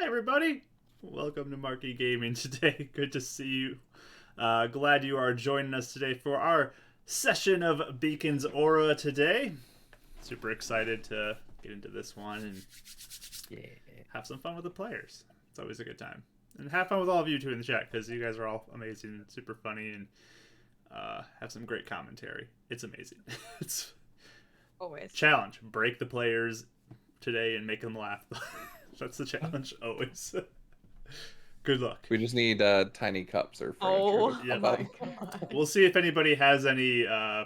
everybody. Welcome to Marquee Gaming today. Good to see you. Glad you are joining us today for our session of Beacon's Aura today. Super excited to get into this one and have some fun with the players. It's always a good time. And have fun with all of you too in the chat, because you guys are all amazing and super funny and have some great commentary. It's amazing. It's always challenge. Break the players today and make them laugh. That's the challenge always. Good luck. We just need tiny cups or furniture. Oh, Yep. my God. We'll see if anybody has any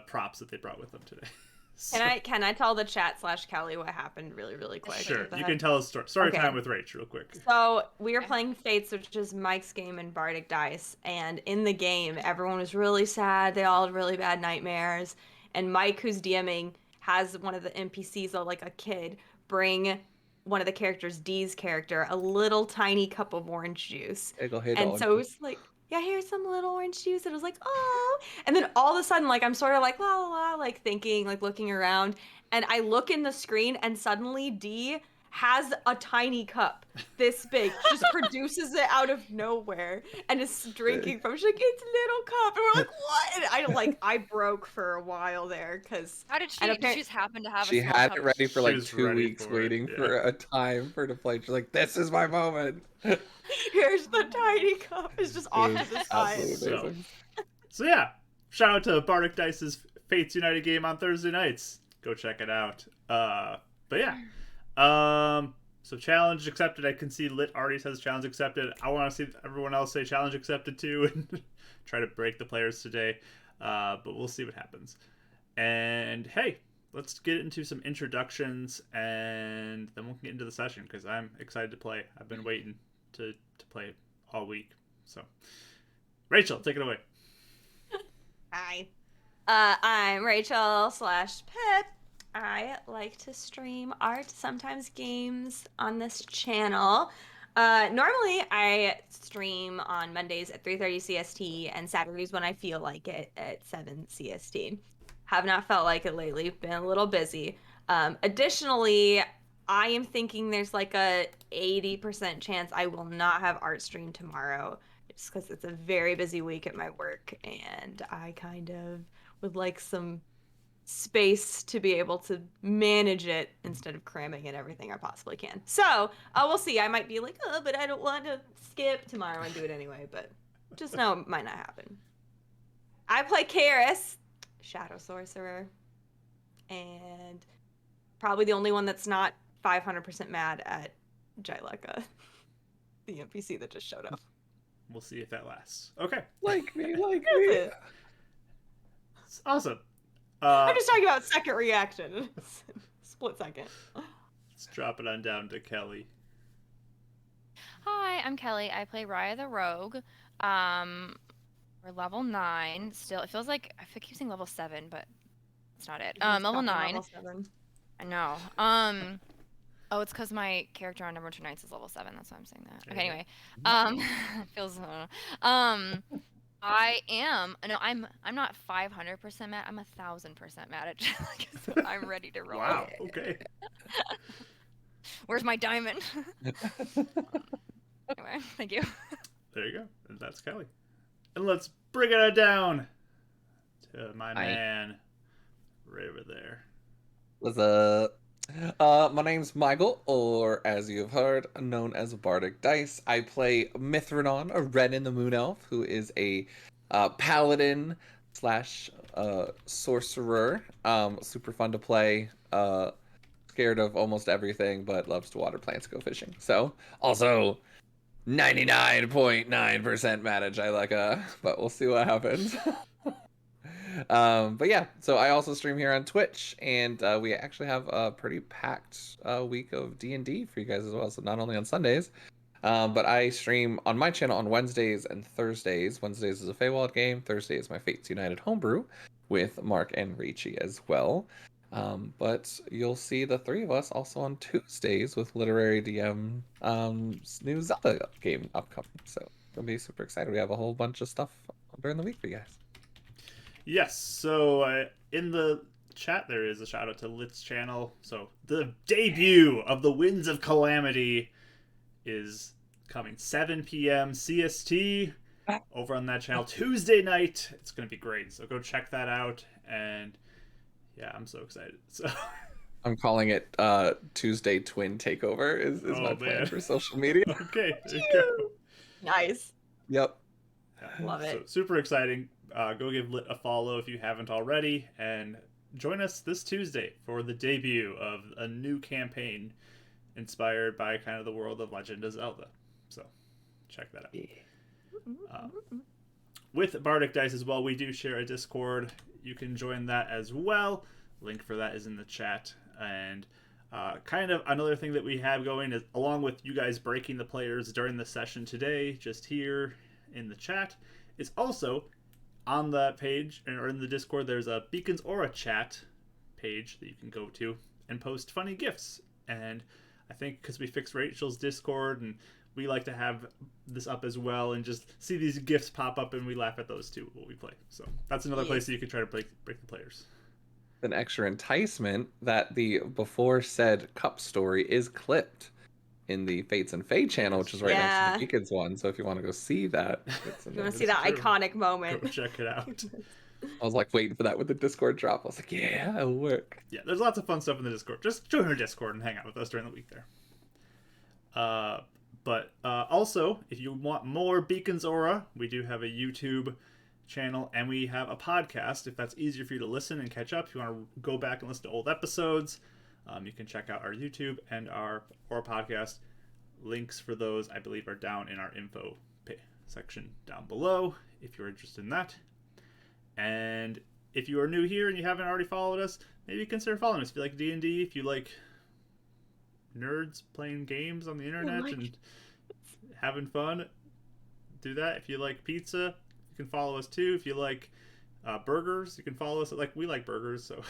props that they brought with them today. So, Can I tell the chat / Kelly what happened really quick? sure, you can tell a story Okay. time with Rach real quick. So we were playing Fates, which is Mike's game in Bardic Dice, and in the game, everyone was really sad. They all had really bad nightmares, and Mike, who's DMing, has one of the NPCs, like a kid, bring one of the characters, Dee's character, a little tiny cup of orange juice. And so it was like, yeah, here's some little orange juice. And it was like, oh. And then all of a sudden, like, I'm sort of like, la, la, la, like thinking, like looking around. And I look in the screen and suddenly Dee has a tiny cup this big, just produces it out of nowhere and is drinking from. She's like, it's a little cup. And we're like, what? And I broke for a while there because. How did she just happen to have she a small had cup? it ready for like 2 weeks, for waiting for a time for her to play. She's like, this is my moment. Here's the tiny cup. It's just off to the side. So yeah, shout out to Bardic Dice's Fates United game on Thursday nights. Go check it out. But yeah. So challenge accepted. I can see Lit already says challenge accepted. I want to see everyone else say challenge accepted too and try to break the players today. But we'll see what happens. And hey, let's get into some introductions and then we'll get into the session because I'm excited to play. I've been waiting to play all week. So Rachel, take it away. Hi. I'm Rachel / Pip. I like to stream art, sometimes games on this channel. Normally, I stream on Mondays at 3:30 CST and Saturdays when I feel like it at 7 CST. Have not felt like it lately. Been a little busy. Additionally, I am thinking there's like a 80% chance I will not have art stream tomorrow just because it's a very busy week at my work and I kind of would like some space to be able to manage it instead of cramming in everything I possibly can. So we'll see. I might be like, oh, but I don't want to skip tomorrow and do it anyway, but just know it might not happen. I play Karis, Shadow Sorcerer, and probably the only one that's not 500% mad at Jylecca, the NPC that just showed up. We'll see if that lasts. Okay. Like me. It's awesome. I'm just talking about second reaction. Split second. Let's drop it on down to Kelly. Hi, I'm Kelly. I play Raya the Rogue. We're level 9 still. It feels like I keep saying level 7, but that's not it. Level 9. Level 7. I know. Oh, it's because my character on Number 2 Nights is level 7. That's why I'm saying that. Okay, anyway. Feels. I'm not 500% mad. I'm 1,000% mad at Jylecca, so I'm ready to roll. Wow. Okay. Where's my diamond? Anyway, thank you. There you go. And that's Kelly. And let's bring it down to my man right over there. What's up? My name's Michael, or as you have heard, known as Bardic Dice. I play Mithranon, a Ren in the Moon Elf, who is a paladin / sorcerer. Super fun to play. Scared of almost everything, but loves to water plants, go fishing. So, also 99.9% mad at Jylecca, but we'll see what happens. But yeah, so I also stream here on Twitch, and we actually have a pretty packed week of D&D for you guys as well. So not only on Sundays, but I stream on my channel on Wednesdays and Thursdays. Wednesdays is a Feywild game. Thursday is my Fates United homebrew with Mark and Rachie as well. But you'll see the three of us also on Tuesdays with Literary DM new Zelda game upcoming. So it'll be super excited. We have a whole bunch of stuff during the week for you guys. Yes, so in the chat there is a shout out to Lit's channel. So the debut of the Winds of Calamity is coming 7 p.m. CST over on that channel Tuesday night. It's going to be great. So go check that out. And yeah, I'm so excited. So I'm calling it Tuesday Twin Takeover is my plan for social media. Okay, there you go. Nice. Yep. Love it. So super exciting. Go give Lit a follow if you haven't already, and join us this Tuesday for the debut of a new campaign inspired by kind of the world of Legend of Zelda. So check that out. With Bardic Dice as well, we do share a Discord. You can join that as well. Link for that is in the chat. And kind of another thing that we have going is, along with you guys breaking the players during the session today, just here in the chat, is also on that page or in the Discord. There's a Beacon's Aura chat page that you can go to and post funny gifts. And I think because we fixed Rachel's Discord, and we like to have this up as well, and just see these gifts pop up, and we laugh at those too while we play. So that's another place that you can try to break the players. An extra enticement that the before said cup story is clipped in the Fates and Fae channel, which is right next to the Beacons one. So if you want to go see that, it's in You want to It's see that true. iconic moment. Go check it out. I was like waiting for that with the Discord drop. I was like, yeah, it'll work. Yeah, there's lots of fun stuff in the Discord. Just join our Discord and hang out with us during the week there. But also, if you want more Beacon's Aura, we do have a YouTube channel, and we have a podcast. If that's easier for you to listen and catch up, if you want to go back and listen to old episodes, you can check out our YouTube and our Aura podcast. Links for those, I believe, are down in our info section down below if you're interested in that. And if you are new here and you haven't already followed us, maybe consider following us. If you like D&D, if you like nerds playing games on the internet and having fun, do that. If you like pizza, you can follow us too. If you like burgers, you can follow us. Like, we like burgers, so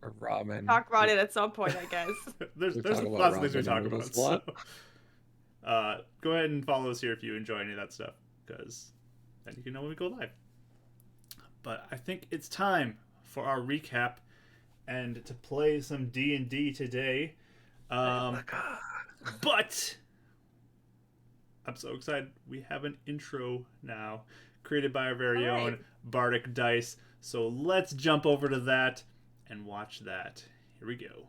Or ramen. Talk about it at some point, I guess. there's talk about lots of things we ramen talk and about. noodles a lot. So, go ahead and follow us here if you enjoy any of that stuff, because then you can know when we go live. But I think it's time for our recap and to play some D&D today. But I'm so excited. We have an intro now created by our very own Bardic Dice. So let's jump over to that and watch that. Here we go.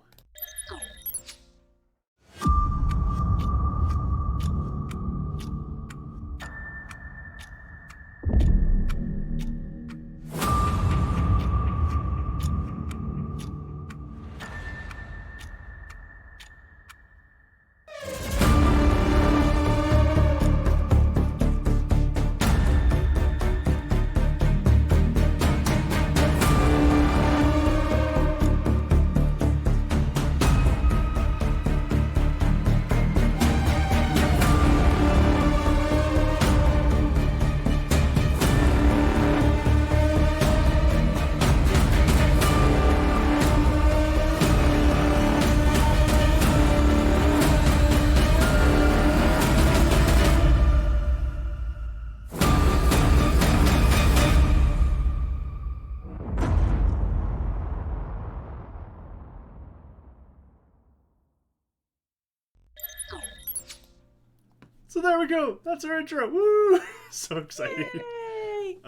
So there we go. That's our intro. Woo! So exciting. Yay!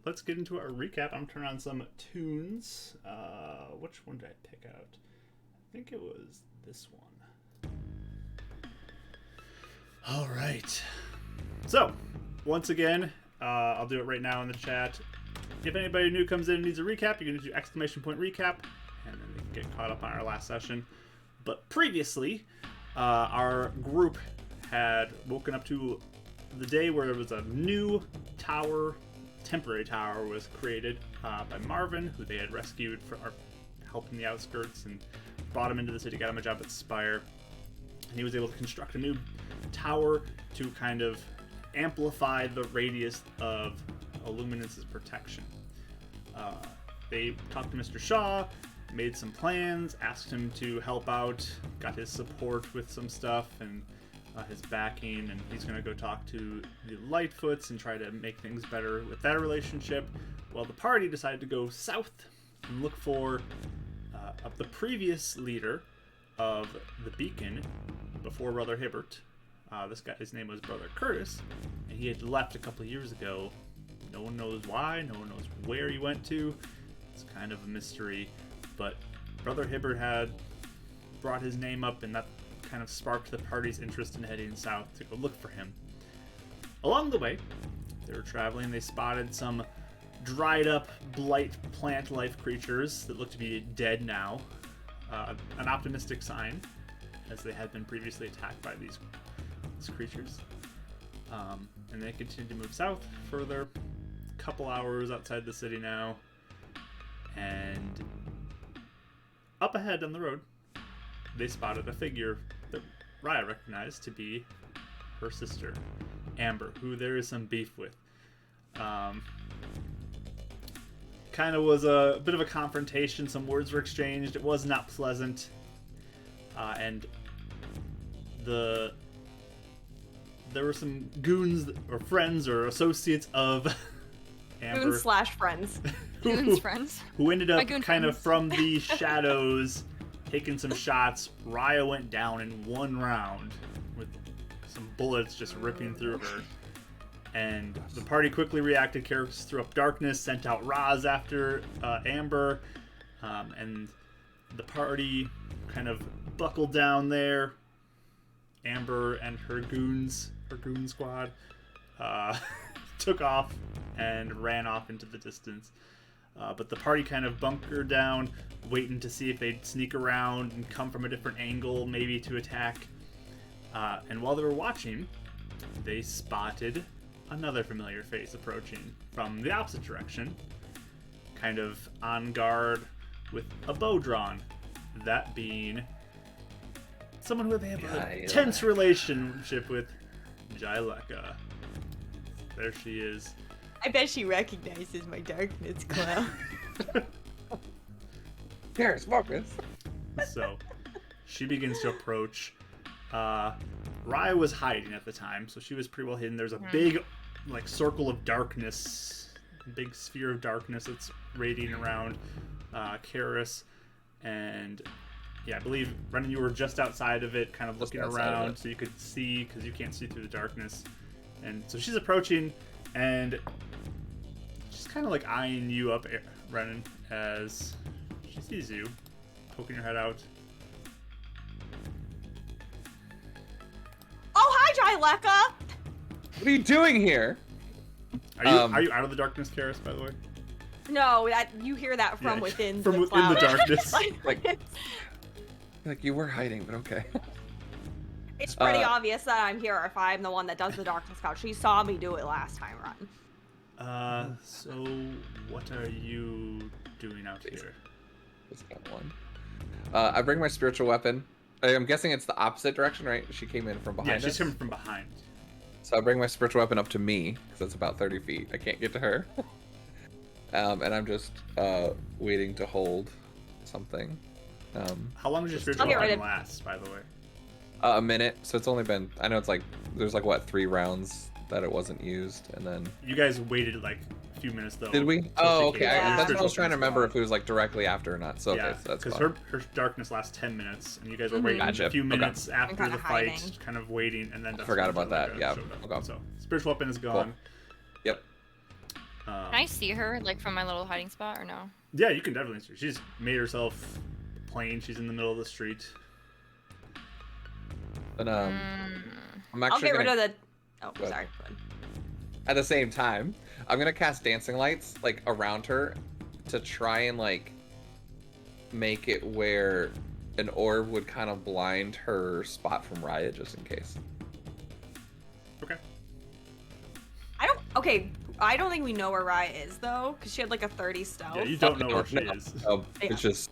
Let's get into our recap. I'm turning on some tunes. Which one did I pick out? I think it was this one. All right. So, once again, I'll do it right now in the chat. If anybody new comes in and needs a recap, you can do exclamation point recap, and then they can get caught up on our last session. But previously, our group had woken up to the day where there was a new tower, temporary tower, was created by Marvin, who they had rescued for our help in the outskirts and brought him into the city, got him a job at Spire. And he was able to construct a new tower to kind of amplify the radius of Illuminance's protection. They talked to Mr. Shaw, made some plans, asked him to help out, got his support with some stuff and his backing, and he's going to go talk to the Lightfoots and try to make things better with that relationship. Well, the party decided to go south and look for the previous leader of the beacon before Brother Hibbert. This guy's name was Brother Kurtis, and he had left a couple of years ago. No one knows why, no one knows where he went to. It's kind of a mystery, but Brother Hibbert had brought his name up, and that kind of sparked the party's interest in heading south to go look for him. Along the way, they were traveling, they spotted some dried up blight plant life creatures that looked to be dead now. An optimistic sign, as they had been previously attacked by these creatures. And they continued to move south further, a couple hours outside the city now, and up ahead on the road, they spotted a figure that Raya recognized to be her sister, Amber, who there is some beef with. Kind of was a bit of a confrontation. Some words were exchanged. It was not pleasant. And there were some goons or friends or associates of Amber. Goons/friends. Goons friends. Who ended up goon kind of friends. from the shadows taking some shots. Raya went down in one round with some bullets just ripping through her. And the party quickly reacted. Characters threw up darkness, sent out Raz after Amber, and the party kind of buckled down there. Amber and her goon squad, took off and ran off into the distance. But the party kind of bunkered down, waiting to see if they'd sneak around and come from a different angle, maybe to attack. And while they were watching, they spotted another familiar face approaching from the opposite direction, kind of on guard with a bow drawn. That being someone who they have a tense relationship with, Jylecca. There she is. I bet she recognizes my darkness cloud. Here, smoke this. So she begins to approach. Raya was hiding at the time, so she was pretty well hidden. There's a big, circle of darkness, big sphere of darkness that's radiating around Karis, and I believe Brennan, you were just outside of it, kind of looking around, so you could see, because you can't see through the darkness. And so she's approaching, and she's kind of eyeing you up, Brennan, as she sees you, poking her head out. Oh, hi, Jylecca! What are you doing here? Are you out of the darkness, Karis, by the way? No, you hear that from within from the within cloud. the darkness. Like you were hiding, but okay. It's pretty obvious that I'm here if I'm the one that does the darkness cloud. She saw me do it last time run. So what are you doing out here? Just got one. I bring my spiritual weapon. I'm guessing it's the opposite direction, right? She came in from behind us. Yeah, she's coming from behind. So I bring my spiritual weapon up to me, because that's about 30 feet. I can't get to her. And I'm just waiting to hold something. How long does your spiritual weapon last, by the way? A minute. So it's only been, I know it's there's 3 rounds that it wasn't used, and then... You guys waited a few minutes, though. Did we? Oh, okay. Yeah. That's what I was trying to remember, if it was directly after or not. So okay, so that's because fine. her darkness lasts 10 minutes, and you guys were waiting Gotcha. a few minutes after kinda the fight, hiding. kind of waiting, and then... I forgot about that, yeah. Okay. So, spiritual weapon is gone. Cool. Yep. Can I see her, from my little hiding spot, or no? Yeah, you can definitely see her. She's made herself plain. She's in the middle of the street. And I'm I'll actually get rid gonna, of the... Oh, Go ahead. sorry. at the same time, I'm gonna cast dancing lights around her to try and make it where an orb would kind of blind her spot from Raya, just in case. Okay. I don't think we know where Raya is, though, because she had a 30 stealth. Yeah, you don't know where she is. It's just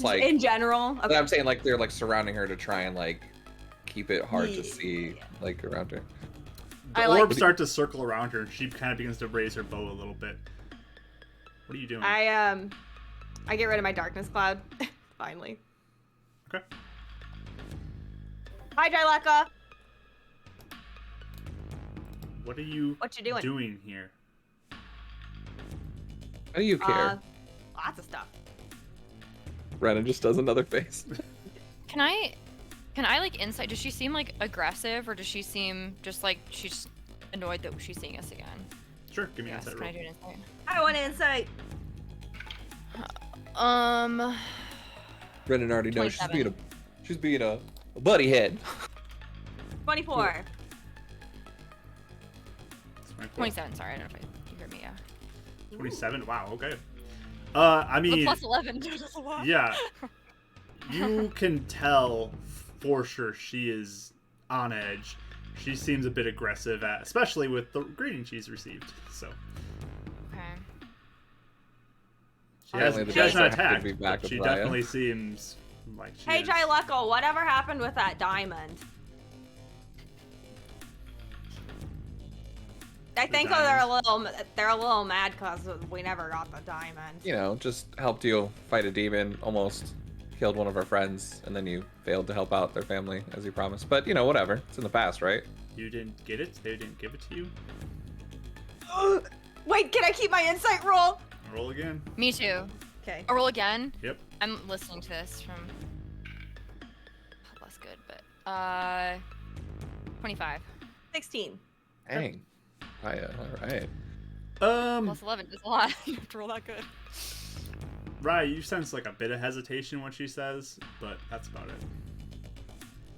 in general. Okay. I'm saying they're surrounding her to try and keep it hard to see around her. The orbs start to circle around her, and she kind of begins to raise her bow a little bit. What are you doing? I get rid of my darkness cloud. Finally. Okay. Hi, Jylecca. What are you What you doing? here? How do you care? Lots of stuff. Renan just does another face. Can I like insight? Does she seem like aggressive, or does she seem just like she's annoyed that she's seeing us again? Sure, give me an Yes. insight Can roll. I do an insight? I want insight. Brendan already knows 27. she's being a buddy head. 24. 27. Sorry, I don't know if you heard me. Yeah. 27. Wow. Okay. I The mean, plus 11 is a lot. yeah, you can tell for sure she is on edge. She seems a bit aggressive, especially with the greeting she's received. So Okay. she has Apparently the not dice are happy to attacked, be back but with she Raya. definitely seems like she Hey, is. Jylecca, whatever happened with that diamond? I think they're a little mad because we never got the diamond. You know, just helped you fight a demon, almost killed one of our friends, and then you failed to help out their family as you promised. But you know, whatever. It's in the past, right? You didn't get it. They didn't give it to you. Wait, can I keep my insight roll? Roll again. Me too. Okay. A roll again. Yep. I'm listening to this from. Less good, but 25 16. Dang. Raya, all right. plus 11 is a lot. You have to roll that good. Rye, you sense like a bit of hesitation when she says, but that's about it.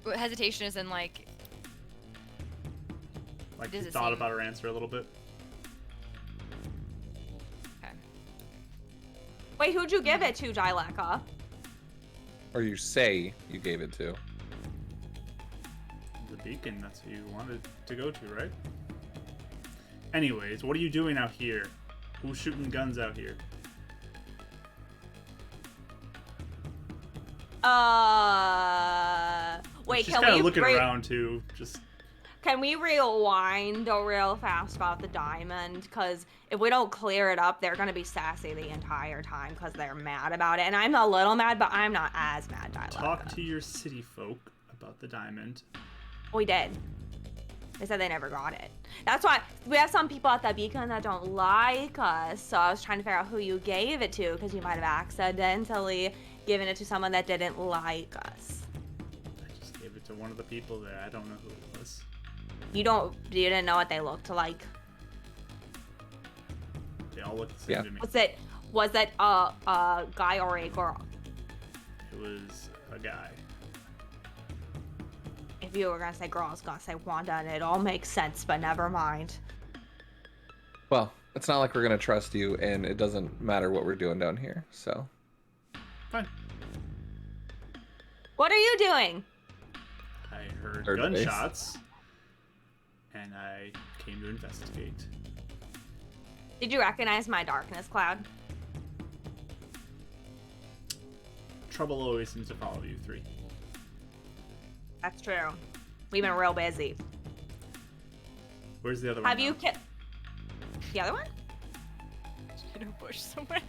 What hesitation is in like. Like Does you it thought seem- about her answer a little bit. Okay. Wait, who'd you give it to, Jylecca? Or you say you gave it to. The beacon, that's who you wanted to go to, right? Anyways, what are you doing out here? Who's shooting guns out here? Wait, She's can kind we of looking around too. Just Can we rewind real fast about the diamond? Because if we don't clear it up, they're gonna be sassy the entire time because they're mad about it. And I'm a little mad, but I'm not as mad, Jylecca. talk to your city folk about the diamond. We did. They said they never got it. That's why we have some people at the beacon that don't like us. So I was trying to figure out who you gave it to because you might have accidentally given it to someone that didn't like us. I just gave it to one of the people there. I don't know who it was. You didn't know what they looked like. They all look the same Yeah. to me. Was it a guy or a girl? It was a guy. If you were gonna say girl, I was gonna say Wanda, and it all makes sense, but never mind. Well, it's not like we're gonna trust you, and it doesn't matter what we're doing down here. So Fine. What are you doing? I heard Third base. gunshots, and I came to investigate. Did you recognize my darkness cloud? Trouble always seems to follow you three. That's true. We've been real busy. Where's the other one? Have you now? killed the other one? In a bush somewhere.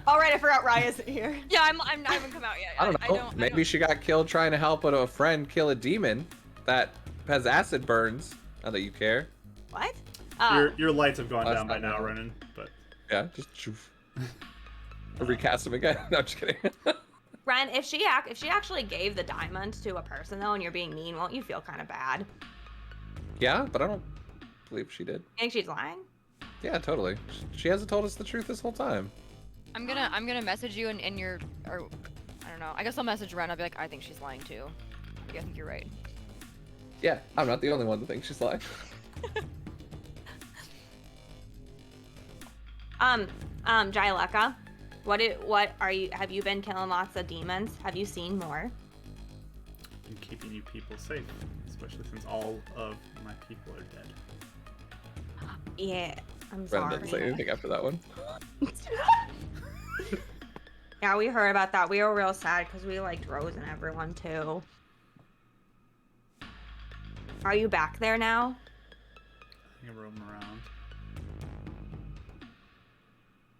All right, I forgot Raya's here. Yeah, I haven't come out yet. I don't know. Maybe she got killed trying to help a friend kill a demon that has acid burns. Not that you care. What? Oh, Your lights have gone That's down by not now, normal. Renan. But Yeah, just shoof. Or recast him again. No, I'm just kidding. Ren, if she actually gave the diamond to a person though, and you're being mean, won't you feel kind of bad? Yeah, but I don't believe she did. You think she's lying? Yeah, totally. She hasn't told us the truth this whole time. I'm gonna message you in your, or I don't know. I guess I'll message Ren. I'll be like, I think she's lying too. Yeah, I think you're right. Yeah, I'm not the only one that thinks she's lying. Jylecca, what are you? Have you been killing lots of demons? Have you seen more? I'm keeping you people safe, especially since all of my people are dead. Yeah, I'm Brennan sorry. doesn't say anything after that one. Yeah, we heard about that. We were real sad because we liked Rose and everyone too. Are you back there now? I think I'm roaming around.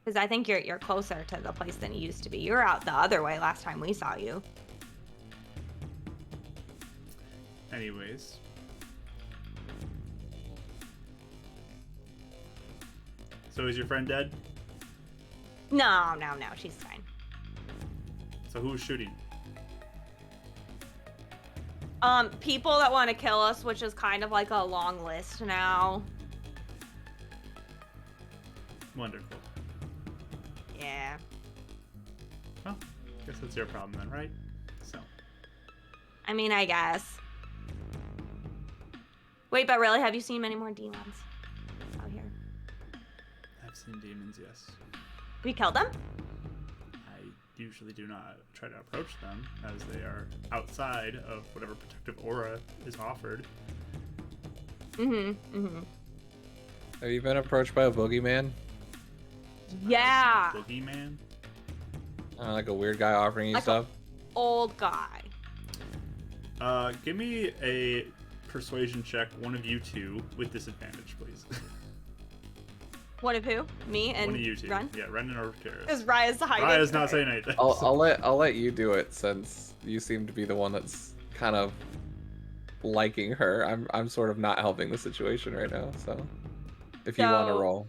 Because I think you're closer to the place than you used to be. You were out the other way last time we saw you. Anyways. So is your friend dead? No, she's fine. So who's shooting? People that want to kill us, which is kind of like a long list now. Wonderful. Yeah. Well, guess that's your problem then, right? So. I mean, I guess. Wait, but really, have you seen many more demons out here? I've seen demons, yes. We killed them? I usually do not try to approach them, as they are outside of whatever protective aura is offered. Have you been approached by a boogeyman? Yeah. Boogeyman? Like a weird guy offering you Like stuff? Old guy. Give me a persuasion check, one of you two, with disadvantage, please. One of who? Me and One of you two. Ren? Yeah, Ren or Karis. Because Raya's hiding. Raya's not saying anything. I'll let you do it since you seem to be the one that's kind of liking her. I'm sort of not helping the situation right now, so if you want to So- roll.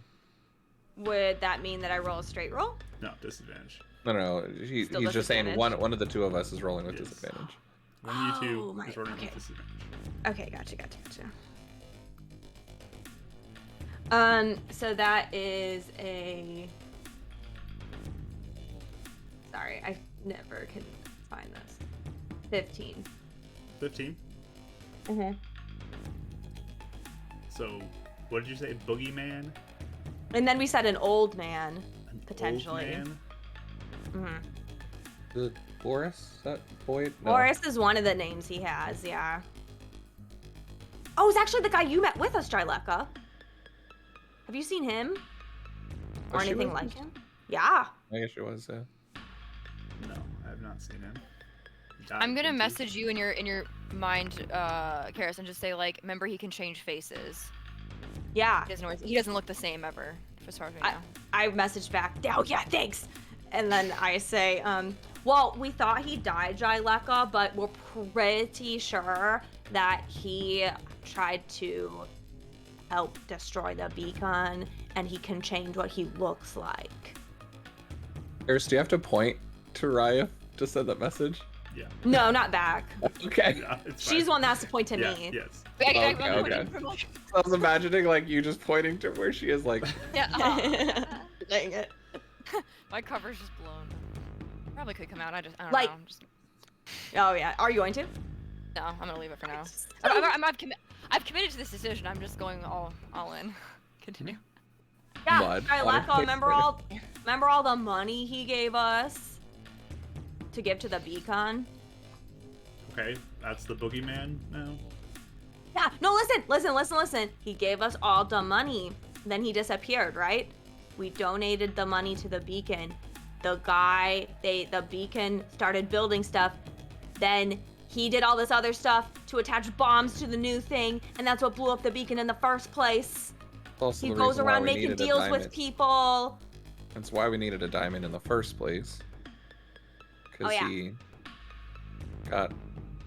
Would that mean that I roll a straight roll? No, disadvantage. No, he's Still just saying disadvantage? one of the two of us is rolling with Yes. disadvantage. One of you Oh, two my- is rolling okay. with disadvantage. Okay, gotcha. So that is a... Sorry, I never can find this. 15. 15. Mm-hmm. So, what did you say? Boogeyman? And then we said an old man. An Potentially. Old man? Mm-hmm. Is it Boris? Is that Boyd? No. Boris is one of the names he has, yeah. Oh, it's actually the guy you met with us, Jylecca. Have you seen him? Or Was she anything with like us? him? Yeah. I guess it was, yeah. No, I have not seen him. I'm gonna Into- message you in your mind, Karis, and just say like, remember he can change faces. Yeah. He doesn't look the same ever, as far as we know. I messaged back, oh yeah, thanks. And then I say, well, we thought he died, Jylecca, but we're pretty sure that he tried to help destroy the beacon, and he can change what he looks like. Iris, do you have to point to Raya to send that message? Yeah. No, not back. Okay. Yeah, it's She's the fine. one that has to point to Yeah, me. yes. Okay. I was imagining like you just pointing to where she is, like. Yeah. Dang it. My cover's just blown. Probably could come out. I don't Like- know. I'm just, Oh yeah, are you going to? no, I'm gonna leave it for now. So- I've committed to this decision. I'm just going all in. Continue. Yeah, Mud. Jylecca, remember all the money he gave us to give to the beacon? Okay, that's the boogeyman now. Yeah, no, listen. He gave us all the money. Then he disappeared, right? We donated the money to the beacon. The beacon started building stuff. Then he did all this other stuff to attach bombs to the new thing, and that's what blew up the beacon in the first place. Also He the goes reason why around we making needed a deals with diamond. people. That's why we needed a diamond in the first place. Because Oh, yeah. he got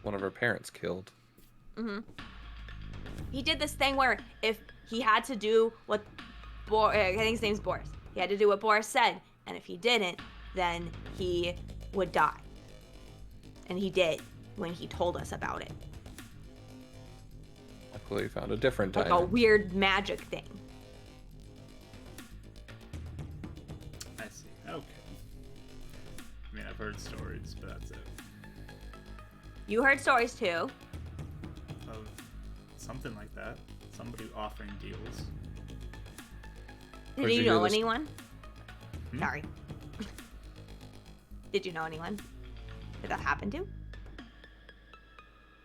one of our parents killed. Mm-hmm. He did this thing where if he had to do what I think his name's Boris. He had to do what Boris said, and if he didn't, then he would die. And he did when he told us about it. Luckily, we found a different Like a diamond. weird magic thing. I see. Okay. I mean, I've heard stories, but that's it. You heard stories too. Of something like that. Somebody offering deals. Did Where'd you you know hear this? anyone? Hmm? Sorry. Did you know anyone that happened to?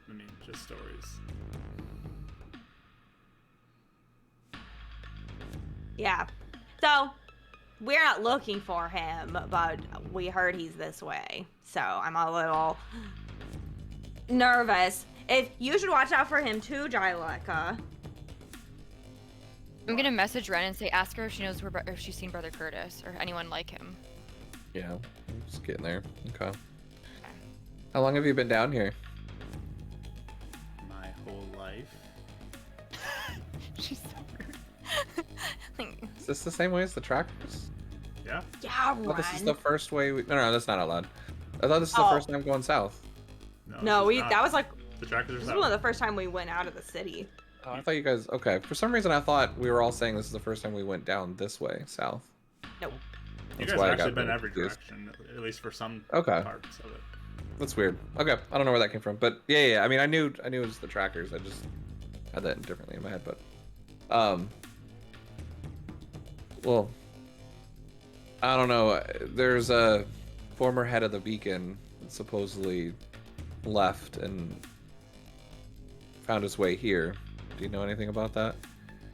I mean, just stories. Yeah. So, we're not looking for him, but we heard he's this way. So, I'm a little nervous. If you should watch out for him too, Jylecca. I'm gonna message Ren and say, ask her if she knows if she's seen Brother Kurtis or anyone like him. Yeah, just getting there. Okay. How long have you been down here? My whole life. She's so rude. Is this the same way as the trackers? Yeah. Yeah, I thought this is Ren. the first way we... No, that's not out loud. I thought this is the Oh. first time going south. No, this is not. that was like The trackers This are is one of south. the first time we went out of the city. Oh, I thought you guys. Okay, for some reason I thought we were all saying this is the first time we went down this way, south. Nope. You That's guys why I have actually got been really every confused. direction, at least for some Okay. parts of it. That's weird. Okay, I don't know where that came from, but yeah. I mean, I knew it was the trackers. I just had that differently in my head, but well, I don't know. There's a former head of the Beacon that supposedly left and found his way here. Do you know anything about that?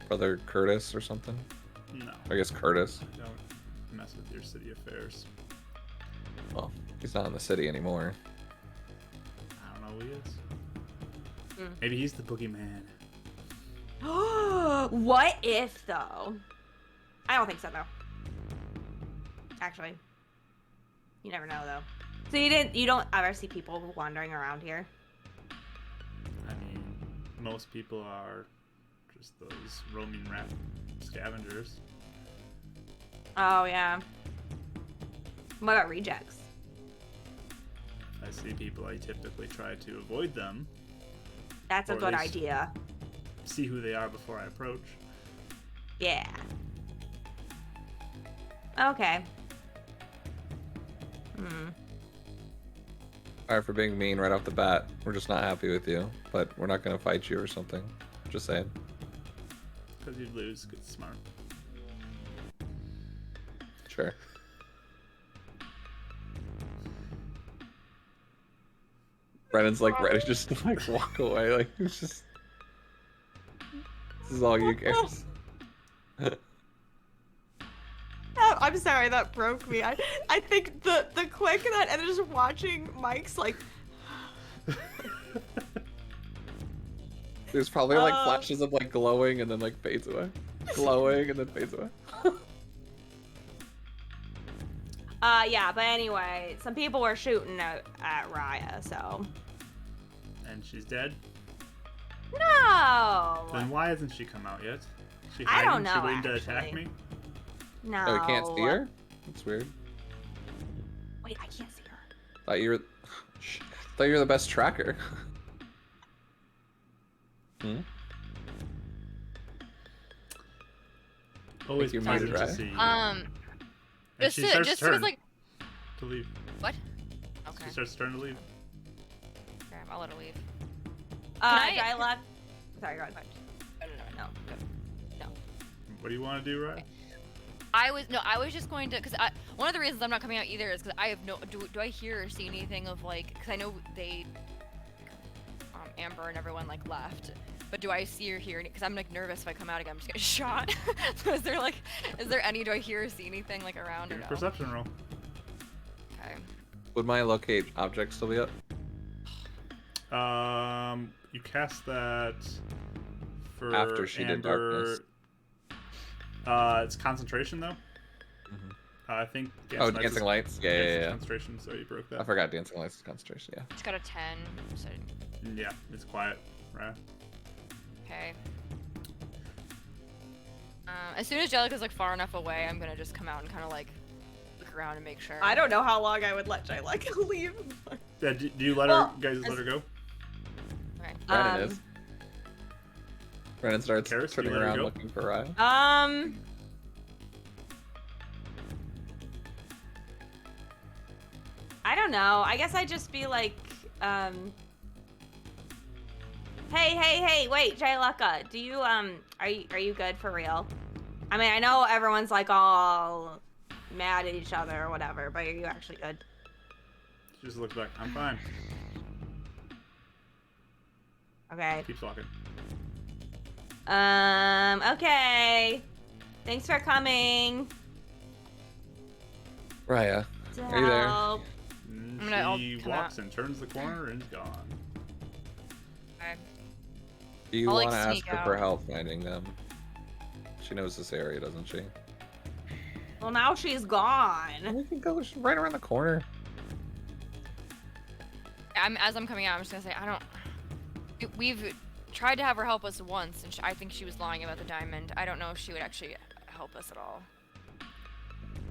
Brother Kurtis or something? No. I guess Curtis. Don't mess with your city affairs. Well, he's not in the city anymore. I don't know who he is. Hmm. Maybe he's the boogeyman. What if though? I don't think so though. Actually, you never know though. So you don't ever see people wandering around here? I mean, most people are just those roaming rat scavengers. Oh yeah. What about rejects? I see people, I typically try to avoid them, That's a Or at good least- idea. see who they are before I approach. Yeah. Okay. Sorry for being mean right off the bat. We're just not happy with you, but we're not gonna fight you or something. Just saying. Because you'd lose, good smart. Sure. Brennan's like ready to just like walk away. Like it's just. This is all you cares. Oh, I'm sorry, that broke me. I think the quick that and just watching Mike's like There's probably like flashes of like glowing and then like fades away. Glowing and then fades away. yeah, but anyway, some people were shooting at Raya, so And she's dead? no. Then why hasn't she come out yet? She I don't hiding? She know, waiting to attack actually. me? No. Oh, we can't see her? That's weird. Wait, I can't see her. Thought you were thought you were the best tracker. Hmm? Always you're pleasant muted, to right? see you. Um, And just she to, starts just to because turn like to leave. what? Okay, She starts to turn to leave. okay, I'll let her leave. I I- left. Sorry, go ahead. No, good. What do you want to do, right? I was just going to, because one of the reasons I'm not coming out either is because I have no, do I hear or see anything of like, because I know they, Amber and everyone like left, but do I see or hear any, because I'm like nervous if I come out again, I'm just getting shot. So is there any, do I hear or see anything like around or no? Perception roll. Okay. Would my locate object still be up? You cast that for After she did Amber. darkness. It's concentration though. Mhm. I think. Oh, Lights dancing is- lights. Yeah, Dancing yeah, yeah. Concentration, so you broke I that. forgot dancing lights is concentration. Yeah. It's got a 10, so, Yeah, it's quiet, right? okay. As soon as Jylecca's like far enough away, I'm gonna just come out and kind of like look around and make sure. I don't know how long I would let Jylecca leave. Yeah, do you let Well, her guys let her go? Okay. Brennan is. Brennan starts Karis, turning you let her around go? looking for Ryan. I don't know. I guess I'd just be like, hey, wait, Jylecca, do you, are you good for real? I mean, I know everyone's like all mad at each other or whatever, but are you actually good? She just looks back. I'm fine. Okay. Keeps walking. Okay. Thanks for coming. Raya, To Are you there? help. And I'll she come walks out. and turns the corner and is gone. Okay. do you I'll, like, want to ask sneak her for out. help finding them? She knows this area, doesn't she? Well, now she's gone. We can go right around the corner. As I'm coming out, I'm just gonna say I don't. We've tried to have her help us once, and I think she was lying about the diamond. I don't know if she would actually help us at all.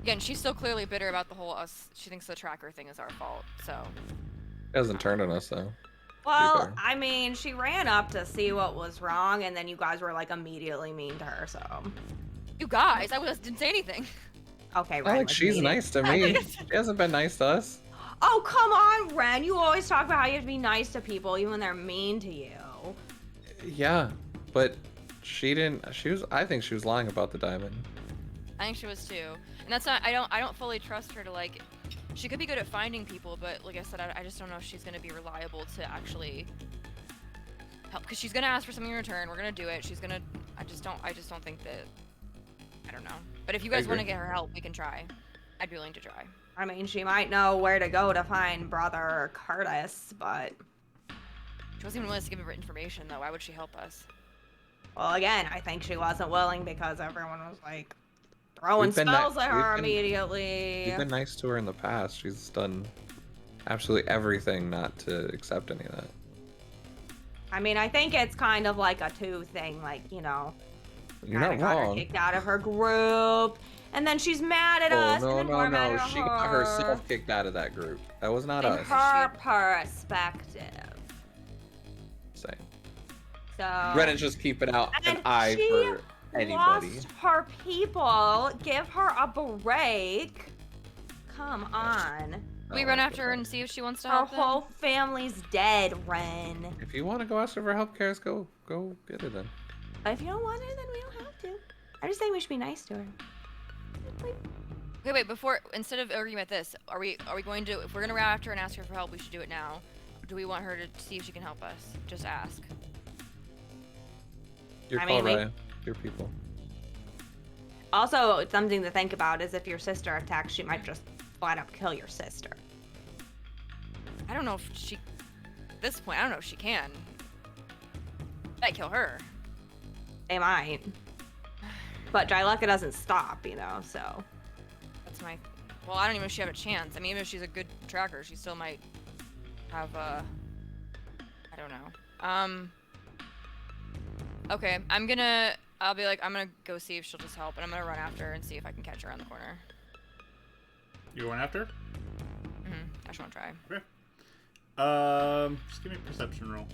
Again, she's still clearly bitter about the whole us. She thinks the tracker thing is our fault. So It hasn't turned on us though. Well, fair. I mean, she ran up to see what was wrong, and then you guys were like immediately mean to her. So, You guys, didn't say anything. okay, I Ren. like was she's mean. nice to me. She hasn't been nice to us. Oh, come on, Ren. You always talk about how you have to be nice to people, even when they're mean to you. Yeah, but she didn't. She was. I think she was lying about the diamond. I think she was too, and that's not. I don't fully trust her to like. She could be good at finding people, but like I said, I just don't know if she's gonna be reliable to actually help. Because she's gonna ask for something in return. We're gonna do it. She's gonna. I just don't think that. I don't know. But if you guys want to agree. get her help, we can try. I'd be willing to try. I mean, she might know where to go to find Brother Kurtis, but She wasn't even willing to give me information though. Why would she help us? well, again, I think she wasn't willing because everyone was like throwing We've been spells ni- at her we've been- immediately. We've been nice to her in the past. She's done absolutely everything not to accept any of that. I mean, I think it's kind of like a two thing, like, you know, You're kinda not got her wrong. kicked out of her group, and then she's mad at Oh us, no and then no we're mad no! at She her. got herself kicked out of that group. That was not In us. her perspective. Same. So Brennan's just keeping out an And eye she for anybody. lost her people. Give her a break. Come on. We run after her and see if she wants to Her help them? whole family's dead, Ren. If you want to go ask her for help, Karis, go get it then. If you don't want her, then we don't have to. I just think we should be nice to her. Okay, wait. Instead of arguing about this, are we going to? If we're gonna run after her and ask her for help, we should do it now. Do we want her to see if she can help us? Just ask. Your I call, mean, we- Ryan. Your people. Also, something to think about is if your sister attacks, she might just flat out kill your sister. I don't know if she. At this point, I don't know if she can. Might kill her. They might. But Jylecca doesn't stop, you know, so. That's my. Well, I don't even know if she have a chance. I mean, even if she's a good tracker, she still might have I don't know. Okay, I'll be like, I'm gonna go see if she'll just help, and I'm gonna run after her and see if I can catch her on the corner. You going after? I just wanna try. Okay. Just give me a perception roll.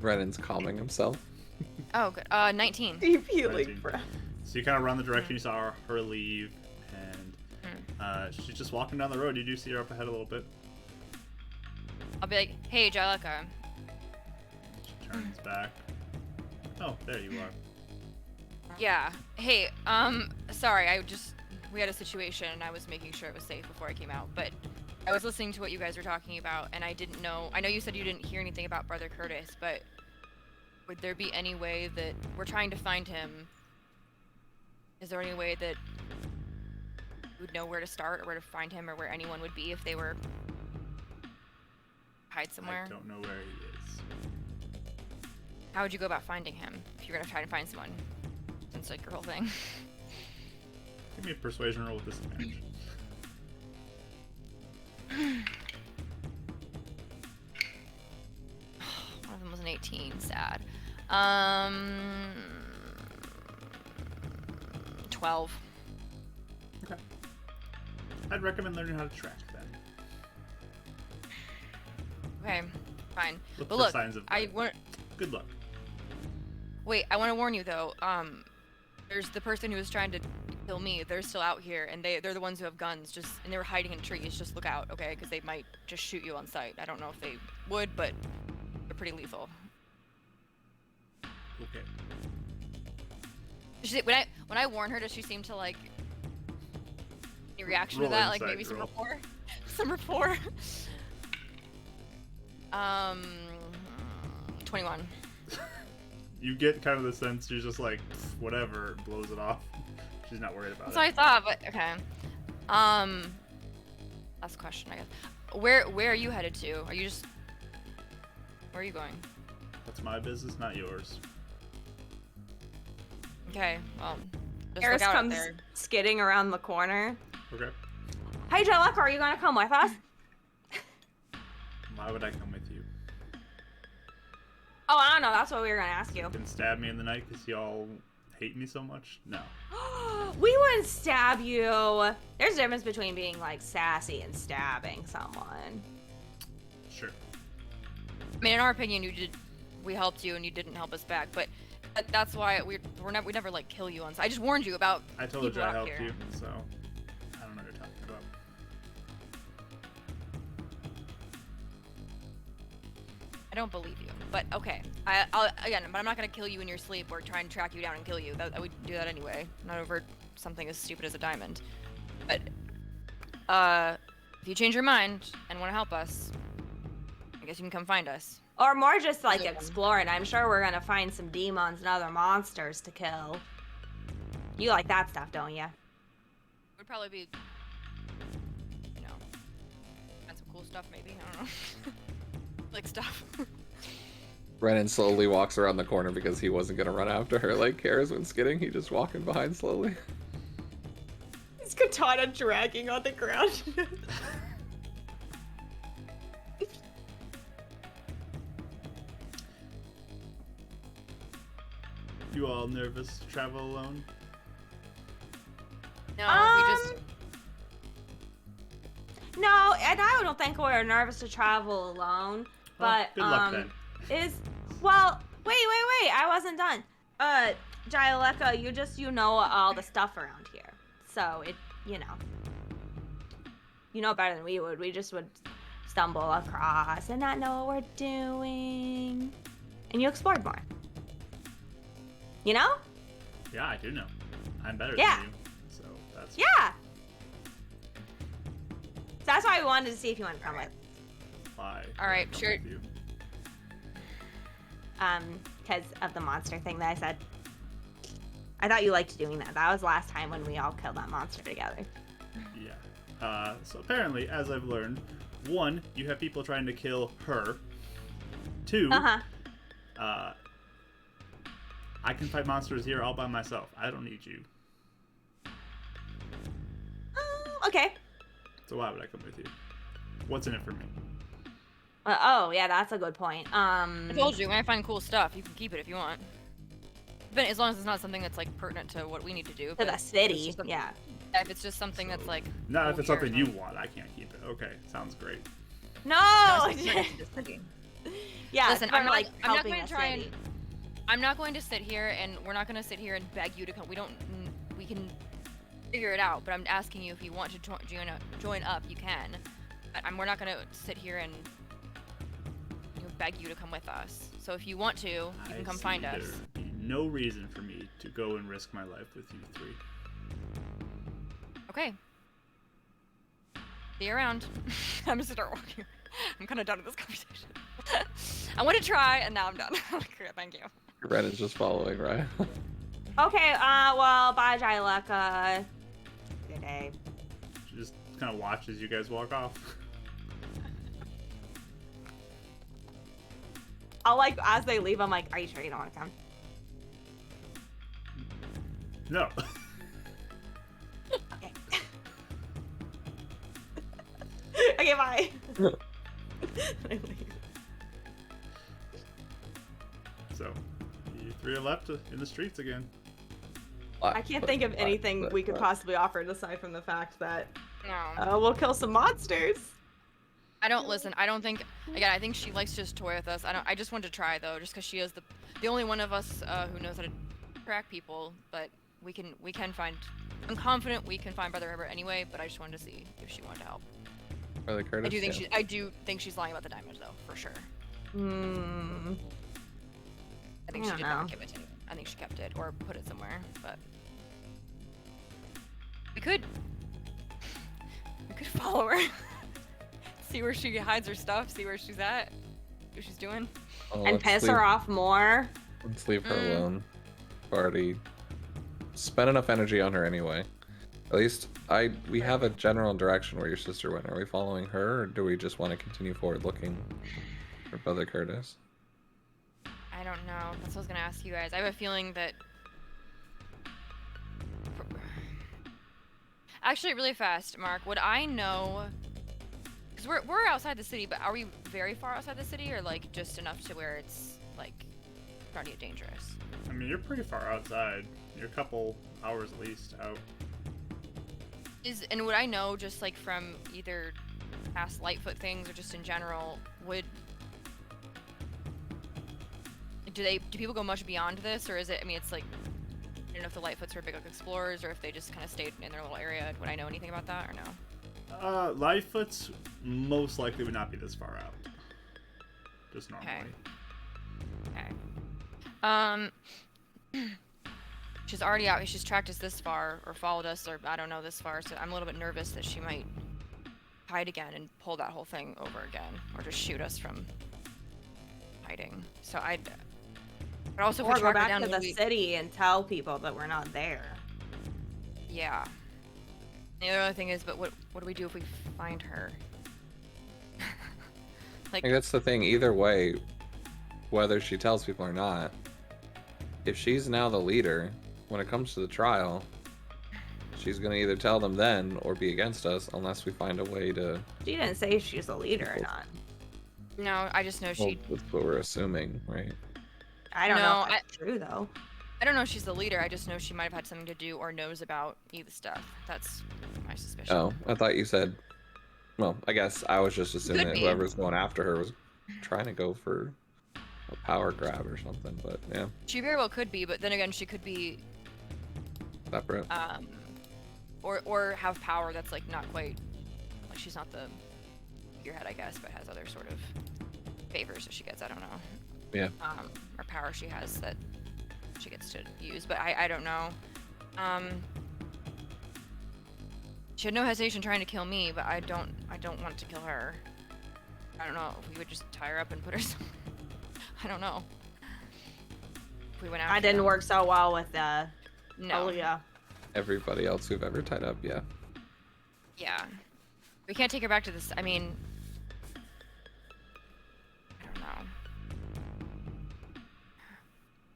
Brennan's calming himself. Oh, good. 19. Deep healing 19. breath. So you kind of run the direction you saw her leave, and she's just walking down the road. You do see her up ahead a little bit. I'll be like, hey, Jylecca. She turns back. Oh, there you are. Yeah. Hey, sorry, we had a situation and I was making sure it was safe before I came out, but I was listening to what you guys were talking about and I didn't know, I know you said you didn't hear anything about Brother Kurtis, but would there be any way that, we're trying to find him, is there any way that you would know where to start or where to find him or where anyone would be if they were hide somewhere? I don't know where he is. How would you go about finding him if you're gonna try to find someone? It's like your whole thing. Give me a persuasion roll with disadvantage. One of them was an 18. Sad. 12. Okay. I'd recommend learning how to track then. Okay, fine. Look But for look, signs of I life. want. Good luck. Wait, I want to warn you though. There's the person who was trying to kill me. They're still out here, and they're the ones who have guns. And they were hiding in trees. Just look out, okay? Because they might just shoot you on sight. I don't know if they would, but they're pretty lethal. Okay. When I warn her, does she seem to like any reaction Roll to that? Like insight maybe some roll. rapport? Some rapport? 21. You get kind of the sense she's just like, whatever, blows it off. She's not worried about That's what I it. thought, but okay. Last question, I guess. Where are you headed to? Where are you going? That's my business, not yours. Okay, well, just Eris look out comes there. skidding around the corner. Okay. Hey, Jylecca, are you gonna come with us? Why would I come with you? Oh, I don't know. That's what we were gonna ask you. You can stab me in the night because y'all hate me so much? No. We wouldn't stab you. There's a difference between being like sassy and stabbing someone. sure. I mean, in our opinion, we helped you and you didn't help us back, but that's why we never like kill you on. I just warned you about. I told people you I out helped here. you, so I don't know what you're talking about. I don't believe you, but okay. But I'm not gonna kill you in your sleep or try and track you down and kill you. I would do that anyway, not over something as stupid as a diamond. But if you change your mind and want to help us, I guess you can come find us. Or more just like Okay. exploring. I'm sure we're gonna find some demons and other monsters to kill. You like that stuff, don't you? Would probably be, find some cool stuff maybe. I don't know. Like stuff. Brennan slowly walks around the corner because he wasn't gonna run after her like Kara's been skidding. He just walking behind slowly. His katana dragging on the ground. You all nervous to travel alone? No, we just. No, and I don't think we're nervous to travel alone. But good luck then. Wait, I wasn't done. Jylecca, you know all the stuff around here. So you know better than we would. We just would stumble across and not know what we're doing. And you explored more. You know? Yeah, I do know. I'm better Yeah. than you, so that's Yeah. So that's why we wanted to see if you want to come with. why. All right, I come sure. with you. Because of the monster thing that I said. I thought you liked doing that. That was last time when we all killed that monster together. Yeah. So apparently, as I've learned, 1, you have people trying to kill her. 2, I can fight monsters here all by myself. I don't need you. Okay. So why would I come with you? What's in it for me? Oh, yeah, that's a good point. I told you, when I find cool stuff, you can keep it if you want. But as long as it's not something that's like pertinent to what we need to do. To but the if it's city, just something- yeah. If it's just something that's like. Not if cool it's here or something you something. want, I can't keep it. Okay, sounds great. No! Yeah, Listen, for, I'm not helping going to the try and. city. I'm not going to sit here and we're not going to sit here and beg you to come. We can figure it out. But I'm asking you if you want to join up, you can. But we're not going to sit here and beg you to come with us. So if you want to, you can come find us. There'd be no reason for me to go and risk my life with you 3. Okay. See you around. I'm just gonna start walking. I'm kind of done with this conversation. I want to try, and now I'm done. Thank you. Brennan's just following, right? Okay, well, bye, Jylecca. Good day. She just kind of watches you guys walk off. I'll, as they leave, I'm like, are you sure you don't want to come? No. Okay. Okay, bye. I leave. So, you 3 are left in the streets again. I can't think of anything we could possibly offer aside from the fact that No. we'll kill some monsters. I don't listen. I don't think. Again, I think she likes to just toy with us. I just want to try though, just because she is the only one of us who knows how to track people. But we can find. I'm confident we can find Brother Herbert anyway. But I just wanted to see if she wanted to help. Brother Kurtis, I do think she's lying about the diamond though, for sure. I think I she don't did not know. give it to anyone. I think she kept it or put it somewhere. But we could follow her. See where she hides her stuff, see where she's at, what she's doing. Oh, And piss her off more. Let's leave her alone. We've already spent enough energy on her anyway. At least we have a general direction where your sister went. Are we following her, or do we just want to continue forward looking for Brother Kurtis? I don't know. That's what I was gonna ask you guys. I have a feeling that. Actually, really fast, Mark. Would I know? Because we're outside the city, but are we very far outside the city, or like just enough to where it's like starting to get dangerous? I mean, you're pretty far outside. You're a couple hours at least out. And would I know just like from either past Lightfoot things or just in general, do people go much beyond this, or is it? I mean, it's like I don't know if the Lightfoots were big like explorers or if they just kind of stayed in their little area. Would I know anything about that or no? Lightfoots most likely would not be this far out. Just normally. Okay. She's already out. She's tracked us this far, or followed us, or I don't know, this far. So I'm a little bit nervous that she might hide again and pull that whole thing over again, or just shoot us from hiding. So but also if Or we go track her back down, to the city and tell people that we're not there. Yeah. The other thing is, but what do we do if we find her? I think that's the thing. Either way, whether she tells people or not, if she's now the leader, when it comes to the trial, she's gonna either tell them then or be against us unless we find a way to. She didn't say if she's a leader or not. No, I just know Well, she. that's what we're assuming, right? I don't know No, if that's true though. I don't know if she's the leader. I just know she might have had something to do or knows about either stuff. That's my suspicion. Oh, I thought you said. Well, I guess I was just assuming Could that be. whoever's going after her was trying to go for a power grab or something. But yeah, She very well could be, but then again, she could be, separate. or have power that's like not quite, like she's not the figurehead, I guess, but has other sort of favors that she gets. I don't know. Yeah. Or power she has that she gets to use, but I don't know. She had no hesitation trying to kill me, but I don't want to kill her. I don't know if we would just tie her up and put her somewhere. I don't know. If we went after I didn't them. work so well with No. Aaliyah. Everybody else who've ever tied up, yeah. Yeah. We can't take her back to this. I mean, I don't know.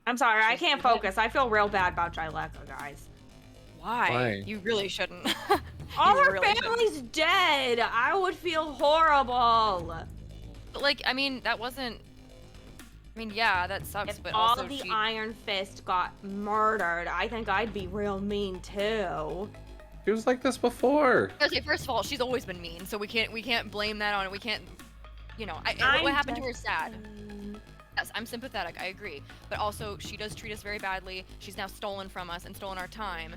I'm sorry, I She's can't good. focus. I feel real bad about Jylecca, guys. Why? Why? You really shouldn't. All You her really shouldn't. family's dead. I would feel horrible. But like, I mean, that wasn't. I mean, yeah, that sucks. If but all also of the she. Iron Fist got murdered, I think I'd be real mean too. She was like this before. Okay, first of all, she's always been mean, so we can't blame that on it. We can't. What I'm happened to her is just sad. saying. Yes, I'm sympathetic. I agree. But also, she does treat us very badly. She's now stolen from us and stolen our time.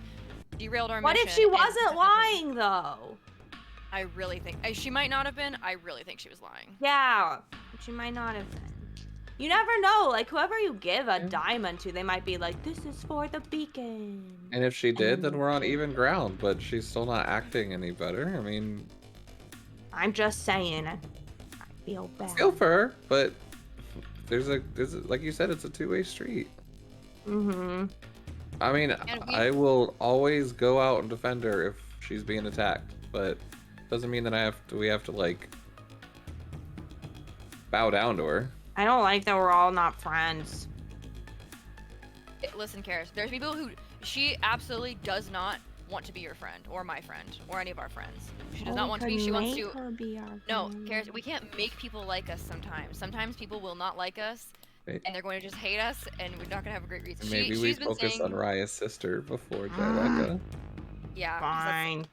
Derailed our What mission. if she and- wasn't lying though? I really think she might not have been. I really think she was lying. Yeah, she might not have been. You never know. Like whoever you give a diamond to, they might be like, "This is for the beacon." And if she did, then we're on even ground. But she's still not acting any better. I mean, I'm just saying. I feel bad. feel for her, but there's a like you said, it's a two-way street. Mm-hmm. I mean, And we- I will always go out and defend her if she's being attacked, but doesn't mean that we have to like bow down to her. I don't like that we're all not friends. Listen, Karis, there's people who she absolutely does not want to be your friend or my friend or any of our friends. She does not want to be. She wants to. Her be our No, friend. Karis, we can't make people like us sometimes. Sometimes people will not like us, Right. and they're going to just hate us, and we're not going to have a great reason. Maybe we she's been focus saying, on Raya's sister before Jylecca. yeah. 'cause that's- Fine.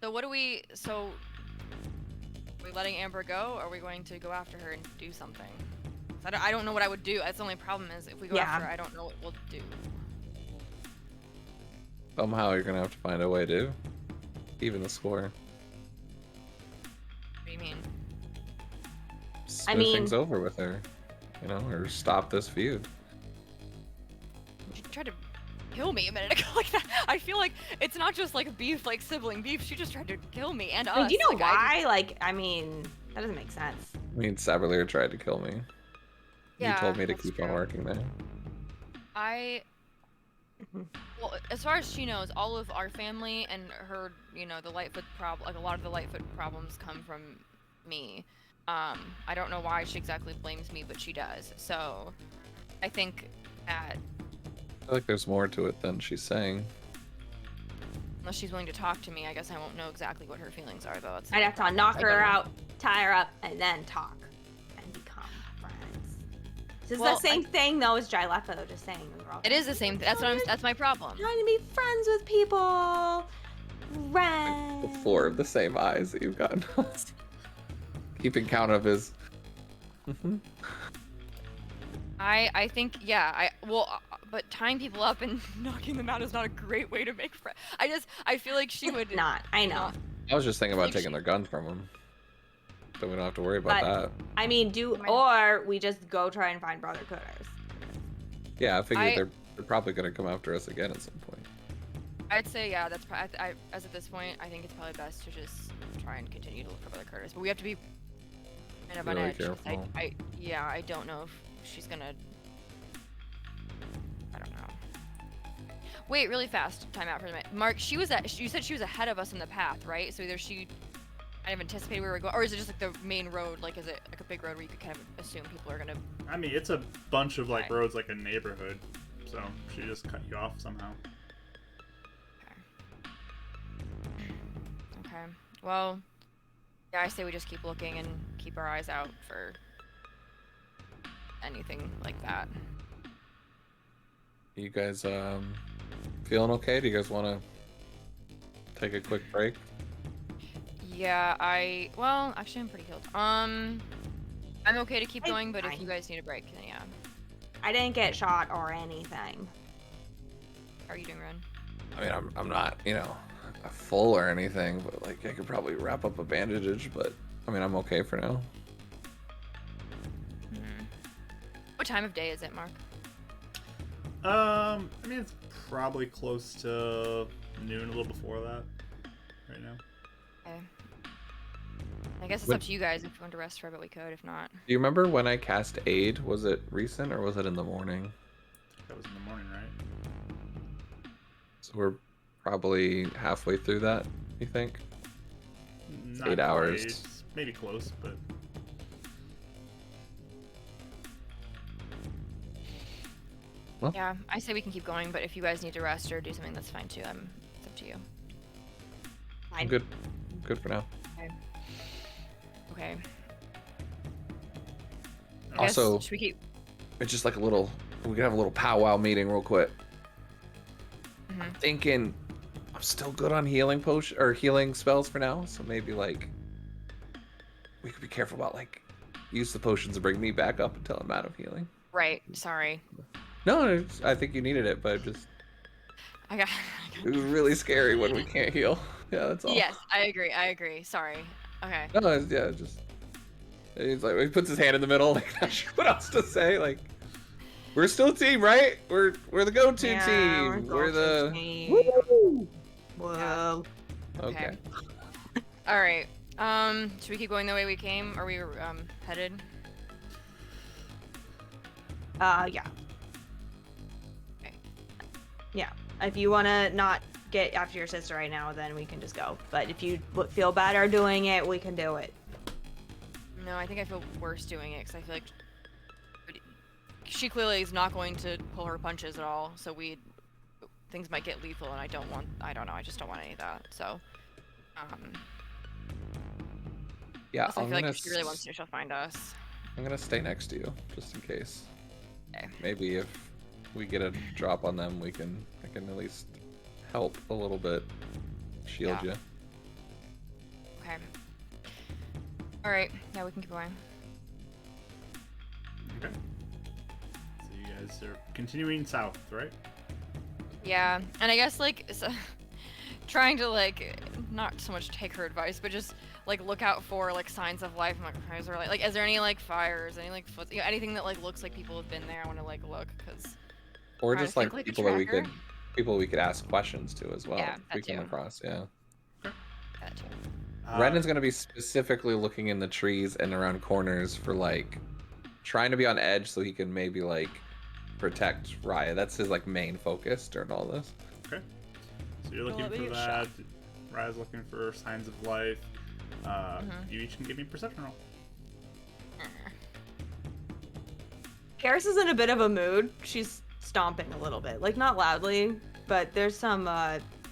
So what do we? So are we letting Amber go? Or are we going to go after her and do something? 'Cause I don't know what I would do. That's the only problem is if we go Yeah. after her, I don't know what we'll do. Somehow you're gonna have to find a way to even the score. What do you mean? Smooth mean- things over with her, or stop this feud. She tried to kill me a minute ago like that. I feel like it's not just like beef, like sibling beef. She just tried to kill me and us. I mean, do you know Like, why? I mean, that doesn't make sense. I mean, Saberlier tried to kill me. Yeah, He told me to that's keep on true. working there. Well, as far as she knows, all of our family and her, the Lightfoot problem, like a lot of the Lightfoot problems come from me. I don't know why she exactly blames me, but she does. So, I think that I feel like there's more to it than she's saying. unless she's willing to talk to me, I guess I won't know exactly what her feelings are, though. That's I'd have to knock I her don't know. out, tie her up, and then talk and become friends. This is Well, the same thing though as Jylecca, though. Just saying. We're all It is the same. That's my problem. trying to be friends with people. Friends. The four of the same eyes that you've gotten. keeping count of his. I think but tying people up and knocking them out is not a great way to make friends. I feel like she would Not. I know. I was just thinking about Like taking she- their guns from them. So we don't have to worry about But- that. I mean, or we just go try and find Brother Kurtis. Yeah, I figured they're probably gonna come after us again at some point. I'd say that's probably. As at this point, I think it's probably best to just try and continue to look for Brother Kurtis. But we have to be kind of on Really edge. careful. I don't know if she's gonna. I don't know. Wait, really fast. Time out for a minute. Mark, you said she was ahead of us in the path, right? So either she kind of anticipated where we were going, or is it just like the main road? Like, is it like a big road where you could kind of assume people are gonna? I mean, it's a bunch of like Okay. roads, like a neighborhood. So she just cut you off somehow. Okay. Well, yeah, I say we just keep looking and keep our eyes out for anything like that. You guys feeling okay? Do you guys want to take a quick break? Yeah, well, actually, I'm pretty healed. I'm okay to keep I'm going, but if fine. you guys need a break, then yeah. I didn't get shot or anything. How are you doing, Ren? I mean, I'm not, full or anything, but like I could probably wrap up a bandage. But I mean, I'm okay for now. What time of day is it, Mark? I mean, it's probably close to noon, a little before that, right now. Okay. I guess it's When- up to you guys. If you want to rest for a bit, we could. If not, Do you remember when I cast Aid? Was it recent or was it in the morning? That was in the morning, right? So we're probably halfway through that. You think? Not 8 hours. quite. Maybe close, but yeah, I say we can keep going. But if you guys need to rest or do something, that's fine too. It's up to you. I'm good. Good for now. Okay. I Also- guess, should we keep? It's just like we could have a little powwow meeting real quick. Mhm. Thinking I'm still good on healing potion or healing spells for now, so maybe like we could be careful about like use the potions to bring me back up until I'm out of healing. Right. Sorry. No, I think you needed it, but just I got. it was really scary when we can't heal. Yeah, that's all. Yes, I agree. Sorry. Okay. No, just he's like he puts his hand in the middle, like not sure what else to say. Like we're still a team, right? We're the go-to team. We're the Woo! Whoa. Okay. All right. Should we keep going the way we came? Are we headed? Yeah. Okay. Yeah. If you want to not get after your sister right now, then we can just go. But if you feel better doing it, we can do it. No, I think I feel worse doing it because I feel like she clearly is not going to pull her punches at all. So things might get lethal, and I don't know. I just don't want any of that. So, Yeah, also, I feel like if she really wants to, she'll find us. I'm gonna stay next to you just in case. Okay. Maybe if we get a drop on them, I can at least help a little bit, shield Yeah. you. Okay. All right. Yeah, we can keep going. okay. So you guys are continuing south, right? Yeah, and I guess trying to not so much take her advice, but just look out for signs of life. I'm like, is there is there any fires, any anything that looks like people have been there? I want to look because. Or Trying just to think like like a people that we could tracker? ask questions to as well. Yeah, if we that come too. across, yeah. That too. Renan's gonna be specifically looking in the trees and around corners for trying to be on edge so he can maybe protect Raya. That's his main focus during all this. Okay. So you're Don't looking let me for get that. shot. Raya's looking for signs of life. Mhm. You each can give me a perception roll. Karis is in a bit of a mood. She's stomping a little bit, not loudly, but there's some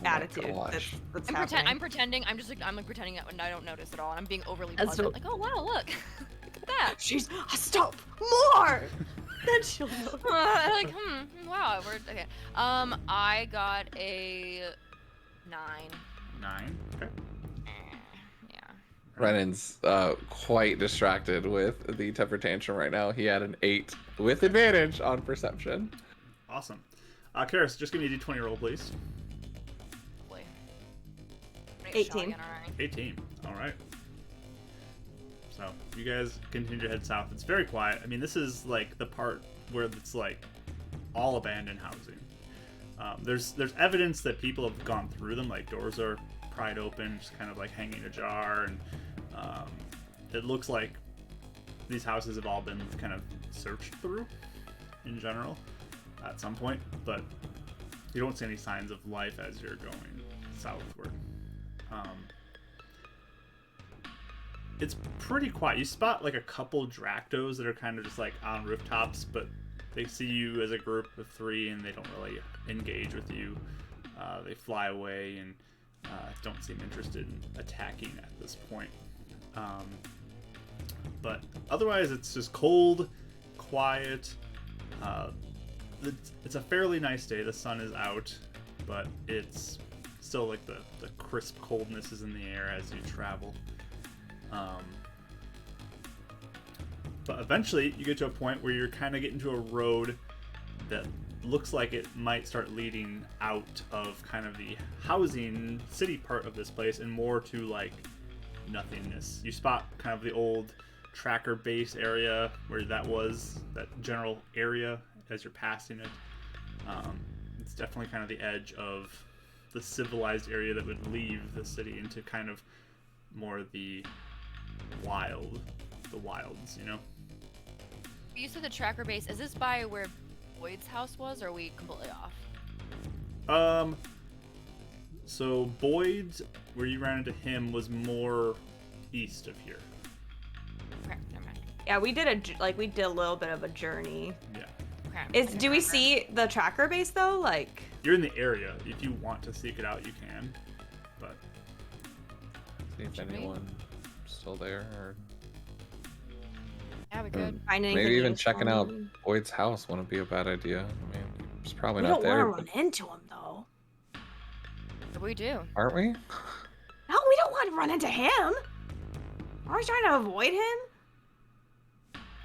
attitude gosh. that's I'm happening. pretending. I'm just I'm pretending that and I don't notice at all, and I'm being overly That's pleasant. what- Oh wow, look, look at that. She's stop more. Then she'll know. Wow, we're okay. I got a 9. 9. Okay. Yeah. Renan's quite distracted with the temper tantrum right now. He had an 8 with advantage on perception. Awesome. Karis, just give me a d20 roll, please. Boy. 18. Shotgun, alright. 18. All right. So you guys continue to head south. It's very quiet. I mean, this is like the part where it's like all abandoned housing. There's evidence that people have gone through them. Like doors are pried open, just kind of like hanging ajar, and it looks like these houses have all been kind of searched through in general at some point, but you don't see any signs of life as you're going southward. It's pretty quiet. You spot like a couple Dractos that are kind of just like on rooftops, but they see you as a group of 3 and they don't really engage with you. They fly away and don't seem interested in attacking at this point. But otherwise, it's just cold, quiet. It's a fairly nice day. The sun is out, but it's still like the crisp coldness is in the air as you travel. But eventually you get to a point where you're kind of getting to a road that looks like it might start leading out of kind of the housing city part of this place and more to like nothingness. You spot kind of the old tracker base area where that general area as you're passing it. It's definitely kind of the edge of the civilized area that would leave the city into kind of more the wilds, you know? You said the tracker base. Is this by where Boyd's house was, or are we completely off? So Boyd's, where you ran into him, was more east of here. Okay, never mind. Yeah, we did a little bit of a journey. Yeah. Okay. Do we see the tracker base though? Like, You're in the area. If you want to seek it out, you can. But See if Should we? anyone's still there, or Yeah, we could. find anything maybe even useful? checking out Boyd's house wouldn't be a bad idea. I mean, it's probably We not don't there, want to run into him though. We do. aren't we? No, we don't want to run into him. Are we trying to avoid him?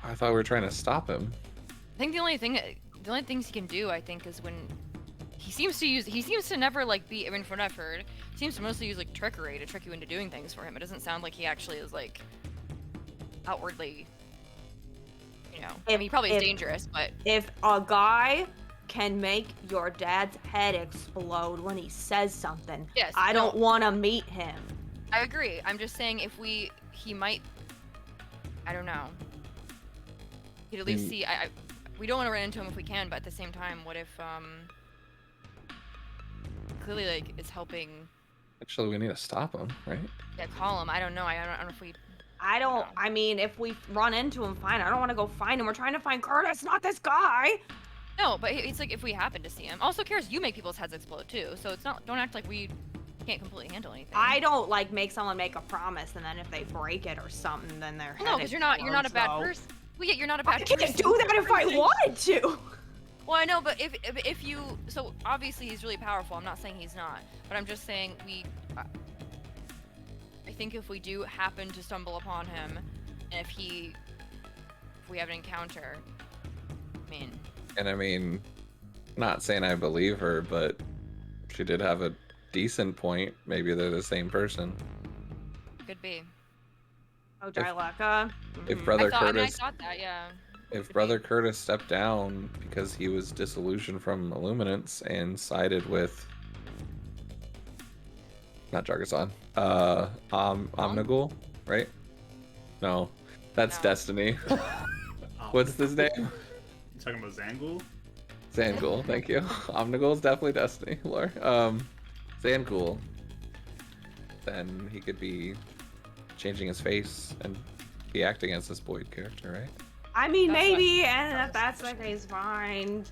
I thought we were trying to stop him. I think the only things he can do, I think, is when he seems to never like be, even from what I've heard, he seems to mostly use like trickery to trick you into doing things for him. It doesn't sound like he actually is like outwardly, you know. I mean, he probably is dangerous, but If a guy can make your dad's head explode when he says something, yes, I don't want to meet him. I agree. I'm just saying he might, I don't know. He'd at least see. We don't want to run into him if we can, but at the same time, what if clearly like it's helping? Actually, we need to stop him, right? Yeah, call him. I don't know. I don't know if we. I mean, if we run into him, fine. I don't want to go find him. We're trying to find Kurtis, not this guy. No, but it's like if we happen to see him. Also, Karis, you make people's heads explode too, so it's not. Don't act like we can't completely handle anything. I don't like make someone make a promise and then if they break it or something, then their head No, because you're not a bad explodes, person. Well, yeah, you're not a though. bad I person. can't do that if I wanted to. Well, I know, but if you, so obviously he's really powerful. I'm not saying he's not, but I'm just saying I think if we do happen to stumble upon him, and if we have an encounter, I mean. And I mean, not saying I believe her, but she did have a decent point. Maybe they're the same person. Could be. Oh, Jylecca. If Mhm. Brother I Kurtis, thought that, yeah. if Brother Kurtis stepped down because he was disillusioned from Illuminance and sided with, not Jargasan, Omnigul, right? No, that's No. Destiny. What's his name? You talking about Zangul? Zangul, thank you. Omnigul's definitely Destiny, Lore. Zangul. Then he could be changing his face and be acting as this Boyd character, right? I mean, That's maybe, and if that's the case, fine.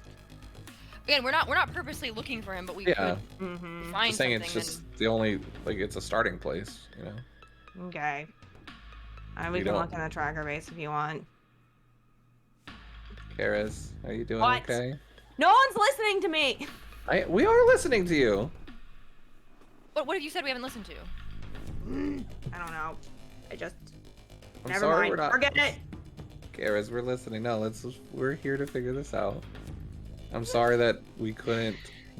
Again, we're not purposely looking for him, but we Yeah. could Mm-hmm. find Just saying, something. it's just the only, like, it's a starting place, you know? Okay. We You can don't- look in the tracker base if you want. Karis, are you doing What? okay? No one's listening to me. We are listening to you. What have you said we haven't listened to? I don't know. I'm Never sorry, mind. we're not. Forget it. Karis, we're listening. No, we're here to figure this out. I'm sorry that we couldn't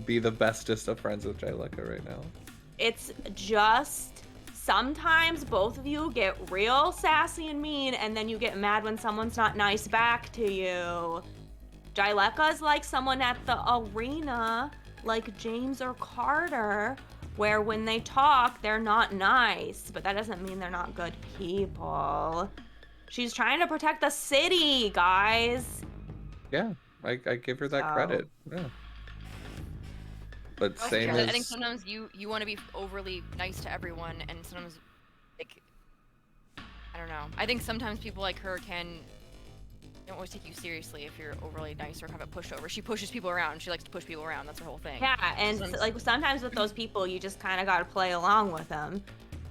be the bestest of friends with Jylecca right now. It's just sometimes both of you get real sassy and mean, and then you get mad when someone's not nice back to you. Jylecca is like someone at the arena, like James or Carter, where when they talk, they're not nice, but that doesn't mean they're not good people. She's trying to protect the city, guys. Yeah, I give her that So- credit. Yeah. But Also, same I as think sometimes you want to be overly nice to everyone, and sometimes, like, I don't know. I think sometimes people like her don't always take you seriously if you're overly nice or have a pushover. She pushes people around. She likes to push people around. That's her whole thing. Yeah, and like sometimes with those people, you just kind of gotta play along with them,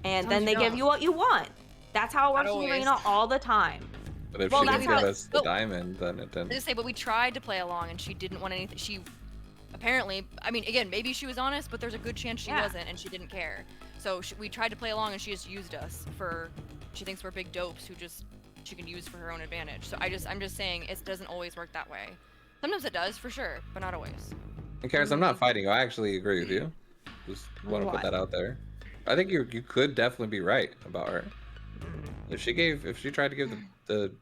and then they give you what you want. That's how it works in the arena all the time. But if Well, she didn't that's give how- us the diamond, then it I didn't. just say, but we tried to play along, and she didn't want anything. She apparently, I mean, again, maybe she was honest, but there's a good chance she wasn't, and she didn't care. So we tried to play along, and she just used us for. She thinks we're big dopes who just she can use for her own advantage. So I'm just saying it doesn't always work that way. Sometimes it does, for sure, but not always. And Karis, I'm not fighting you. I actually agree with you. Just want to put What? that out there. I think you could definitely be right about her. If she tried to give the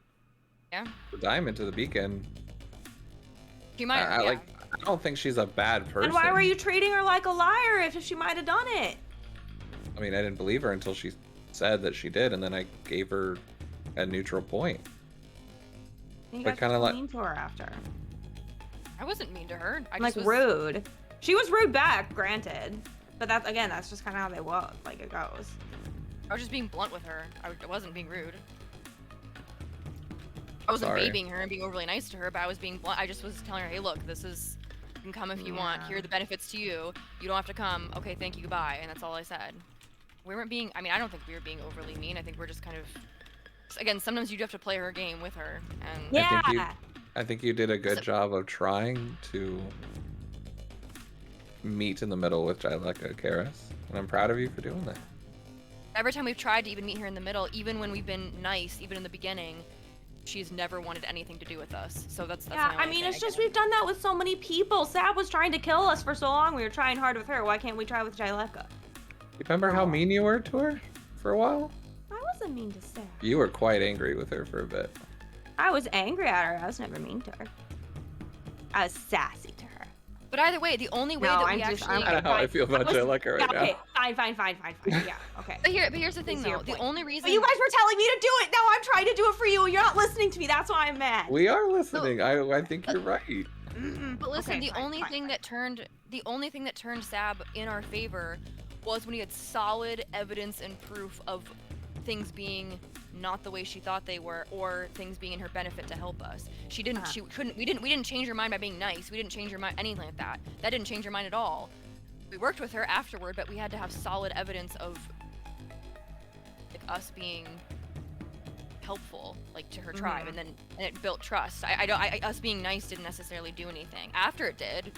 diamond to the beacon, She might. I don't think she's a bad person. And why were you treating her like a liar if she might have done it? I mean, I didn't believe her until she said that she did, and then I gave her a neutral point. You But got kinda like- mean to her after. I wasn't mean to her. I Like just was, rude. She was rude back, granted. But that's just kind of how they walk. Like it goes. I was just being blunt with her. I wasn't being rude. I wasn't Sorry. babying her and being overly nice to her, but I was being blunt. I just was telling her, hey, look, you can come if you want. Here are the benefits to you. You don't have to come. Okay, thank you, goodbye. And that's all I said. We weren't being, I don't think we were being overly mean. I think we're just kind of, again, sometimes you do have to play her game with her. And Yeah. I think you did a good job of trying to meet in the middle with Jylecca, Karis, and I'm proud of you for doing that. every time we've tried to even meet her in the middle, even when we've been nice, even in the beginning, she's never wanted anything to do with us. So that's Yeah, my I only mean, thing. it's just we've done that with so many people. Sab was trying to kill us for so long. We were trying hard with her. Why can't we try with Jylecca? You remember how mean you were to her for a while? I wasn't mean to Sab. You were quite angry with her for a bit. I was angry at her. I was never mean to her. I was sassy to her. But either way, the only way No, that I'm we just- actually... That's kind of how I feel about Jylecca right Okay, now. fine. Yeah, okay. But here's the thing, Is your though. The point. only reason... But you guys were telling me to do it. Now I'm trying to do it for you, and you're not listening to me. That's why I'm mad. We are listening. I think you're right. But listen, Okay, the fine, only fine, thing that turned Sab in our favor was when he had solid evidence and proof of things being not the way she thought they were, or things being in her benefit to help us. She didn't. She couldn't. We didn't change her mind by being nice. We didn't change her mind anything like that. That didn't change her mind at all. We worked with her afterward, but we had to have solid evidence of like us being helpful, like to her tribe, and it built trust. Us being nice didn't necessarily do anything. After it did,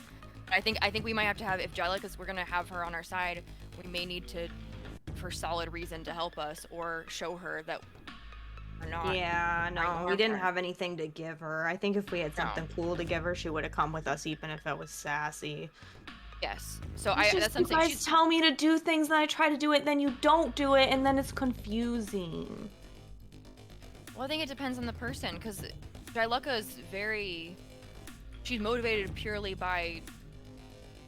I think we might have to have, if Jylecca, we're gonna have her on our side, we may need to, for solid reason, to help us or show her that we're not. Yeah, no, harm we didn't her. have anything to give her. I think if we had No. something cool to give her, she would have come with us, even if it was sassy. Yes. So It's that's just what I'm you saying. guys She's, tell me to do things, and I try to do it, then you don't do it, and then it's confusing. well, I think it depends on the person, because Jylecca is she's motivated purely by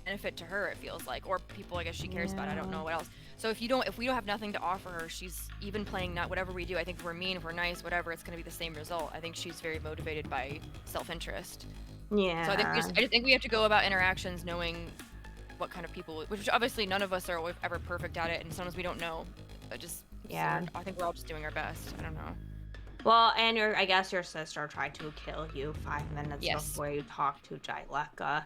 benefit to her, it feels like, or people I guess she cares about. I don't know what else. So if we don't have nothing to offer her, she's even playing not whatever we do. I think if we're mean, if we're nice, whatever, it's going to be the same result. I think she's very motivated by self-interest. Yeah. So I just think we have to go about interactions knowing what kind of people, which obviously none of us are ever perfect at it, and sometimes we don't know. But Yeah. I think we're all just doing our best. I don't know. Well, and I guess your sister tried to kill you 5 minutes Yes. before you talked to Jylecca.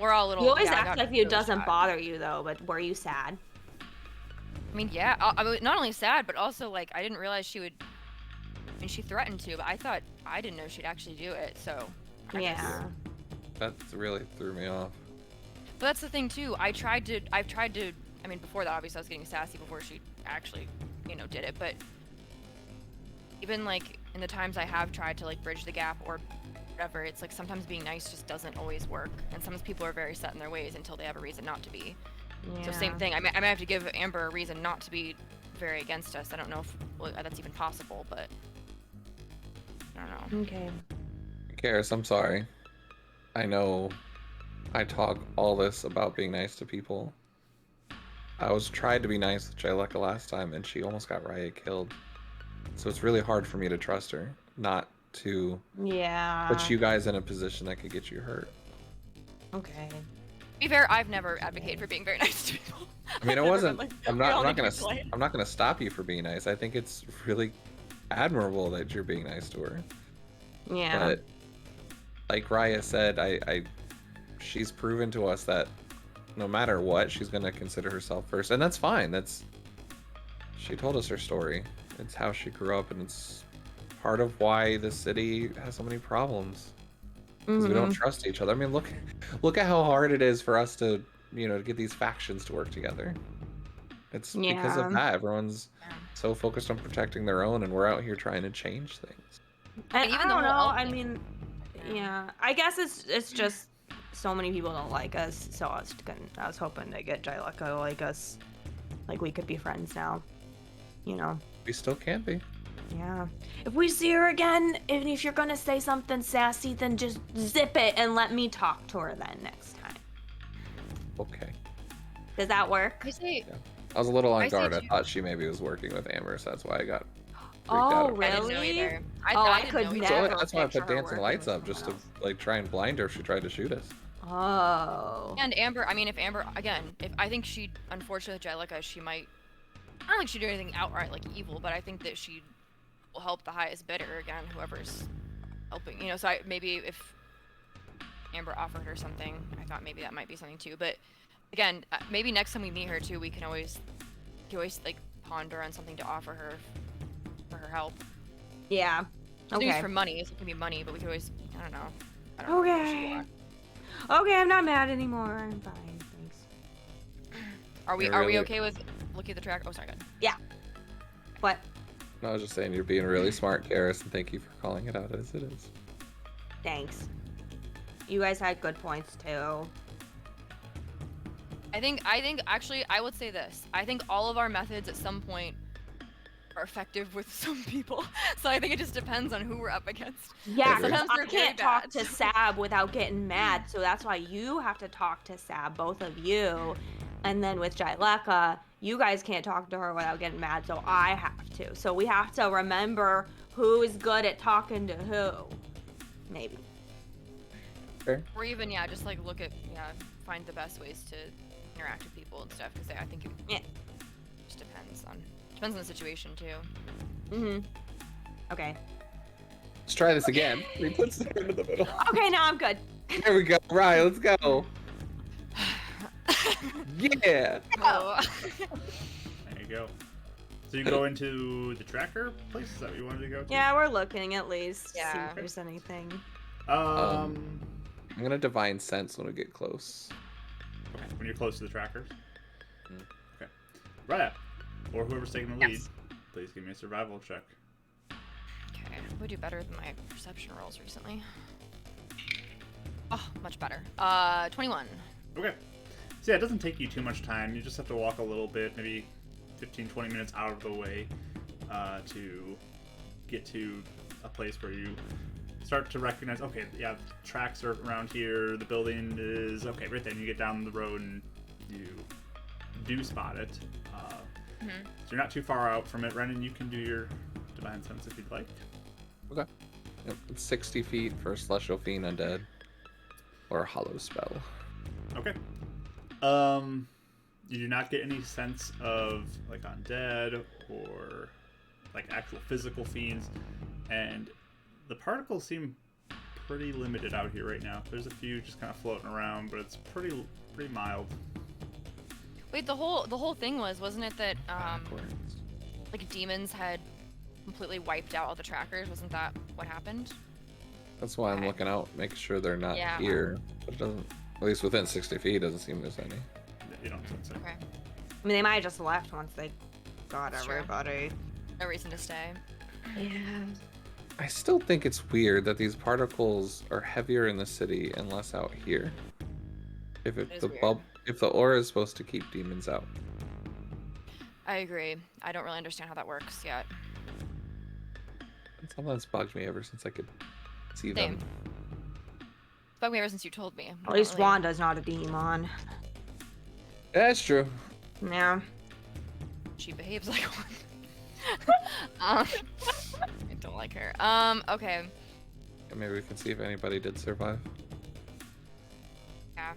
We're all a little. You always I act got like it really doesn't sad. bother you, though, but were you sad? I mean, yeah. I mean, not only sad, but also like I didn't realize she would. I mean, she threatened to, but I didn't know she'd actually do it. So. I guess- Yeah. That really threw me off. But that's the thing too. I've tried to. I mean, before that, obviously, I was getting sassy before she actually, did it. But even like in the times I have tried to like bridge the gap or whatever, it's like sometimes being nice just doesn't always work, and sometimes people are very set in their ways until they have a reason not to be. So same thing. I might have to give Amber a reason not to be very against us. I don't know if that's even possible, but I don't know. Okay. Karis, I'm sorry. I know I talk all this about being nice to people. I was tried to be nice with Jylecca last time, and she almost got Riot killed. So it's really hard for me to trust her, not to put you guys in a position that could get you hurt. Okay. To be fair, I've never advocated for being very nice to people. I mean, it wasn't. I'm not gonna. polite. I'm not gonna stop you for being nice. I think it's really admirable that you're being nice to her. Yeah. But like Raya said, she's proven to us that no matter what, she's gonna consider herself first, and that's fine. She told us her story. It's how she grew up, and it's part of why the city has so many problems. Because we don't trust each other. I mean, look at how hard it is for us to, to get these factions to work together. It's because of that. Everyone's so focused on protecting their own, and we're out here trying to change things. And even I don't the know. whole I mean, yeah. I guess it's just so many people don't like us. So I was hoping to get Jylecca to like us, like we could be friends now. We still can be. Yeah. If we see her again, and if you're gonna say something sassy, then just zip it and let me talk to her then next time. Okay. Does that work? I say, I was a little on I see guard. I too. thought she maybe was working with Amber, so that's why I got freaked Oh, out. really? I didn't know either. I didn't could know either. never. That's why I picture put her dancing working lights with up, just to someone like try and blind her if she tried to shoot us. else. Oh. And Amber, I mean, if Amber, again, if I think she, unfortunately, Jylecca, she might, I don't think she'd do anything outright like evil, but I think that she will help the highest bidder again, whoever's helping. So maybe if Amber offered her something, I thought maybe that might be something too. But again, maybe next time we meet her too, we can always like ponder on something to offer her for her help. Yeah. Just use Okay. for money. It can be money, but we could always, I don't know. What she Okay. wants. Okay, I'm not mad anymore. I'm fine. Thanks. Are we Yeah, really. okay with looking at the track? Oh, sorry, good. What? No, I was just saying you're being really smart, Karis, and thank you for calling it out as it is. Thanks. You guys had good points too. I think actually I would say this. I think all of our methods at some point are effective with some people. So I think it just depends on who we're up against. Yeah, Agree. because Sometimes I they're can't very talk bad. to Sab without getting mad, so that's why you have to talk to Sab, both of you. And then with Jylecca, you guys can't talk to her without getting mad, so I have to. So we have to remember who is good at talking to who. Maybe. Fair. Or even just like look at find the best ways to interact with people and stuff, because I think it just depends on the situation too. Mm-hmm. Okay. Let's try this again. We put Sarah into the middle. Okay, now I'm good. There we go. Right, let's go. Yeah. Oh. There you go. So you go into the tracker place? Is that what you wanted to go to? Yeah, we're looking at least. See Yeah. if there's anything. I'm gonna divine sense when we get close. Okay, when you're close to the trackers. Mm. Okay. Right. Or whoever's taking the lead, Yes. please give me a survival check. Okay, we do better than my perception rolls recently. Oh, much better. 21. Okay. So yeah, it doesn't take you too much time. You just have to walk a little bit, maybe 15, 20 minutes out of the way to get to a place where you start to recognize, okay, yeah, the tracks are around here, the building is, okay, right then you get down the road and you do spot it. So you're not too far out from it. Renan, you can do your Divine Sense if you'd like. Okay. Yep, it's 60 feet for a Celestial Fiend Undead. Or a Hollow Spell. Okay. You do not get any sense of like undead or like actual physical fiends, and the particles seem pretty limited out here right now. There's a few just kind of floating around, but it's pretty mild. Wait, the whole thing wasn't it that Backwards. like demons had completely wiped out all the trackers? Wasn't that what happened? That's why I'm Okay. looking out, making sure they're not Yeah. here. But it doesn't, at least within 60 feet, it doesn't seem there's any. You don't sense it. Okay. I mean, they might have just left once they got That's true. everybody. No reason to stay. Yeah. I still think it's weird that these particles are heavier in the city and less out here. If It is the weird. if the aura is supposed to keep demons out. I agree. I don't really understand how that works yet. And sometimes bugged me ever since I could see Same. them. It's bugged me ever since you told me. I At don't least really- Wanda's not a demon. That's true. Yeah. She behaves like one. I don't like her. Okay. And maybe we can see if anybody did survive. Yeah.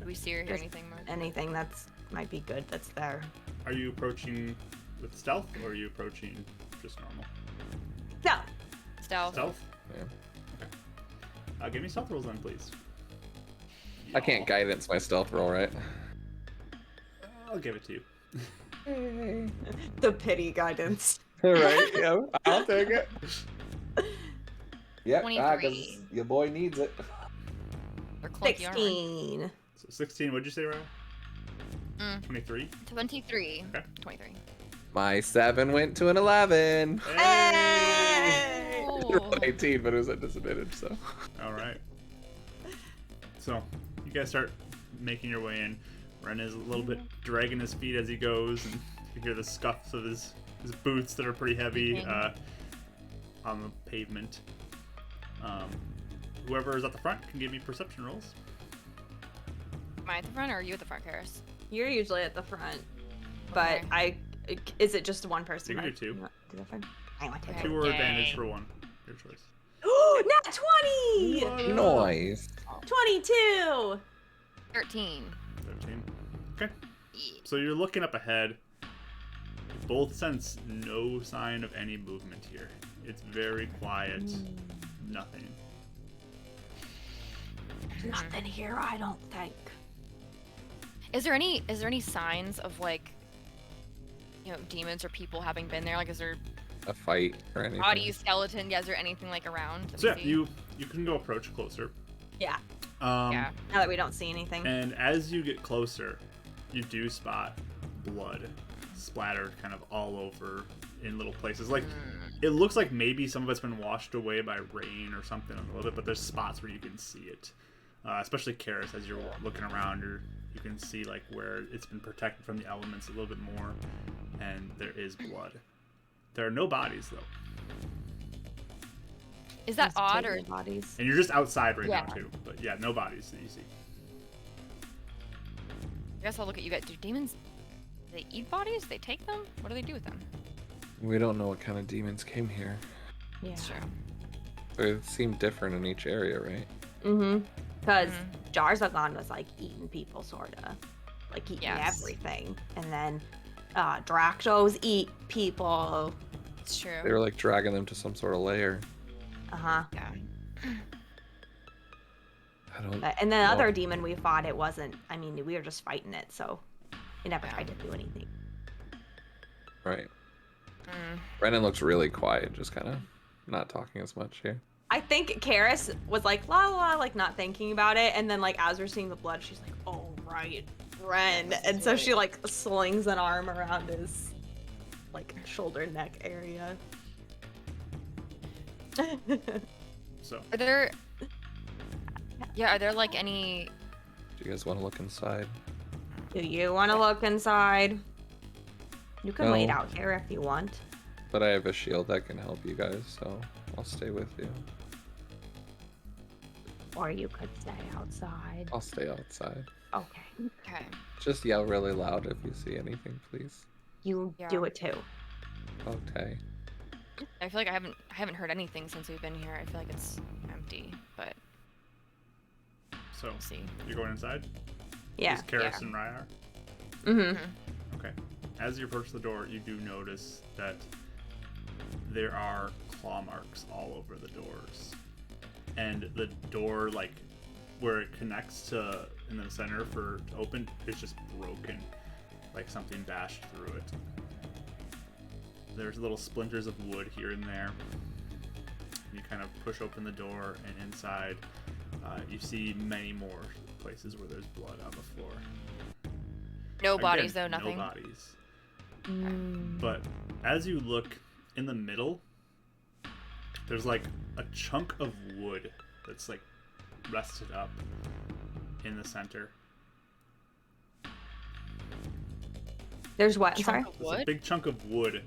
Do we see or hear There's anything more? Anything that's might be good that's there. Are you approaching with stealth, or are you approaching just normal? No. Stealth. Stealth? Yeah. Give me stealth rolls then, please. I can't guidance my stealth roll, right? I'll give it to you. The pity guidance. Right, yeah, I'll take it. Yep, 23. your boy needs it. Or clunky armor. 16. So 16, what'd you say, Ryan? Mm. 23? 23. Okay. 23. My 7 went to an 11. Hey! Oh. 18, but it was at disadvantage, so. Alright. So, you guys start making your way in. Ren is a little bit dragging his feet as he goes, and you hear the scuffs of his boots that are pretty heavy on the pavement. Whoever is at the front can give me perception rolls. Am I at the front or are you at the front, Karis? You're usually at the front, but is it just one person? You can do two. You want to do the front? I want to Okay. do 2 or Yay. advantage for 1. Your choice. Ooh, nat 20! Noise. 22! 13. 13. Okay. Yeah. So you're looking up ahead. You both sense no sign of any movement here. It's very quiet. Nothing. Nothing here, I don't think. Is there any signs of like, you know, demons or people having been there? Like, is there A fight or anything. body, skeleton? Yeah, is there anything like around? that So we yeah, see? you can go approach closer. Yeah, Yeah. now that we don't see anything. And as you get closer, you do spot blood splattered kind of all over in little places. Like, it looks like maybe some of it's been washed away by rain or something a little bit, but there's spots where you can see it. Especially Karis, as you're looking around, you can see like where it's been protected from the elements a little bit more, and there is blood. There are no bodies though, Is that Just odd take or? their bodies. and you're just outside right now Yeah. too. But yeah, no bodies that you see. I guess I'll look at you guys. Do demons? They eat bodies? They take them? What do they do with them? We don't know what kind of demons came here. Yeah. That's true. They seem different in each area, right? Mm-hmm. Because Jarzagon was like eating people, sorta. Like eating Yes. everything. And then Dractos eat people. It's true. They were like dragging them to some sort of lair. Uh-huh. Yeah. I don't. And the Well- other demon we fought, it wasn't, I mean, we were just fighting it, so it never Yeah. tried to do anything. Right. Mm. Brennan looks really quiet, just kind of not talking as much here. I think Karis was like, la la, like not thinking about it. And then, like, as we're seeing the blood, she's like, oh, right, Ren. And so she, like, slings an arm around his, like, shoulder neck area. So Are there? Yeah. Are there like any? Do you guys want to look inside? Do you want to look inside? You can wait No. out here if you want. But I have a shield that can help you guys, so I'll stay with you. Or you could stay outside. I'll stay outside. Okay. Okay. Just yell really loud if you see anything, please. You Yeah. do it too. Okay. I feel like I haven't heard anything since we've been here. I feel like it's empty, but so we'll see. you're going inside. Yeah. Is Karis Yeah. and Ryar? Mm-hmm. Okay. As you approach the door, you do notice that there are claw marks all over the doors. And the door, like, where it connects to in the center for open, is just broken. Like something bashed through it. There's little splinters of wood here and there. You kind of push open the door, and inside you see many more places where there's blood on the floor. No Again, bodies though. Nothing. No bodies. Mm. But as you look in the middle, there's like a chunk of wood that's like rested up in the center. There's what? I'm sorry. Chunk of There's a wood? big chunk of wood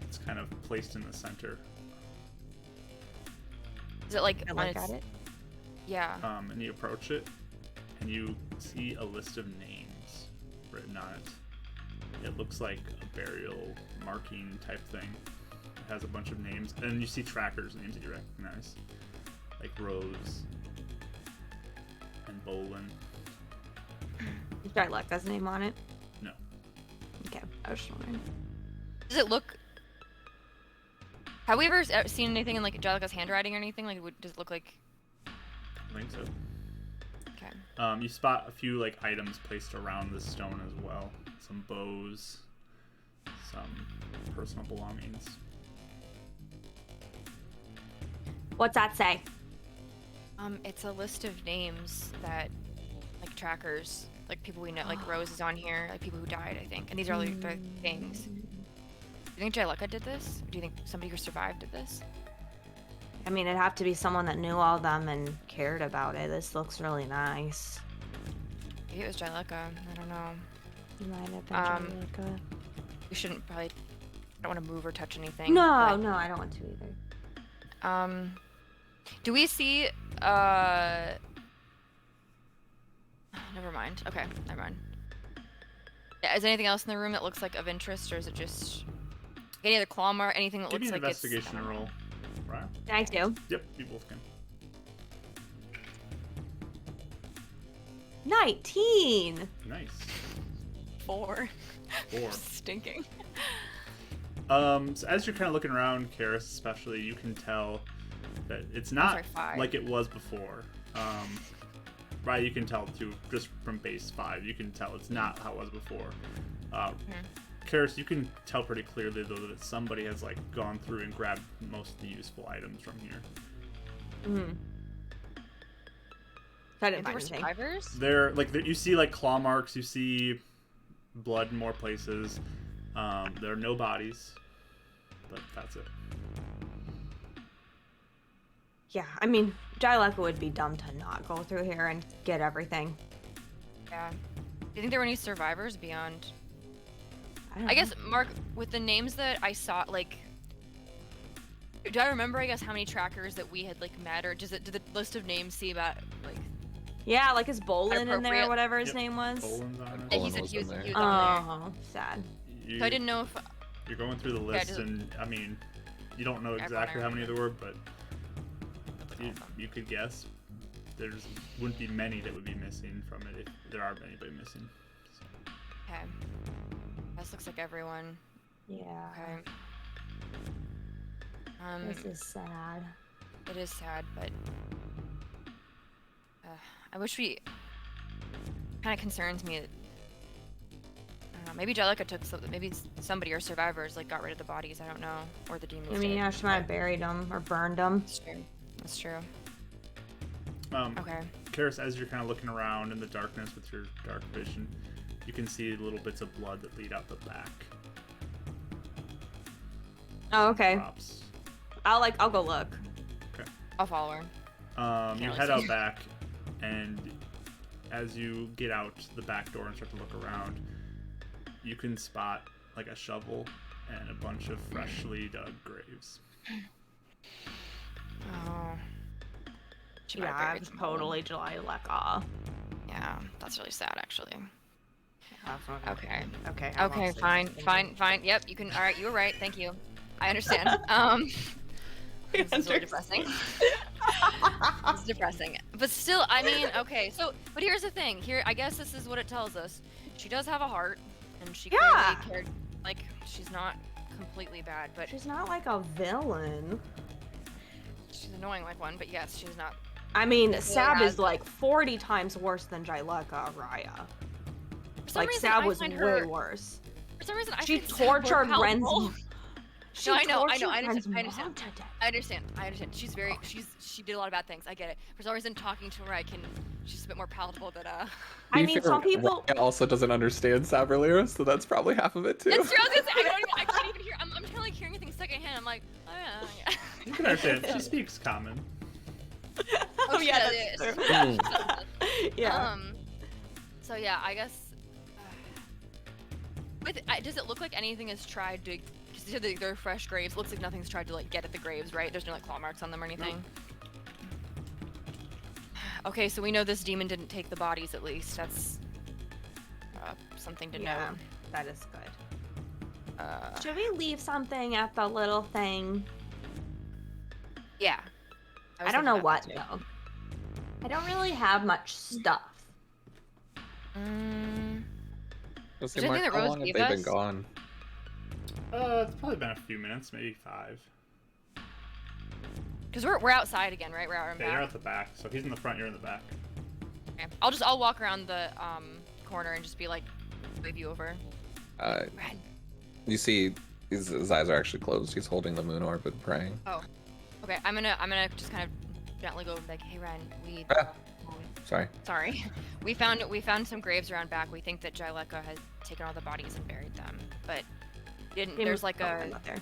that's kind of placed in the center. Is it like I on look its... at it. Yeah. And you approach it, and you see a list of names written on it. It looks like a burial marking type thing. It has a bunch of names, and you see trackers, names that you recognize, like Rose and Bolin. Is Jylecca's name on it? No. Okay, I was just wondering. Does it look... Have we ever seen anything in like Jylecca's handwriting or anything? Like, does it look like... I think so. Okay. You spot a few like items placed around the stone as well. Some bows, some personal belongings. What's that say? It's a list of names that, like trackers, like people we know, like Rose is on here, like people who died, I think. And these are all their things. Do you think Jylecca did this? Or do you think somebody who survived did this? I mean, it'd have to be someone that knew all them and cared about it. This looks really nice. Maybe it was Jylecca. I don't know. It might have been Jylecca. We shouldn't probably... I don't want to move or touch anything. No, but, no, I don't want to either. Do we see... Never mind. Okay, never mind. Yeah, is there anything else in the room that looks like of interest, or is it just... Any other claw mark? Anything that Give me looks an like it's... investigation roll. Right? Can I do? Yep, you both can. 19! Nice. 4. 4. Stinking. So as you're kind of looking around, Karis especially, you can tell that it's not sorry, 5. like it was before. Right, you can tell too, just from base 5, you can tell it's not how it was before. Karis, you can tell pretty clearly though that somebody has like gone through and grabbed most of the useful items from here. Mm-hmm. I didn't There were find anything. survivors? They're like you see like claw marks, you see blood in more places. There are no bodies, but that's it. Yeah, I mean, Jylecca would be dumb to not go through here and get everything. Yeah. Do you think there were any survivors beyond... don't I know. guess, Mark, with the names that I saw, like... Do I remember, I guess, how many trackers that we had, like, met? Or did the list of names see about, like... Yeah, like is Bolin in there Appropriate. or whatever his Yep. name was? Bolin's on And it. Yeah, he Bolin said was he was, in there. he was on there. Oh, sad. You, So I didn't know if... You're going through the list, just- and I mean, you don't know Everyone I exactly how many there remember. were, but you could guess. There's wouldn't be many that would be missing from it if there are anybody missing. So. Okay. This looks like everyone. Yeah. Okay. This is sad. It is sad, but... I wish we... Kind of concerns me that... I don't know, maybe Jylecca took maybe somebody or survivors like got rid of the bodies, I don't know. Or the demons I mean, did. yeah, she might have buried them or burned them. That's true. That's true. Okay. Karis, as you're kind of looking around in the darkness with your dark vision, you can see little bits of blood that lead out the back. Oh, okay. Drops. I'll go look. I'll follow her. You really head see. out back, and as you get out the back door and start to look around, you can spot like a shovel and a bunch of freshly dug graves. Oh. She might have Yeah, buried it's them all. totally Jylecca. Yeah, that's really sad, actually. Okay. Okay. I won't Okay, say fine, something. fine. Yep, you can. All right, you were right. Thank you. I understand. This is really depressing. It's depressing, but still, I mean, okay. So, but here's the thing. Here, I guess this is what it tells us. She does have a heart, and she Yeah. clearly cared. Like, she's not completely bad, but She's not like a villain. she's annoying like one. But yes, she's not. I mean, Sab has- is like 40 times worse than Jylecca, Raya. For some Like reason, Sab I was find way her. worse. For some reason, I She find Sab more tortured Ren's. powerful. She No, I know, tortured I Ren's understand. mom to death. I understand. She's very, she did a lot of bad things. I get it. For some reason, talking to her, she's a bit more palatable than I mean, some people. Ryan also doesn't understand Sabralier, so that's probably half of it too. It's true. I was gonna say, I can't even hear. I'm kind of like hearing things secondhand. I'm like, oh yeah. You can understand. She speaks common. Oh yeah, she that's does. true. Yeah. So yeah, I guess. Does it look like anything has tried to? Because they're fresh graves. Looks like nothing's tried to like get at the graves, right? There's no like claw marks on them or anything. No. Okay, so we know this demon didn't take the bodies. At least that's something to know. That is good. Should we leave something at the little thing? Yeah. I don't know what though. I don't really have much stuff. Let's see, Is there Mark, anything that how Rose long have gave they been us? gone? It's probably been a few minutes, maybe 5. Because we're outside again, right? We're out and Yeah, you're back. at the back. So he's in the front, you're in the back. Okay. I'll walk around the corner and just be like, wave you over. Ren. You see, his eyes are actually closed. He's holding the moon orb and praying. Oh. Okay. I'm gonna just kind of gently go like, hey Ren, Sorry. Sorry. We found some graves around back. We think that Jylecca has taken all the bodies and buried them, but didn't. There's like I'm not there.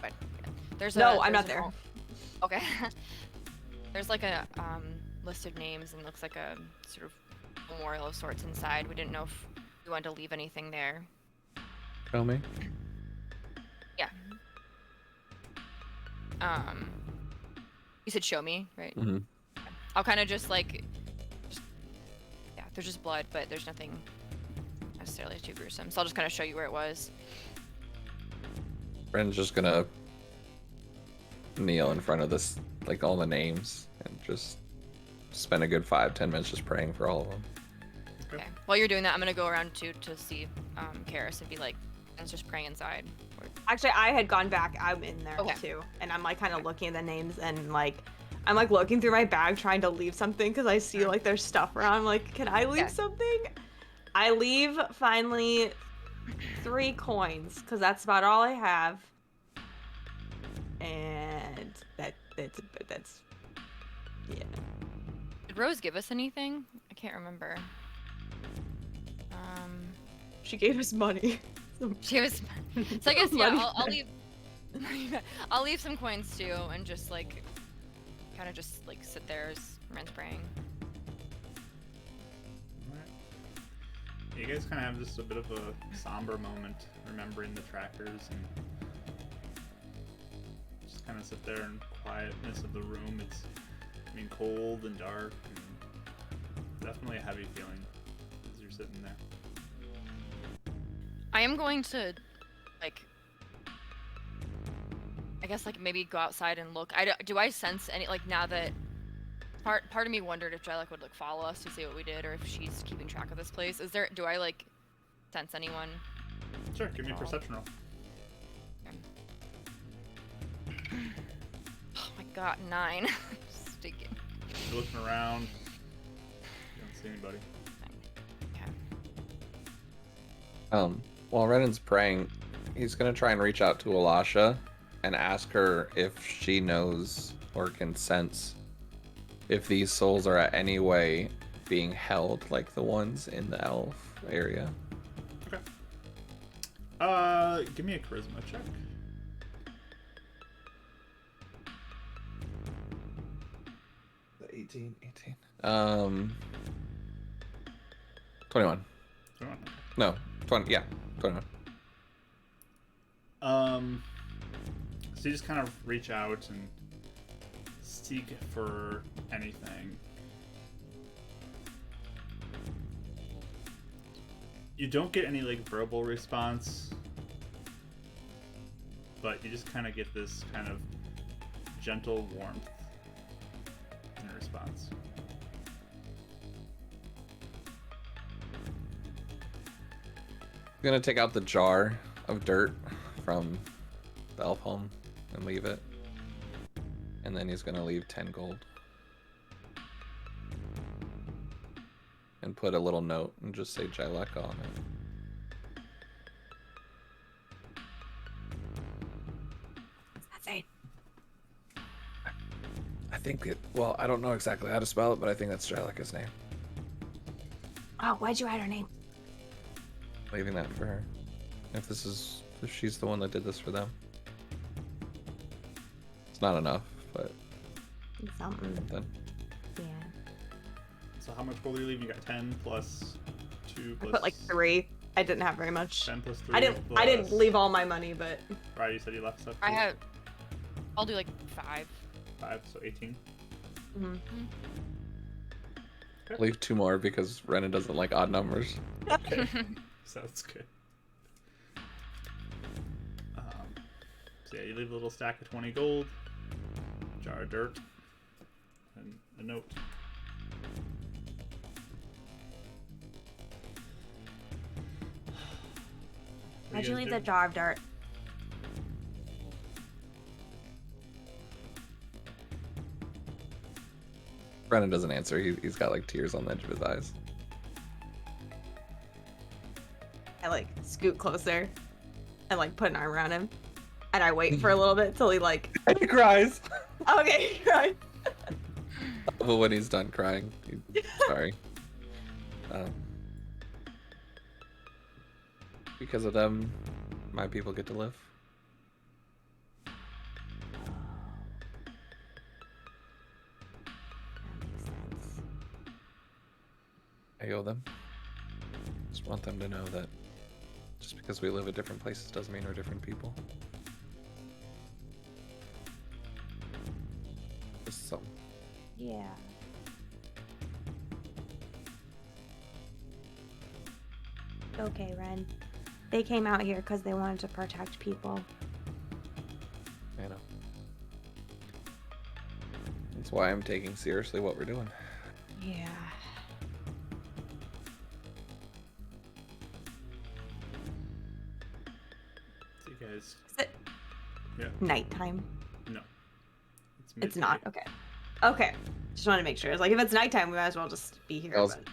But there's No, I'm there's not there. Okay. There's like a list of names and looks like a sort of memorial of sorts inside. We didn't know if we wanted to leave anything there. Show me. Yeah. You said show me, right? Mm-hmm. I'll kind of just like, yeah, there's just blood, but there's nothing necessarily too gruesome. So I'll just kind of show you where it was. Ren's just gonna kneel in front of this, like all the names, and just spend a good 5-10 minutes just praying for all of them. Okay. While you're doing that, I'm gonna go around to see Karis and be like, "It's just praying inside." Or... Actually, I had gone back. I'm in there too, and I'm like kind of looking at the names and like I'm like looking through my bag trying to leave something because I see like there's stuff around. I'm like, can I leave something? I leave finally 3 coins because that's about all I have, and that's yeah. Did Rose give us anything? I can't remember. She gave us money. She was. So I guess yeah, I'll leave. I'll leave some coins too, and just like, kind of just like sit there as Ren's praying. You guys kind of have just a bit of a somber moment, remembering the trackers, and just kind of sit there in quietness of the room. It's, I mean, cold and dark, and definitely a heavy feeling as you're sitting there. I am going to, like, I guess like maybe go outside and look. Do I sense any, like, now that part of me wondered if Jylecca would like follow us to see what we did, or if she's keeping track of this place. Do I like sense anyone? Sure, give me a perception roll. Okay. Oh my god, 9. Stinking. You're looking around. You don't see anybody. Okay. While Renan's praying, he's gonna try and reach out to Elisha and ask her if she knows or can sense if these souls are at any way being held like the ones in the elf area. Okay. Give me a charisma check. The 18. 21. 21. No, 20. Yeah, 21. So you just kind of reach out and seek for anything. You don't get any like verbal response, but you just kind of get this kind of gentle warmth in response. I'm gonna take out the jar of dirt from the elf home and leave it. And then he's gonna leave 10 gold. And put a little note and just say Jylecca on it. think it. Well, I don't know exactly how to spell it, but I think that's Jylecca's name. Oh, why'd you add her name? Leaving that for her. If she's the one that did this for them. It's not enough, but Something. something. Yeah. So how much gold are you leaving? You got 10 plus 2 I plus... put like 3. I didn't have very much. 10 plus 3 I didn't leave all my money, but Right, you said you left stuff. I'll do like 5. 5, so 18. mhm. Leave 2 more because Renan doesn't like odd numbers. Okay. Sounds good. So yeah, you leave a little stack of 20 gold, jar of dirt, and a note. Why'd you leave the jar of dirt? Renan doesn't answer. He's got like tears on the edge of his eyes. I like scoot closer and like put an arm around him, and I wait for a little bit till he like. He cries. Okay, right. But when he's done crying, sorry. Because of them, my people get to live. That makes sense. I owe them. Just want them to know that just because we live at different places doesn't mean we're different people. Just some. Yeah. Okay, Ren. They came out here because they wanted to protect people. I know. That's why I'm taking seriously what we're doing. Yeah. So you guys... Is it Yeah. nighttime? No. It's not. Okay. Okay. Just want to make sure. It's like if it's nighttime, we might as well just be here. I was but-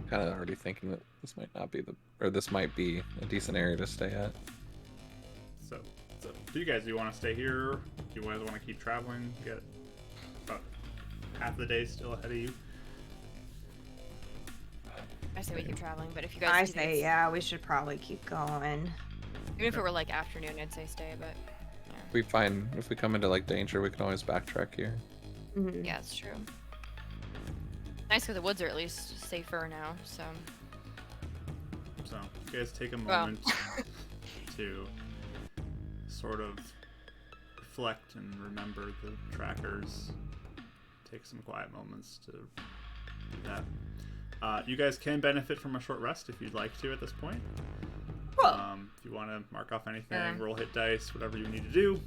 kind of already thinking that this might not be this might be a decent area to stay at. So do you guys, do you want to stay here? Do you guys want to keep traveling? You got about half the day still ahead of you. I say we keep traveling, but if you guys I do say, this- yeah, we should probably keep going. Even if it were like afternoon, I'd say stay, but If we come into like danger, we can always backtrack here. Mhm. yeah, it's true. Nice because the woods are at least safer now, so. So you guys take a Well. moment to sort of reflect and remember the trackers. Take some quiet moments to do that. You guys can benefit from a short rest if you'd like to at this point. Cool. If you want to mark off anything, Yeah. roll hit dice, whatever you need to do,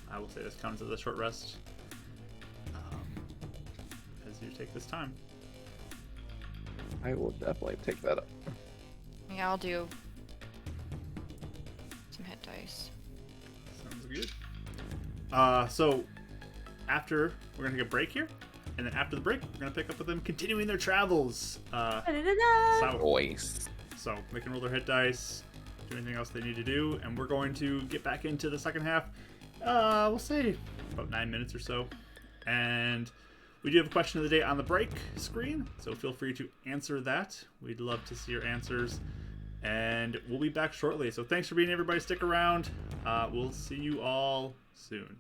I will say this counts as a short rest as you take this time. I will definitely take that up. Yeah, I'll do some hit dice. Sounds good. So after, we're gonna take a break here, and then after the break, we're gonna pick up with them continuing their travels Da-da-da-da. south. Voice. So they can roll their hit dice, do anything else they need to do, and we're going to get back into the second half. We'll say about 9 minutes or so, and we do have a question of the day on the break screen, so feel free to answer that. We'd love to see your answers, and we'll be back shortly. So thanks for being here, everybody. Stick around. We'll see you all soon.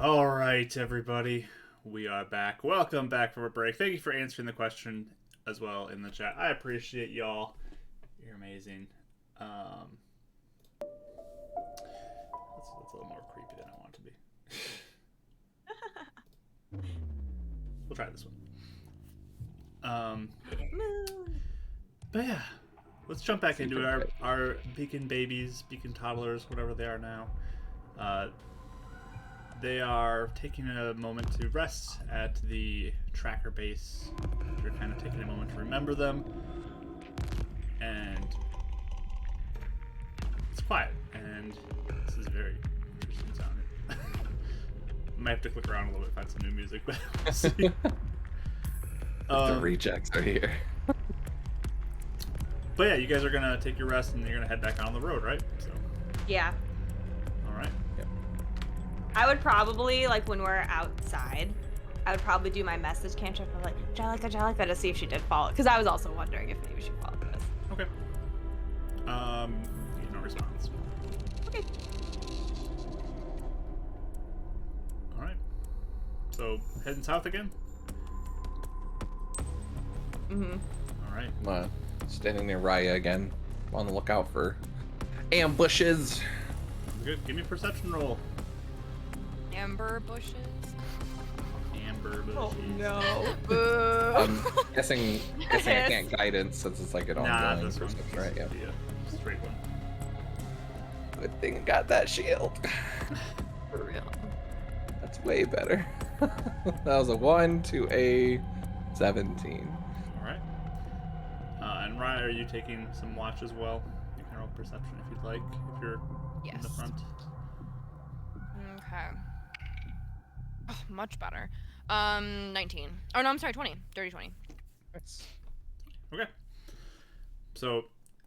All right, everybody, we are back. Welcome back from a break. Thank you for answering the question as well in the chat. I appreciate y'all. You're amazing. That's a little more creepy than I want it to be. We'll try this one. But yeah, let's jump back into our beacon babies, beacon toddlers, whatever they are now. They are taking a moment to rest at the tracker base. They're kind of taking a moment to remember them. And it's quiet. And this is very interesting sounding. Might have to click around a little bit, find some new music, but we'll see. The rejects are here. But yeah, you guys are going to take your rest and you're going to head back on the road, right? So, Yeah. all right. I would probably, like, when we're outside, I would probably do my message cantrip of, like, Jylecca, to see if she did follow. Because I was also wondering if maybe she followed us. Okay. No response. Okay. All right. So, heading south again? Mm-hmm. All right. I'm standing near Raya again. On the lookout for ambushes. Good. Give me a perception roll. Amber bushes. Amber bushes. Oh, no. Boo. I'm guessing I can't guidance since it's like an Nah, ongoing this one. perception, right? Yeah. Yeah. Straight one. Good thing I got that shield. For real. That's way better. That was a 1 to a 17. All right. And Ryan, are you taking some watch as well? You can roll perception if you'd like, if you're in the Yes. front. Okay. Oh, much better. 19. Oh no, I'm sorry, 20. Dirty 20. Nice. Okay. So,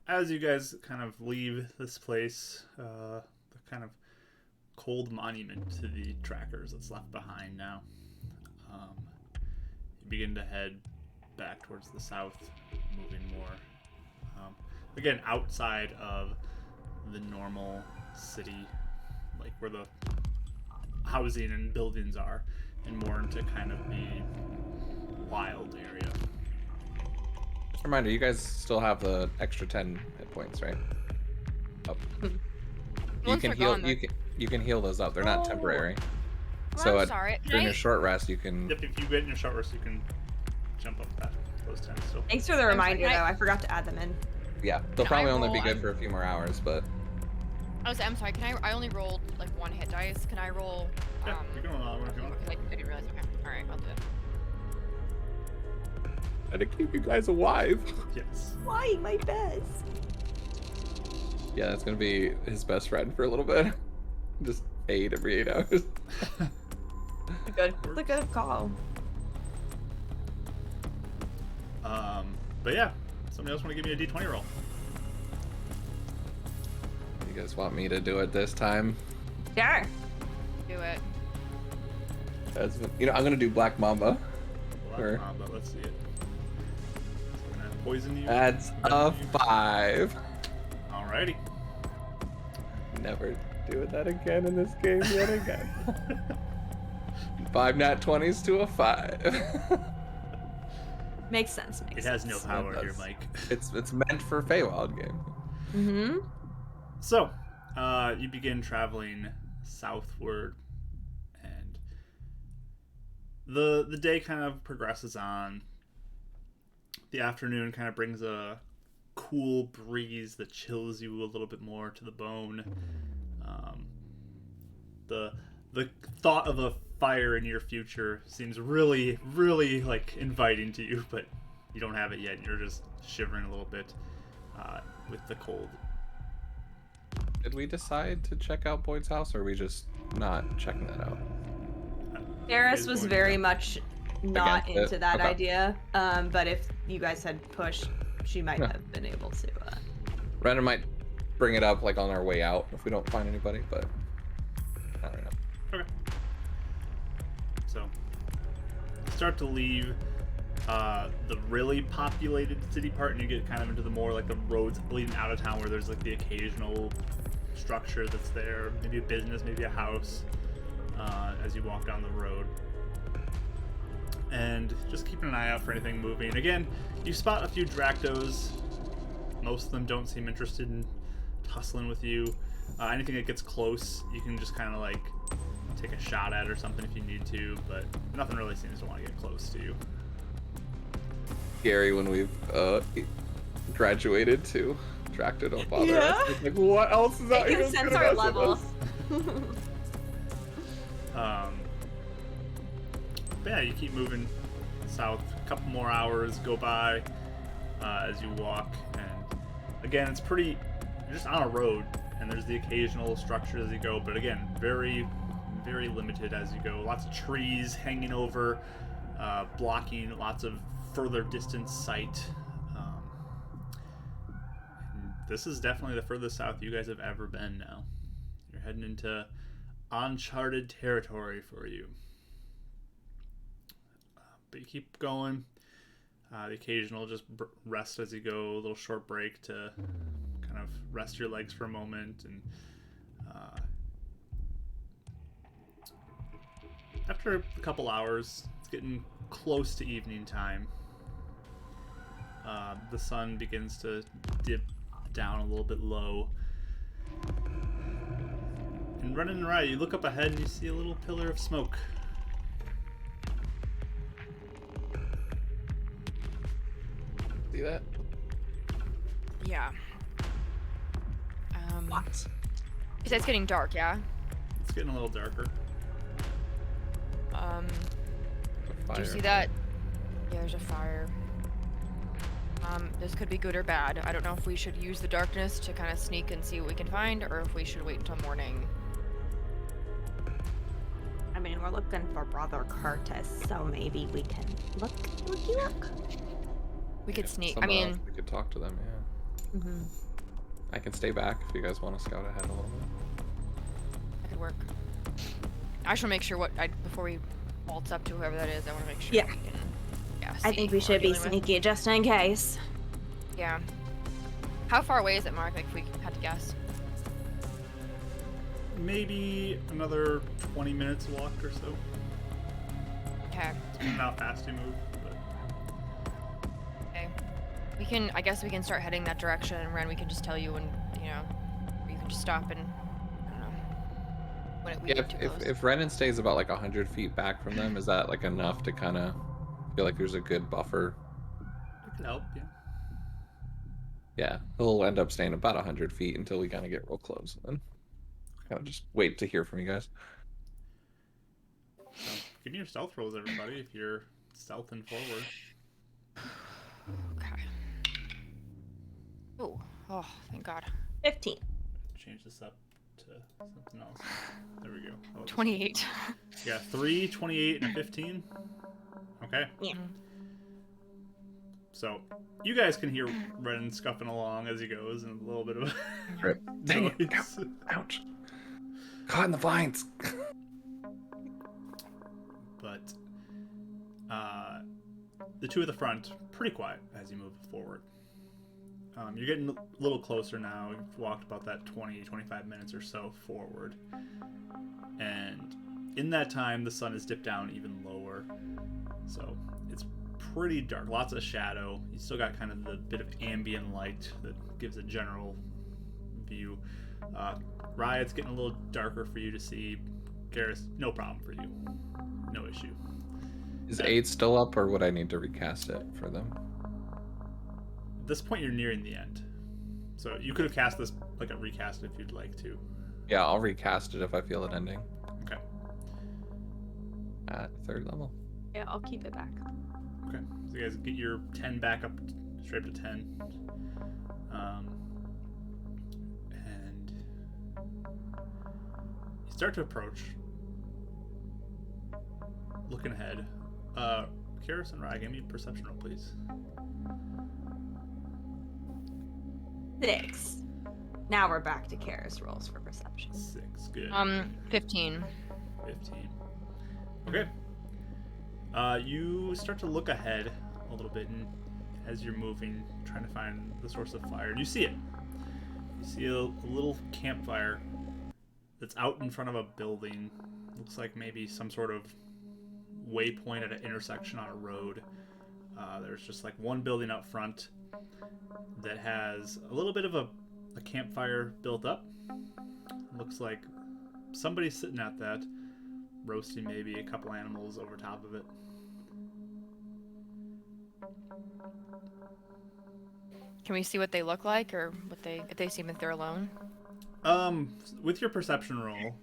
as you guys kind of leave this place, the kind of cold monument to the trackers that's left behind now, you begin to head back towards the south, moving more, again, outside of the normal city, like where the housing and buildings are, and more into kind of the wild area. Just a reminder, you guys still have the extra 10 hit points, right? Oh. You Once can they're heal. gone, You can heal those up. They're not Oh. temporary. Well, So I'm sorry. during your short rest, you can. Yep, if you get in your short rest, you can jump up those 10 still. Thanks for the reminder, sorry, though. I forgot to add them in. Yeah, they'll Can I probably only be roll? good for a few more hours, but I'm sorry. Can I only rolled like one hit dice. Can I roll? Yeah, you can roll another one if you want. I didn't realize. Okay. All right, I'll do it. and to keep you guys alive. Yes. Why my best? Yeah, that's gonna be his best friend for a little bit. Just fade every 8 hours. Good. It's a good call. But yeah, somebody else want to give me a d20 roll? You guys want me to do it this time? Sure. Do it. I'm gonna do Black Mamba. Black Sure. Mamba, let's see it. So gonna poison you. That's a 5. Alrighty. Never doing that again in this game yet again. 5 nat 20s to a 5. Makes sense. It has no power here, does. Mike. It's meant for a Feywild game. Mm-hmm. So, you begin traveling southward, and the day kind of progresses on. The afternoon kind of brings a cool breeze that chills you a little bit more to the bone. The thought of a fire in your future seems really, really like inviting to you, but you don't have it yet. And you're just shivering a little bit with the cold. Did we decide to check out Boyd's house, or are we just not checking that out? Eris was very much not Against it? into that Okay. idea. But if you guys had pushed, she might Yeah. have been able to. Brandon might bring it up like on our way out if we don't find anybody, but I don't know. Okay. So, start to leave the really populated city part, and you get kind of into the more like the roads leading out of town where there's like the occasional structure that's there, maybe a business, maybe a house. as you walk down the road. And just keeping an eye out for anything moving. Again, you spot a few Dractos. Most of them don't seem interested in tussling with you. Anything that gets close, you can just kind of like take a shot at or something if you need to, but nothing really seems to want to get close to you. Scary when we've graduated to Dracto don't bother Yeah. us. It's like, what else is out They here? can that's sense gonna our mess with level. us? But yeah, you keep moving south. A couple more hours go by as you walk, and again, it's pretty. You're just on a road, and there's the occasional structure as you go, but again, very, very limited as you go. Lots of trees hanging over, blocking lots of further distance sight. And this is definitely the furthest south you guys have ever been now. You're heading into uncharted territory for you. But you keep going. The occasional just rest as you go, a little short break to kind of rest your legs for a moment. And after a couple hours, it's getting close to evening time. The sun begins to dip down a little bit low. And running right, you look up ahead and you see a little pillar of smoke. See that? Yeah. What? You said it's getting dark, yeah? It's getting a little darker. Do you see that? Yeah, there's a fire. This could be good or bad. I don't know if we should use the darkness to kind of sneak and see what we can find, or if we should wait until morning. I mean, we're looking for Brother Kurtis, so maybe we can look. We could sneak. I Someone mean, else, we could talk to them, yeah. Mm-hmm. I can stay back if you guys want to scout ahead a little bit. that could work. I should make sure before we waltz up to whoever that is. I want to make sure. Yeah. We can, yeah. I see think who we we're should be dealing with. sneaky just in case. Yeah. How far away is it, Mark? Like, if we had to guess. Maybe another 20 minutes walked or so. Okay. Depending on how fast you move. But Okay. We can. I guess we can start heading that direction, and Ren, we can just tell you when or you can just stop and I don't know when we Yeah, get too close. if Renan stays about like 100 feet back from them, is that like enough to kind of feel like there's a good buffer? it could help, yeah. Yeah, he'll end up staying about 100 feet until we kind of get real close. And then kind of just wait to hear from you guys. So give me your stealth rolls, everybody, if you're stealthing forward. Okay. Oh, thank God. 15. Change this up to something else. There we go. Oh, 28. you got 3, 28, and a 15. Okay. Yeah. So you guys can hear Ren scuffing along as he goes, and a little bit of Right. Dang it. noise. Ouch. Caught in the vines. But the two at the front, pretty quiet as you move forward. You're getting a little closer now. You've walked about that 20, 25 minutes or so forward. And in that time, the sun has dipped down even lower. So it's pretty dark. Lots of shadow. You still got kind of the bit of ambient light that gives a general view. Riot's getting a little darker for you to see. Garrus, no problem for you. No issue. Is 8 still up, or would I need to recast it for them? At this point, you're nearing the end. So you could have cast this like a recast if you'd like to. Yeah, I'll recast it if I feel it ending Okay. at 3rd level. Yeah, I'll keep it back. Okay. So you guys get your 10 back up straight up to 10. And you start to approach. Looking ahead. Karis and Rye, give me a perception roll, please. 6. Now we're back to Kara's rolls for perception. 6. Good. 15. 15. Okay. You start to look ahead a little bit, and as you're moving, trying to find the source of fire, you see it. You see a little campfire that's out in front of a building. Looks like maybe some sort of waypoint at an intersection on a road. There's just like one building up front that has a little bit of a campfire built up. Looks like somebody's sitting at that, roasting maybe a couple animals over top of it. Can we see what they look like, or if they seem like they're alone? With your perception roll,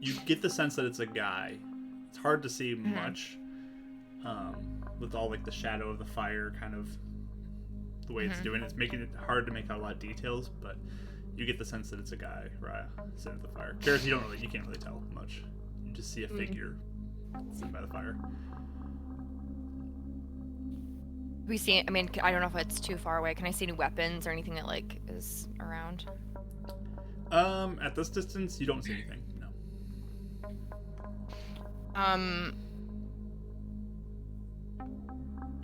you get the sense that it's a guy. It's hard to see much, with all like the shadow of the fire, kind of the way it's doing. It's making it hard to make out a lot of details, but you get the sense that it's a guy, Raya, sitting at the fire. Karis, you can't really tell much. You just see a figure sitting by the fire. We see. I mean, I don't know if it's too far away. Can I see any weapons or anything that like is around? At this distance, you don't see anything. No.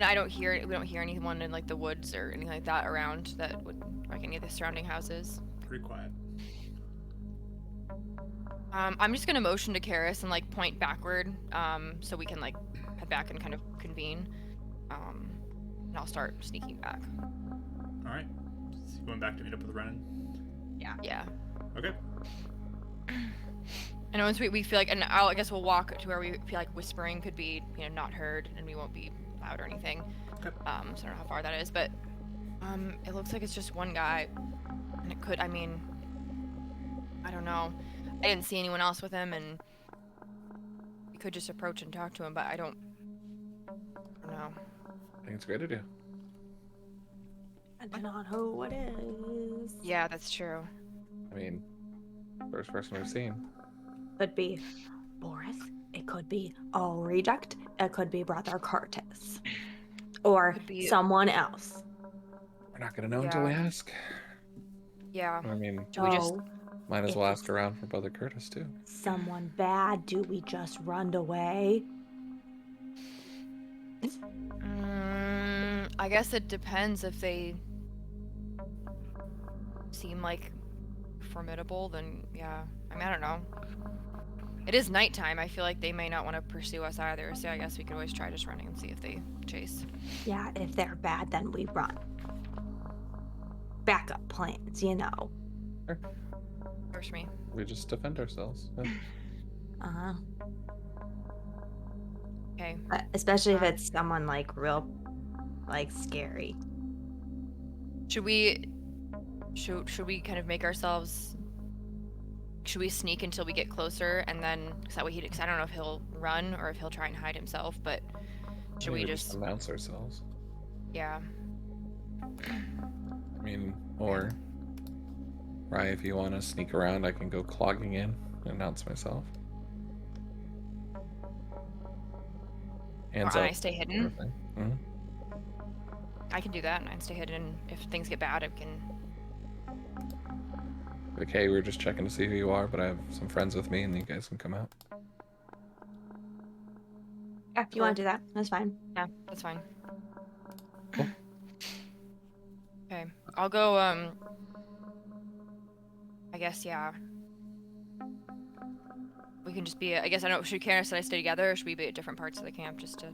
I don't hear. We don't hear anyone in like the woods or anything like that around that would like any of the surrounding houses. Pretty quiet. I'm just gonna motion to Karis and like point backward, so we can like head back and kind of convene. And I'll start sneaking back. All right. So you going back to meet up with Renan? Yeah. Okay. And once we feel like, and I guess we'll walk to where we feel like whispering could be, not heard, and we won't be loud or anything. Okay. So I don't know how far that is, but it looks like it's just one guy, and it could. I mean, I don't know. I didn't see anyone else with him, and we could just approach and talk to him, but I don't know. I think it's a great idea. I do not know who it is. Yeah, that's true. I mean, first person we've seen. Could be Boris. It could be a reject. It could be Brother Kurtis. Or Could be- someone else. We're not gonna know until we Yeah. ask. Yeah. I mean, Do we just- So, might as if well it's ask around for Brother Kurtis too. someone bad, do we just run away? I guess it depends. If they seem like formidable, then yeah. I mean, I don't know. It is nighttime. I feel like they may not want to pursue us either, so I guess we could always try just running and see if they chase. Yeah, if they're bad, then we run. Backup plans, Works for me. We just defend ourselves. Yeah. Uh-huh. Okay. Especially if it's someone like real, like scary. Should we kind of make ourselves? Should we sneak until we get closer, and then cause that way cause I don't know if he'll run or if he'll try and hide himself, but should we Maybe just? announce ourselves? Yeah. I mean, or Rye, if you want to sneak around, I can go clogging in and announce myself. Hands Or up. I stay hidden. Mm-hmm. I can do that, and I stay hidden. If things get bad, I can. Like, hey, we were just checking to see who you are, but I have some friends with me, and you guys can come out. Yeah, if you want to do that, that's fine. Yeah, that's fine. Cool. Okay, I'll go. I guess yeah. We can just be. I guess I don't. Should Karis and I stay together, or should we be at different parts of the camp just to?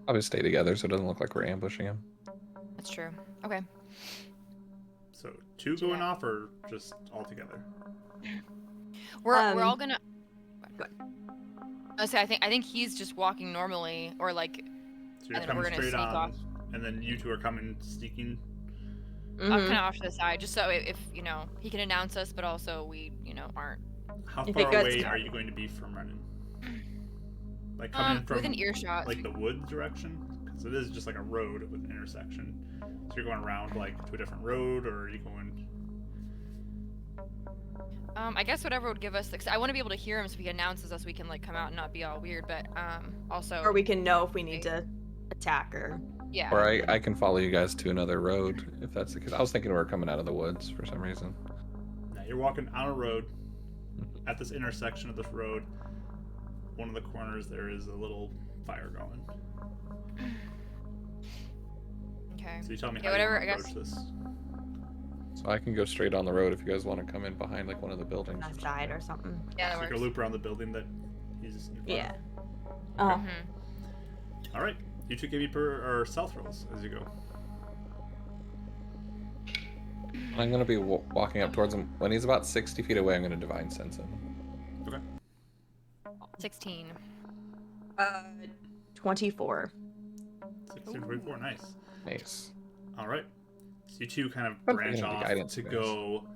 I'll just stay together so it doesn't look like we're ambushing him. That's true. Okay. So two going off, or just all together? We're all gonna. Good. I say I think he's just walking normally, or like. So you're And then we're coming gonna straight sneak on, off. and then you two are coming sneaking. Mhm. Kind of off to the side, just so if he can announce us, but also we aren't. How If far it gets away dark. are you going to be from Renan? Like coming from within earshot. like the wood direction? Because it is just like a road with an intersection. So you're going around like to a different road, or are you going? I guess whatever would give us. Cause I want to be able to hear him, so if he announces us, we can like come out and not be all weird. But also. Or we can know if we need to attack her. Yeah. Or I can follow you guys to another road, if that's the case. I was thinking we were coming out of the woods for some reason. No, you're walking on a road. At this intersection of this road, one of the corners there is a little fire going. Okay. So you tell me Yeah, how whatever, you I want to approach this. So I can go straight on the road if you guys want to come in behind like one of the buildings. That side or something. Yeah, that So you works. can loop around the building that he's in front Yeah. of. Oh. Mhm. All right. You two give me stealth rolls as you go. I'm gonna be walking up towards him. When he's about 60 feet away, I'm gonna divine sense him. Okay. 16. 24. 16, 24. Nice. Nice. All right. So you two kind of I'm branch forgetting the off guidance to guys. go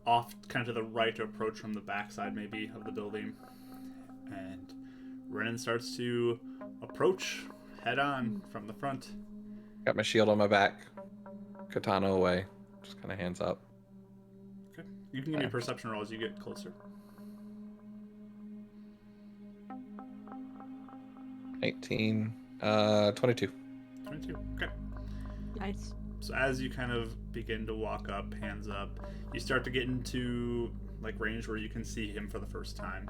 off kind of to the right to approach from the backside maybe of the building. And Renan starts to approach head on from the front. Got my shield on my back. Katana away. Just kind of hands up. Okay. You can give me a perception roll as you get closer. 18. 22. 22. Okay. Nice. So as you kind of begin to walk up, hands up, you start to get into like range where you can see him for the first time.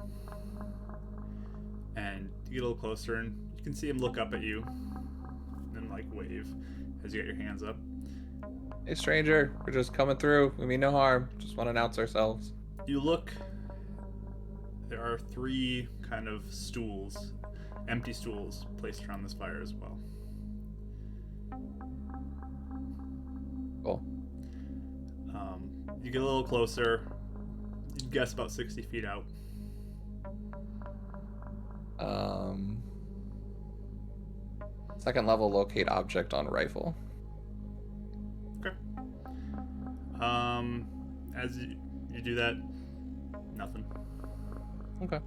And you get a little closer and you can see him look up at you and like wave as you get your hands up. Hey stranger, we're just coming through. We mean no harm. Just want to announce ourselves. You look, there are 3 kind of stools, empty stools placed around this fire as well. Cool. You get a little closer, you'd guess about 60 feet out. Second level, locate object on rifle. Okay. As you do that, nothing. Okay.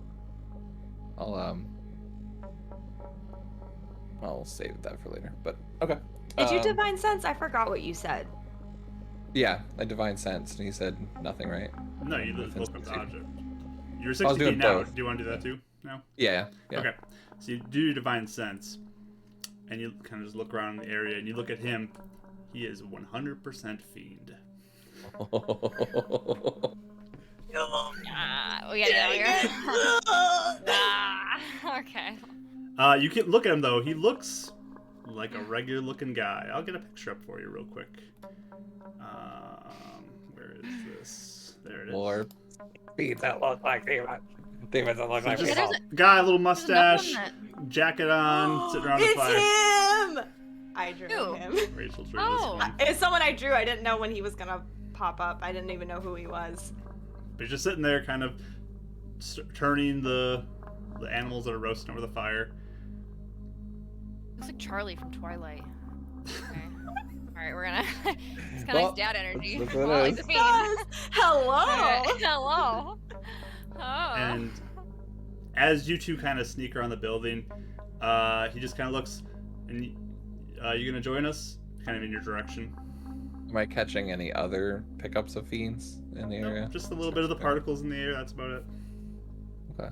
I'll save that for later. But okay. Did you divine sense? I forgot what you said. Yeah, I divine sense, and he said nothing, right? No, you Within look up the 60 feet. object. You're I 60 was feet doing now. both. Do you want to do that too now? Yeah. Okay. So you do your divine sense, and you kind of just look around the area, and you look at him. He is 100% fiend. We gotta get out of here. Okay. You can look at him though. He looks like a regular looking guy. I'll get a picture up for you real quick. Where is this? There it is. Or fiends that look like demons. Demons that look So like just people. guy, little There's another mustache, one jacket on, sitting around the It's fire. him! I drew Who? him. Rachel drew Oh. this one. It's someone I drew. I didn't know when he was gonna pop up. I didn't even know who he was. But he's just sitting there, kind of turning the animals that are roasting over the fire. Looks like Charlie from Twilight. Okay. Alright, we're gonna. It's kind of Well, like dad energy. that's what it Well, is. he's a fiend. Hello! Okay, hello. Oh. And as you two kind of sneak around the building, he just kind of looks, and you gonna join us? Kind of in your direction. Am I catching any other pickups of fiends in the area? Nope, just a little bit of the particles in the air. That's about it. Okay.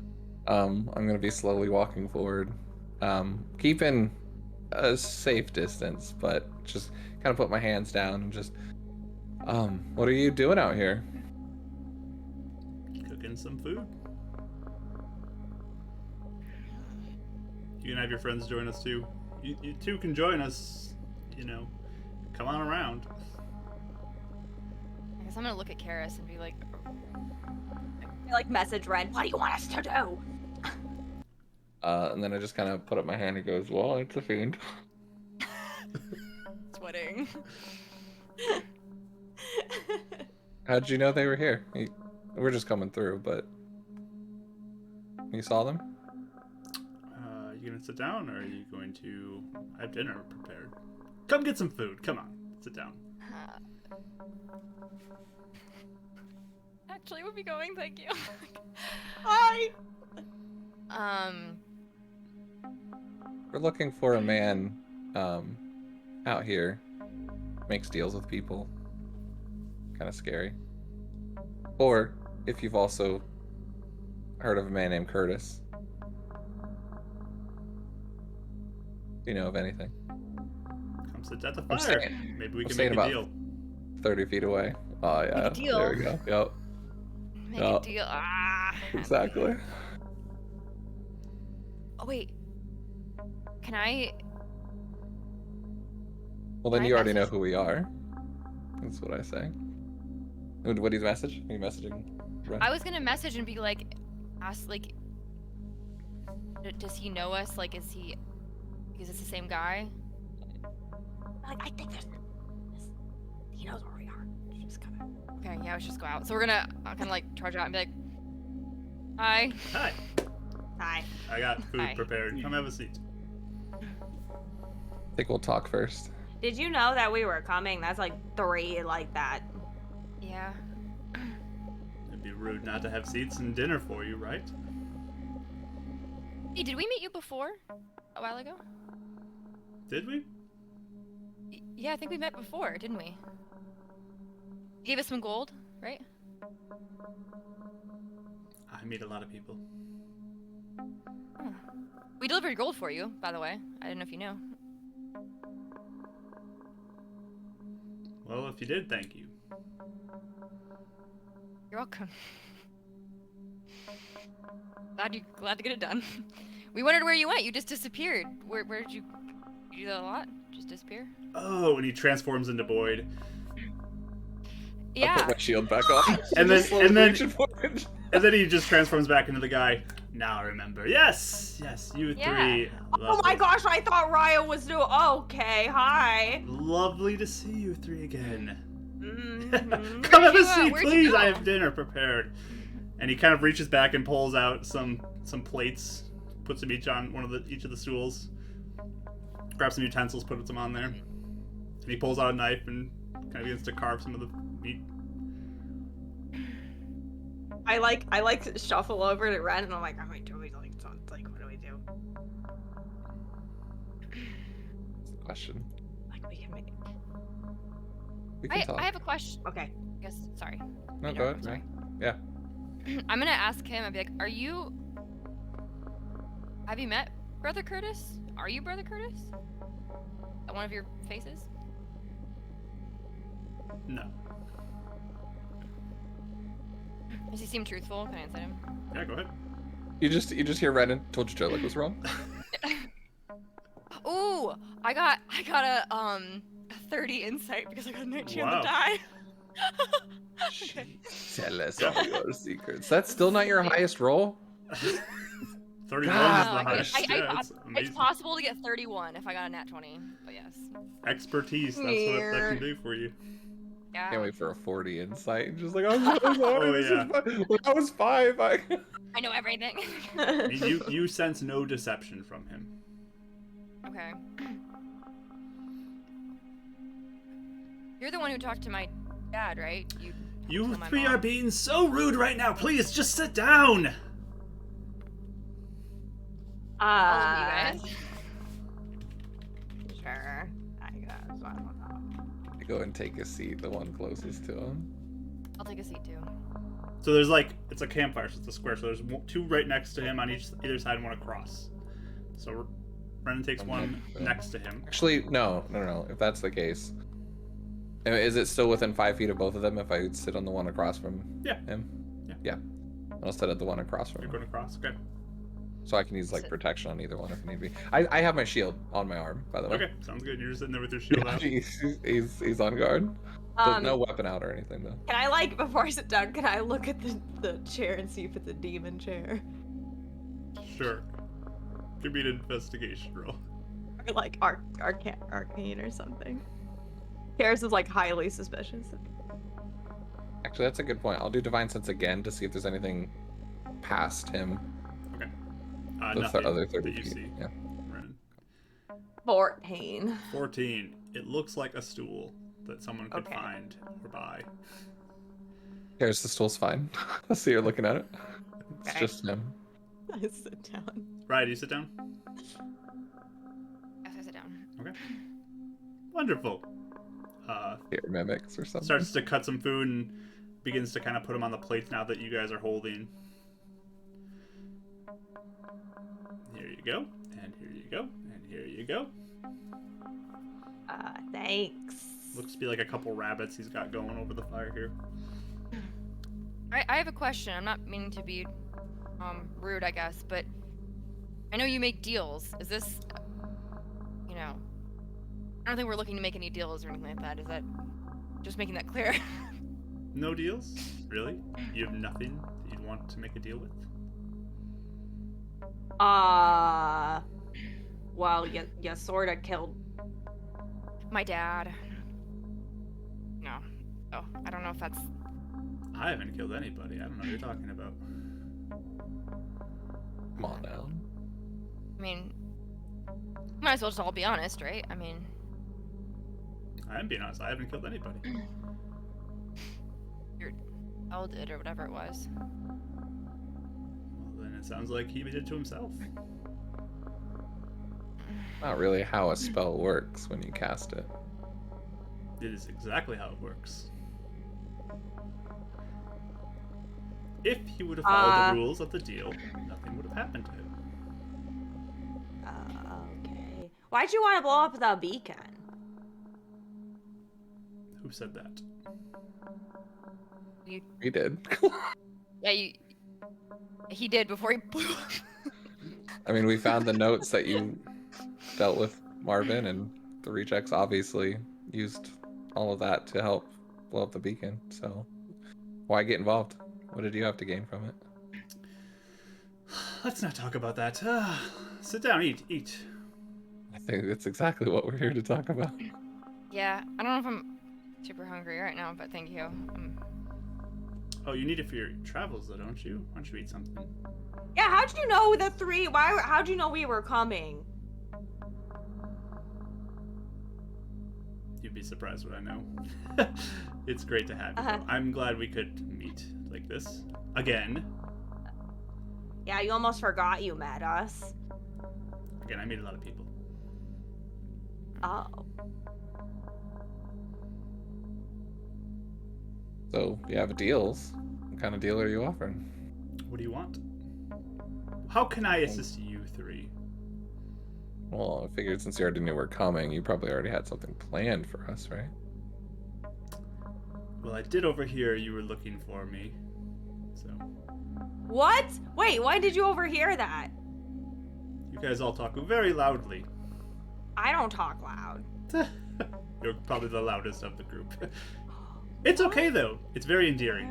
I'm gonna be slowly walking forward, keeping a safe distance, but just kind of put my hands down and just, what are you doing out here? Cooking some food. You can have your friends join us too. You two can join us. You know, come on around. I guess I'm gonna look at Karis and be like, I like message Ren. What do you want us to do? And then I just kind of put up my hand and goes, well, it's a fiend. sweating. How'd you know they were here? We're just coming through, but you saw them? You gonna sit down, or are you going to? I have dinner prepared. Come get some food. Come on, sit down. Actually, we'll be going. Thank you. Hi! We're looking for a man out here. Makes deals with people. Kind of scary. Or if you've also heard of a man named Kurtis. Do you know of anything? Come sit at the I'm fire. staying- Maybe we I'm can staying make a about deal. 30 feet away. Oh yeah. a deal. There we go. Yep. Make Yeah. a deal. Ah. Exactly. Oh wait. Can I? Well then I you already know message- who we are. That's what I say. What do you message? Are you messaging? Ren? I was gonna message and be like, ask like, does he know us? Like, is this the same guy? Like, I think he knows where we are. Just kind of. Okay, yeah, let's just go out. So we're gonna like charge out and be like, hi. Hi. Hi. I got food Hi. prepared. Come have a seat. I think we'll talk first. Did you know that we were coming? That's like 3 like that. Yeah. It'd be rude not to have seats and dinner for you, right? Hey, did we meet you before? A while ago? Did we? Yeah, I think we met before, didn't we? You gave us some gold, right? I meet a lot of people. Oh. We delivered gold for you, by the way. I didn't know if you knew. Well, if you did, thank you. You're welcome. Glad to get it done. We wondered where you went. You just disappeared. Where did you do that a lot? Just disappear? Oh, and he transforms into Boyd. I'll Yeah. put my shield back on. And then- Slowly and then- reaching for it. And then he just transforms back into the guy. Now I remember. Yes, you Yeah. three. Oh my gosh, I thought Ryo was new. Okay, hi. Lovely to see you three again. Mhm. Come have a you, seat, where'd you please. go? I have dinner prepared. And he kind of reaches back and pulls out some plates, puts them each on each of the stools, grabs some utensils, puts them on there, and he pulls out a knife and kind of begins to carve some of the meat. I like shuffle over to Ren and I'm like, do we like what do we do? That's the question. Like we can make it. We can talk. I have a question. Okay. I guess, sorry. No, I go know, ahead. sorry. Yeah. I'm gonna ask him, I'd be like, have you met Brother Kurtis? Are you Brother Kurtis? Is that one of your faces? No. Does he seem truthful? Can I answer him? Yeah, go ahead. You just hear Renan told you Jylecca was wrong. Ooh, I got a 30 insight because I got a 19 on Wow. the die. Okay. Tell us all your secrets. That's still not your highest roll? 31 is the God. highest. Yeah, it's It's amazing. possible to get 31 if I got a nat 20, but yes. Expertise, that's what that can do for you. Yeah. Can't wait for a 40 insight. Just like, I'm so sorry. Oh, this yeah. is fun. When I was 5, I I know everything. I mean, you sense no deception from him. Okay. You're the one who talked to my dad, right? You told my three mom. are being so rude right now. Please, just sit down. All of you guys. Sure. I guess. I don't know. go and take a seat, the one closest to him. I'll take a seat too. So there's like, it's a campfire, so it's a square. So there's two right next to him on either side and one across. So Brennan takes one next to him. Actually, no. If that's the case, is it still within 5 feet of both of them if I sit on the one across from him? Yeah. I'll sit at the one across from You're him. going across, okay. So I can use like protection on either one if need be. I have my shield on my arm, by the way. Okay, sounds good. You're just sitting there with your shield out. He's on guard. So no weapon out or anything though. Can I, like, before I sit down, can I look at the chair and see if it's a demon chair? Sure. Give me an investigation roll. Or, like, arcane or something. Chaos is, like, highly suspicious. Actually, that's a good point. I'll do divine sense again to see if there's anything past him. Okay. The Nothing other 30 that you feet. see. Yeah. Brennan. 14. 14. It looks like a stool that someone could Okay. find or buy. Here's the stool's fine. I see you're looking at it. It's Okay. just him. I sit down. Right, you sit down? Yes, I sit down. Okay. Wonderful. Here, mimics or something. Starts to cut some food and begins to kind of put them on the plates now that you guys are holding. Here you go, and here you go, and here you go. Thanks. Looks to be like a couple rabbits he's got going over the fire here. I have a question. I'm not meaning to be rude, I guess, but I know you make deals. Is this, I don't think we're looking to make any deals or anything like that. Is that just making that clear? No deals? Really? You have nothing that you'd want to make a deal with? Well, you sort of killed. My dad. No. Oh, I don't know if that's. I haven't killed anybody. I don't know what you're talking about. Come on now. I mean, might as well just all be honest, right? I mean, I am being honest. I haven't killed anybody. your L did or whatever it was. Well, then it sounds like he did it to himself. Not really how a spell works when you cast it. It is exactly how it works. If he would have followed the rules of the deal, nothing would have happened to him. Okay. Why'd you want to blow up the beacon? Who said that? We did. Yeah, he did before he blew up. I mean, we found the notes that you dealt with Marvin, and the rejects obviously used all of that to help blow up the beacon. So why get involved? What did you have to gain from it? Let's not talk about that. Sit down, eat. I think that's exactly what we're here to talk about. Yeah, I don't know if I'm super hungry right now, but thank you. Oh, you need it for your travels, though, don't you? Why don't you eat something? Yeah, how'd you know the three? How'd you know we were coming? You'd be surprised what I know. It's great to have you. Uh-huh. Though. I'm glad we could meet like this again. Yeah, you almost forgot you met us. Again, I meet a lot of people. Oh. So you have deals. What kind of deal are you offering? What do you want? How can I assist you three? Well, I figured since you already knew we're coming, you probably already had something planned for us, right? Well, I did overhear you were looking for me. So, What? Wait, why did you overhear that? you guys all talk very loudly. I don't talk loud. You're probably the loudest of the group. It's okay, though. It's very endearing.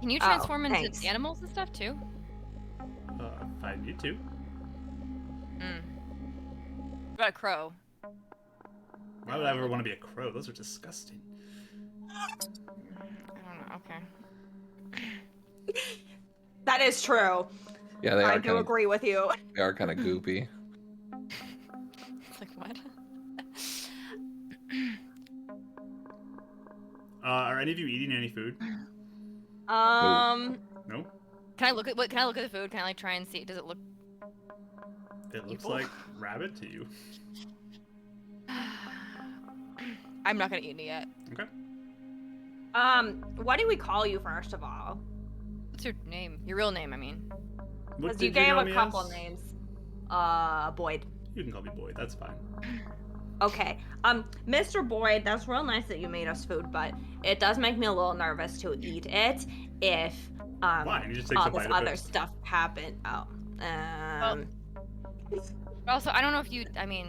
Can you Oh, transform into thanks. animals and stuff too? If I need to. What about a crow? Why would I ever want to be a crow? Those are disgusting. I don't know. Okay. That is true. Yeah, they I are do kind of agree with you. they are kind of goopy. It's like what? Are any of you eating any food? No? Can I look at Can I look at the food? Can I like try and see? Does it look? It looks Evil. like rabbit to you. I'm not gonna eat any yet. Okay. What do we call you first of all? What's your name? Your real name, I mean. What Because you did gave know a me couple as? names. Boyd. You can call me Boyd. That's fine. Okay. Mr. Boyd, that's real nice that you made us food, but it does make me a little nervous to eat it if Why? You just take all some this bite of other it. stuff happened. Oh. But also, I don't know if you. I mean,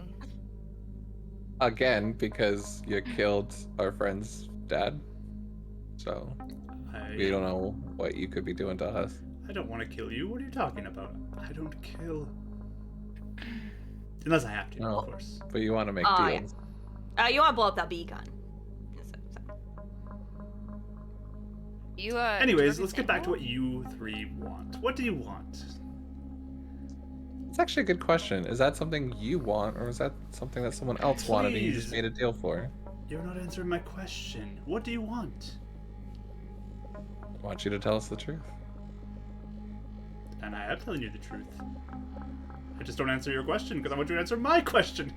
Again, because you killed our friend's dad. So we don't know what you could be doing to us. I don't want to kill you. What are you talking about? I don't kill. Unless I have to, No. of course. But you want to make Oh, yeah. deals. You want to blow up that beacon. you. Anyways, let's get back to what you three want. What do you want? It's actually a good question. Is that something you want, or is that something that someone else wanted and you just Please. made a deal for? You're not answering my question. What do you want? I want you to tell us the truth. And I am telling you the truth. I just don't answer your question because I want you to answer my question.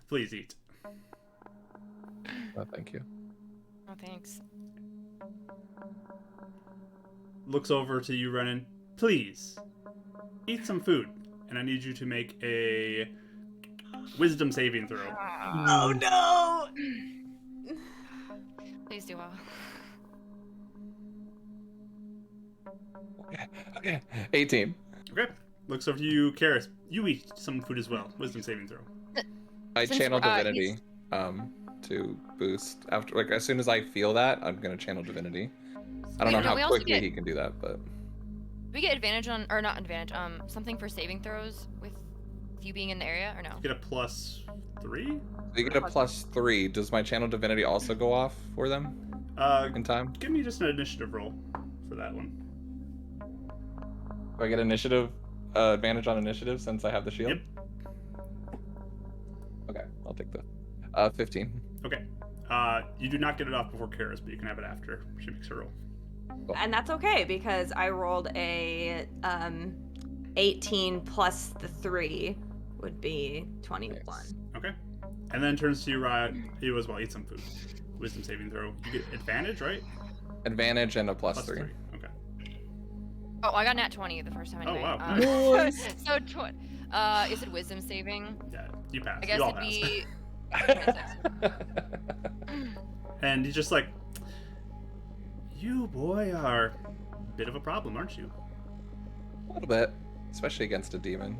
Please eat. Oh, thank you. Oh, thanks. Looks over to you, Renan. Please, eat some food. And I need you to make a wisdom saving throw. Oh no! Please do well. Okay. 18. Okay. Looks over to you, Karis. You eat some food as well. Wisdom saving throw. I Since channel we're- divinity to boost after. Like as soon as I feel that, I'm gonna channel divinity. I don't know Wait, we how also quickly get- he can do that, but we get advantage on, or not advantage, something for saving throws with you being in the area, or no? Get a +3. you get a +3. Does my channel divinity also go off for them in time? Give me just an initiative roll for that one. Do I get initiative advantage on initiative since I have the shield? Yep. Okay, I'll take the 15. Okay. You do not get it off before Karis, but you can have it after she makes her roll. And that's okay because I rolled a 18 plus the 3 would be 21. Nice. Okay. And then turns to you, Riot. You as well. Eat some food. Wisdom saving throw. You get advantage, right? Advantage and a +3. Okay. Oh, I got nat 20 the first time Oh, anyway. wow. So, is it wisdom saving? Yeah, you pass. I guess you all it'd pass. be. And he's just like, you, boy, are a bit of a problem, aren't you? A little bit, especially against a demon.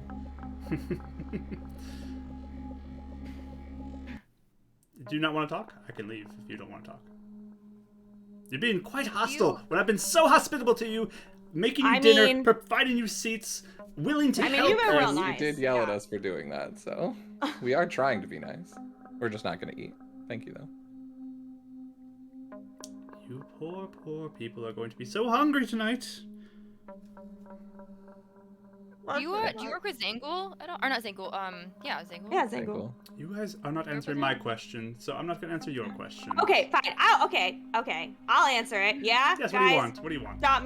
Do you not want to talk? I can leave if you don't want to talk. You're being quite hostile when I've been so hospitable to you, making you I dinner, mean- providing you seats, willing to I mean, help you've been us. real You nice, did yell at yeah. us for doing that, so we are trying to be nice. We're just not going to eat. Thank you, though. You poor, poor people are going to be so hungry tonight. Do you work with Zangul at all? Or not Zangul? Yeah, Zangul. Yeah, Very Zangul. cool. You guys are not answering my question, so I'm not going to answer your question. Okay, fine. Okay. I'll answer it. Yeah, Yes, guys. what do you want? What do you want? Stop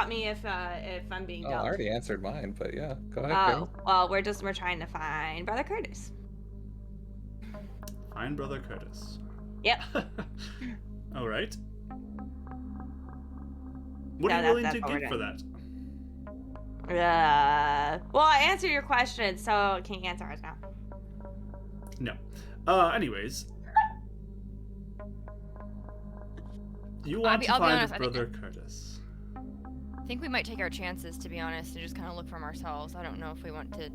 me if I'm being Oh, I dumb. already answered mine, but yeah, go ahead. Oh, well, we're trying to find Brother Kurtis. Find Brother Kurtis. Yep. All right. What No, are you that- willing that's to what we're give for that? Well, I answered your question, so can you answer ours now? No. Anyways. You want to I'll be find honest, I think- Brother Kurtis. I think we might take our chances, to be honest, and just kind of look from ourselves. I don't know if we want to.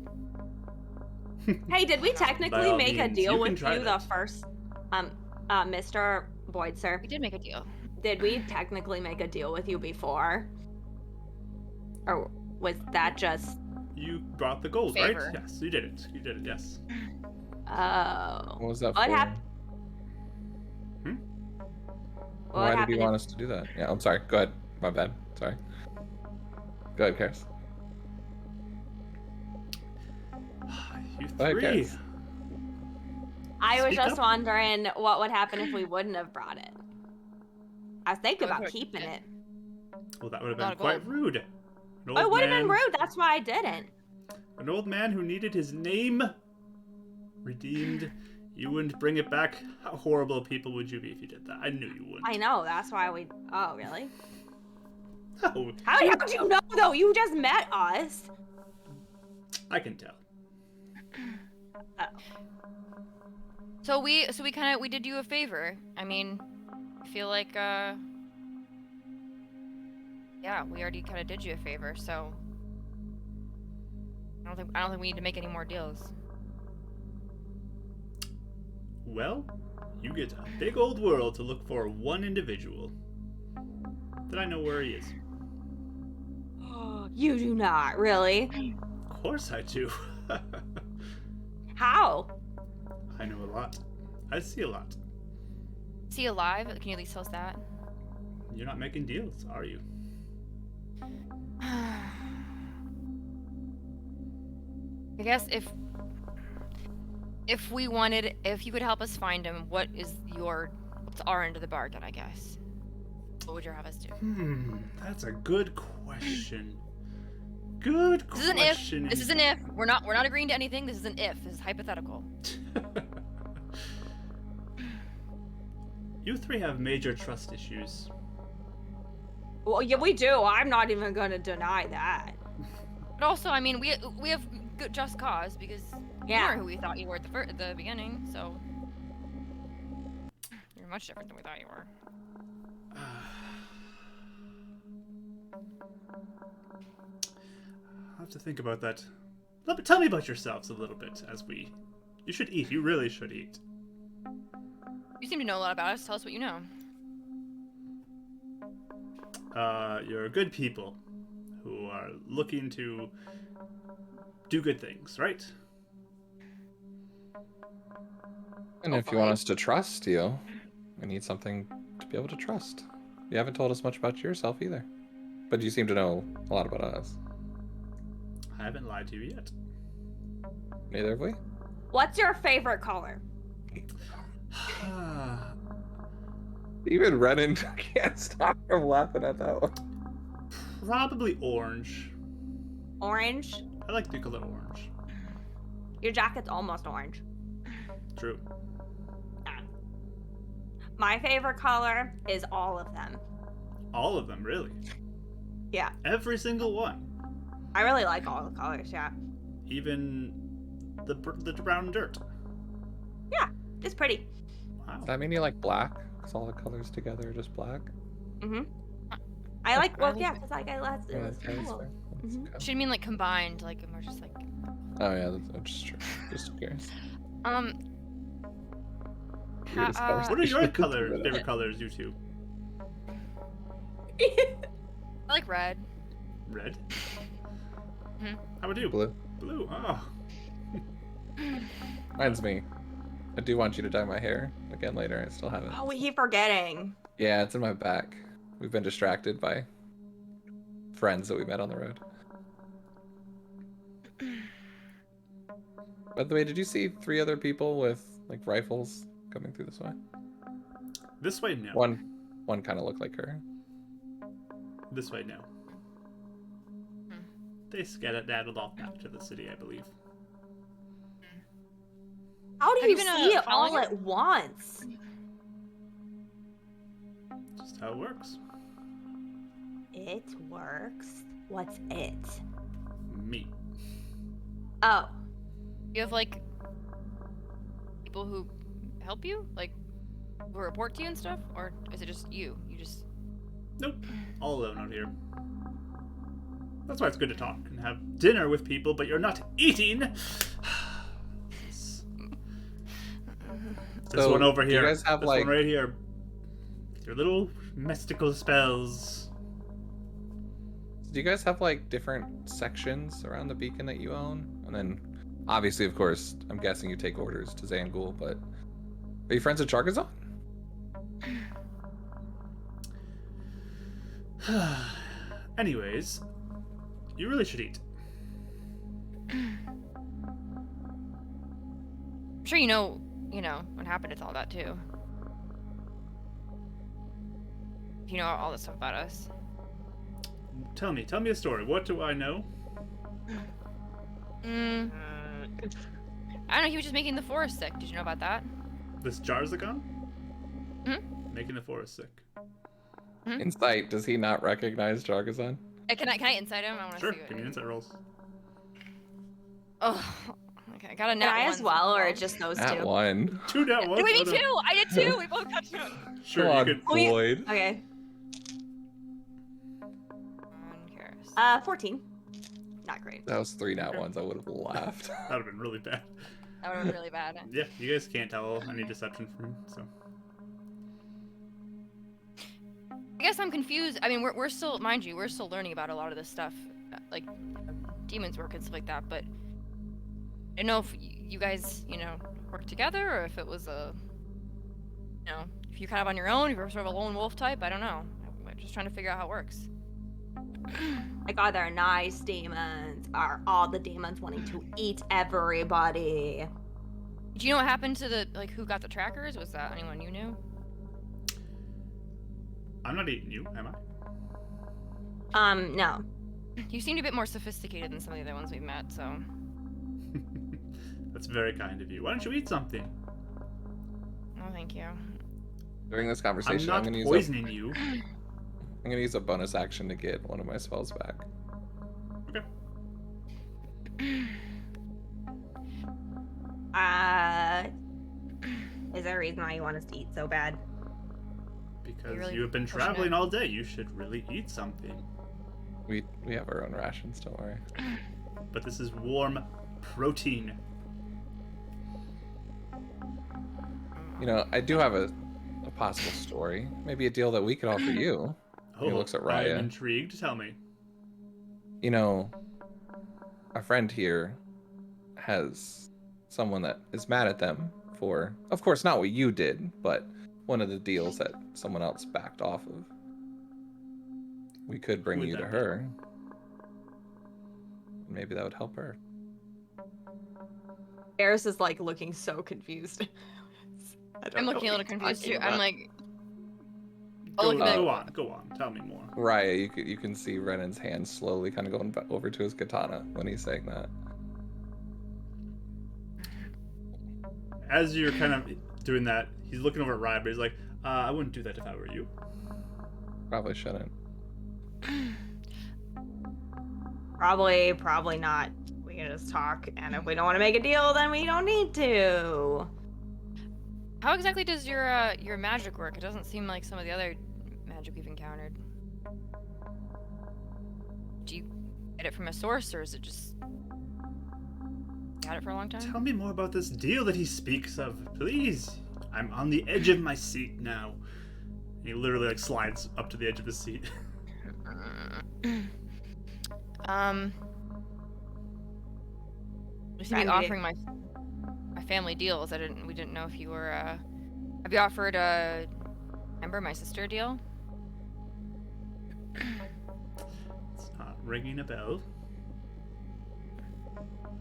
Hey, did we By technically all make a means, deal you can with try you the that. first, Mr. Boyd, sir? We did make a deal. Did we technically make a deal with you before? Or was that just, You brought the gold, Favor. right? Yes, you did it. You did it, yes. oh. What was that What for? happened? Hmm? What Why did happened you if- want us to do that? Yeah, I'm sorry. Go ahead. My bad. Sorry. Go ahead, Karis. You Go ahead, three. Karis. I was Speak just up. wondering what would happen if we wouldn't have brought it. I was thinking I would about probably keeping keep it. Well, that would have Lot been of quite gold. rude. An Oh, it old would have been man- rude. That's why I didn't. An old man who needed his name redeemed. You wouldn't bring it back. How horrible people would you be if you did that? I knew you wouldn't. I know. That's why we. Oh, really? No, How'd you know though? You just met us. I can tell. So we did you a favor. I mean, I feel like yeah, we already kind of did you a favor. So I don't think we need to make any more deals. Well, you get a big old world to look for one individual. Did I know where he is? You do not, really? Of course I do. How? I know a lot. I see a lot. Is he alive? Can you at least tell us that? You're not making deals, are you? I guess if you could help us find him, what's our end of the bargain? I guess. What would you have us do? That's a good question. Good This is an if. question. This is an if. We're not agreeing to anything. This is an if. This is hypothetical. You three have major trust issues. Well, yeah, we do. I'm not even gonna deny that. But also, I mean, we have good just cause because you Yeah. are who we thought you were at the beginning. So you're much different than we thought you were. I'll have to think about that. Tell me about yourselves a little bit as we... You should eat. You really should eat. You seem to know a lot about us. Tell us what you know. You're good people who are looking to do good things, right? And if you want us to trust you, we need something to be able to trust. You haven't told us much about yourself either. But you seem to know a lot about us. I haven't lied to you yet. Neither have we. What's your favorite color? Even Renan can't stop from laughing at that one. Probably orange. Orange? I like the color orange. Your jacket's almost orange. True. My favorite color is all of them. All of them, really? Yeah. Every single one? I really like all the colors, yeah. Even the brown dirt? Yeah, it's pretty. Wow. Does that mean you like black? Because all the colors together are just black? Mm-hmm. I like, well, yeah, because like, it's Okay, cool. fair. Mhm. That's Should mean like combined, like more just like. Oh yeah, that's just true. Just curious. Weirdest Ha- conversation. What are your Favorite favorite colors, you two? I like red. Red? Mhm. How about you? Blue. Blue, oh. Mine's me. I do want you to dye my hair again later. I still haven't. Oh, we keep forgetting. Yeah, it's in my back. We've been distracted by friends that we met on the road. By the way, did you see 3 other people with like rifles coming through this way? This way, no. One kind of looked like her. This way, no. They skedaddled off back to the city, I believe. How do Have you you been, see it following all her? at once? Just how it works. It works. What's it? Me. Oh, You have like people who help you, like who report to you and stuff, or is it just you? You just. Nope. All alone out here. That's why it's good to talk and have dinner with people, but you're not eating. This So, one over do you here. guys have, this like- one right here. Your little mystical spells. Do you guys have like different sections around the beacon that you own? And then, obviously, of course, I'm guessing you take orders to Zangul, but are you friends with Chargazon? Anyways, you really should eat. I'm sure you know what happened to all that too. You know all this stuff about us. Tell me a story. What do I know? I don't know. He was just making the forest sick. Did you know about that? This Jylecca? Mhm. Making the forest sick. Insight, does he not recognize Chargazon? Can I insight him? I want to Sure, see what. give me insight rolls. Oh, okay. I got a can nat I one, as well, or so- just those At two? 1. 2 down, 1. Wait, me too. I did too. We both got 2. Sure, Come on, you could. Oh, yeah. Boyd. Okay. Cares. 14. Not great. That was 3 nat 1s. I would have laughed. That would have been really bad. That would have been really bad. Yeah, you guys can't tell any deception from him, so. I guess I'm confused. I mean, we're still, mind you, we're still learning about a lot of this stuff, like demons work and stuff like that. But I don't know if you guys, work together, or if it was if you're kind of on your own, if you're sort of a lone wolf type. I don't know. I'm just trying to figure out how it works. Like, are there nice demons? Are all the demons wanting to eat everybody? Do you know what happened to the who got the trackers? Was that anyone you knew? I'm not eating you, am I? No. You seemed a bit more sophisticated than some of the other ones we've met, so. That's very kind of you. Why don't you eat something? Oh, thank you. During this I'm conversation, not gonna poisoning you. I'm gonna use a bonus action to get one of my spells back. Okay. Is there a reason why you want us to eat so bad? Because really you have been pushing traveling it. all day. You should really eat something. We have our own rations, don't worry. But this is warm protein. I do have a possible story. Maybe a deal that we could offer you. He looks at I am Raya. intrigued. Tell me. A friend here has someone that is mad at them for, of course, not what you did, but one of the deals that someone else backed off of. We could bring Who would you to that be? her. Maybe that would help her. Eris is like looking so confused. I don't I'm know looking a what little you're confused too. talking I'm about. like, Go, I'll look at go on. Tell me more. Raya, you can see Renan's hand slowly kind of going over to his katana when he's saying that. As you're kind of doing that, he's looking over at Ryan, but he's like, I wouldn't do that if I were you. Probably shouldn't. Probably not. We can just talk, and if we don't want to make a deal, then we don't need to. how exactly does your magic work? It doesn't seem like some of the other magic we've encountered. Do you get it from a source, or is it just you had it for a long time? Tell me more about this deal that he speaks of, please. I'm on the edge of my seat now. He literally like slides up to the edge of the seat. We seem to be offering my family deals. We didn't know if you were. Have you offered Amber, my sister, a deal? It's not ringing a bell.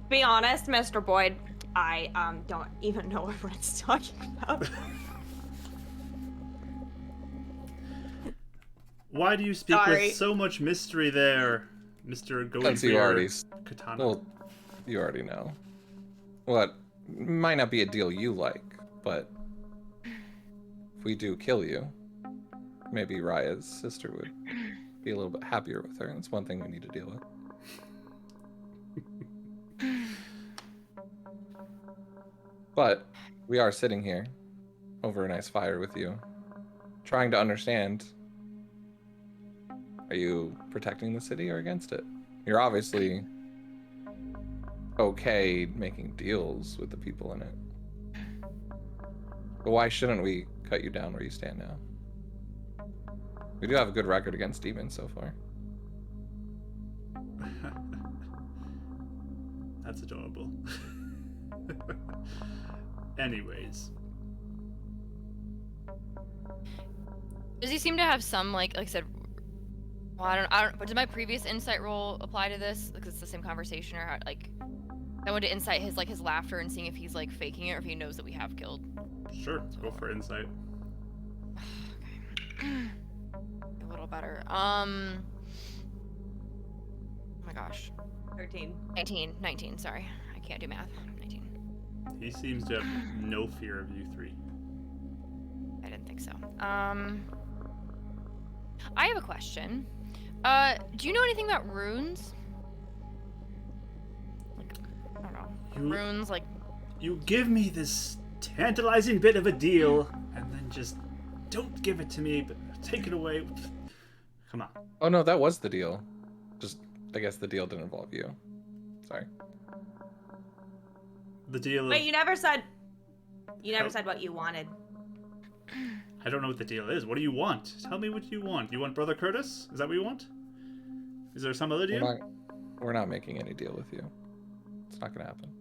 Be honest, Mr. Boyd, I don't even know what Ren's talking about. Why do you speak Sorry. with so much mystery there, Mr. Going Since for you your already, katana? well, you already know. What might not be a deal you like, but if we do kill you, maybe Raya's sister would be a little bit happier with her. That's one thing we need to deal with. But we are sitting here over a nice fire with you, trying to understand, are you protecting the city or against it? You're obviously okay making deals with the people in it. But why shouldn't we cut you down where you stand now? We do have a good record against demons so far. That's adorable. Anyways. Does he seem to have some like I said? Well, I don't. But did my previous insight roll apply to this? Because it's the same conversation, or how, like, I want to insight his laughter and seeing if he's like faking it or if he knows that we have killed. Sure, go for insight. Okay. A little better. Oh my gosh. 13. 19. Sorry, I can't do math. 19. He seems to have no fear of you three. I didn't think so. I have a question. Do you know anything about runes? Like, I don't know. Runes, like. You give me this tantalizing bit of a deal, and then just don't give it to me, but take it away. Come on. Oh no, that was the deal. Just, I guess the deal didn't involve you. Sorry. The deal. Wait, you never said what you wanted. I don't know what the deal is. What do you want? Tell me what you want. You want Brother Kurtis? Is that what you want? Is there some other deal? We're not making any deal with you. It's not gonna happen.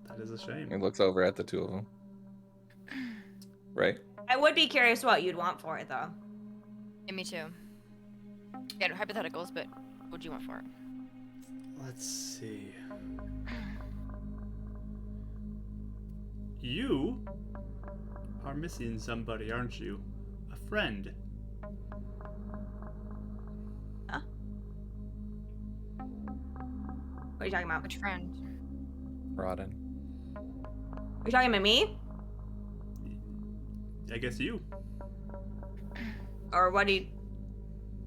That is a shame. He looks over at the two of them. Right? I would be curious what you'd want for it, though. Yeah, me too. Yeah, no, hypotheticals, but what do you want for it? Let's see. You are missing somebody, aren't you? A friend. Huh? What are you talking about? Which friend? Rodden. Are you talking about me? I guess you. Or what do you...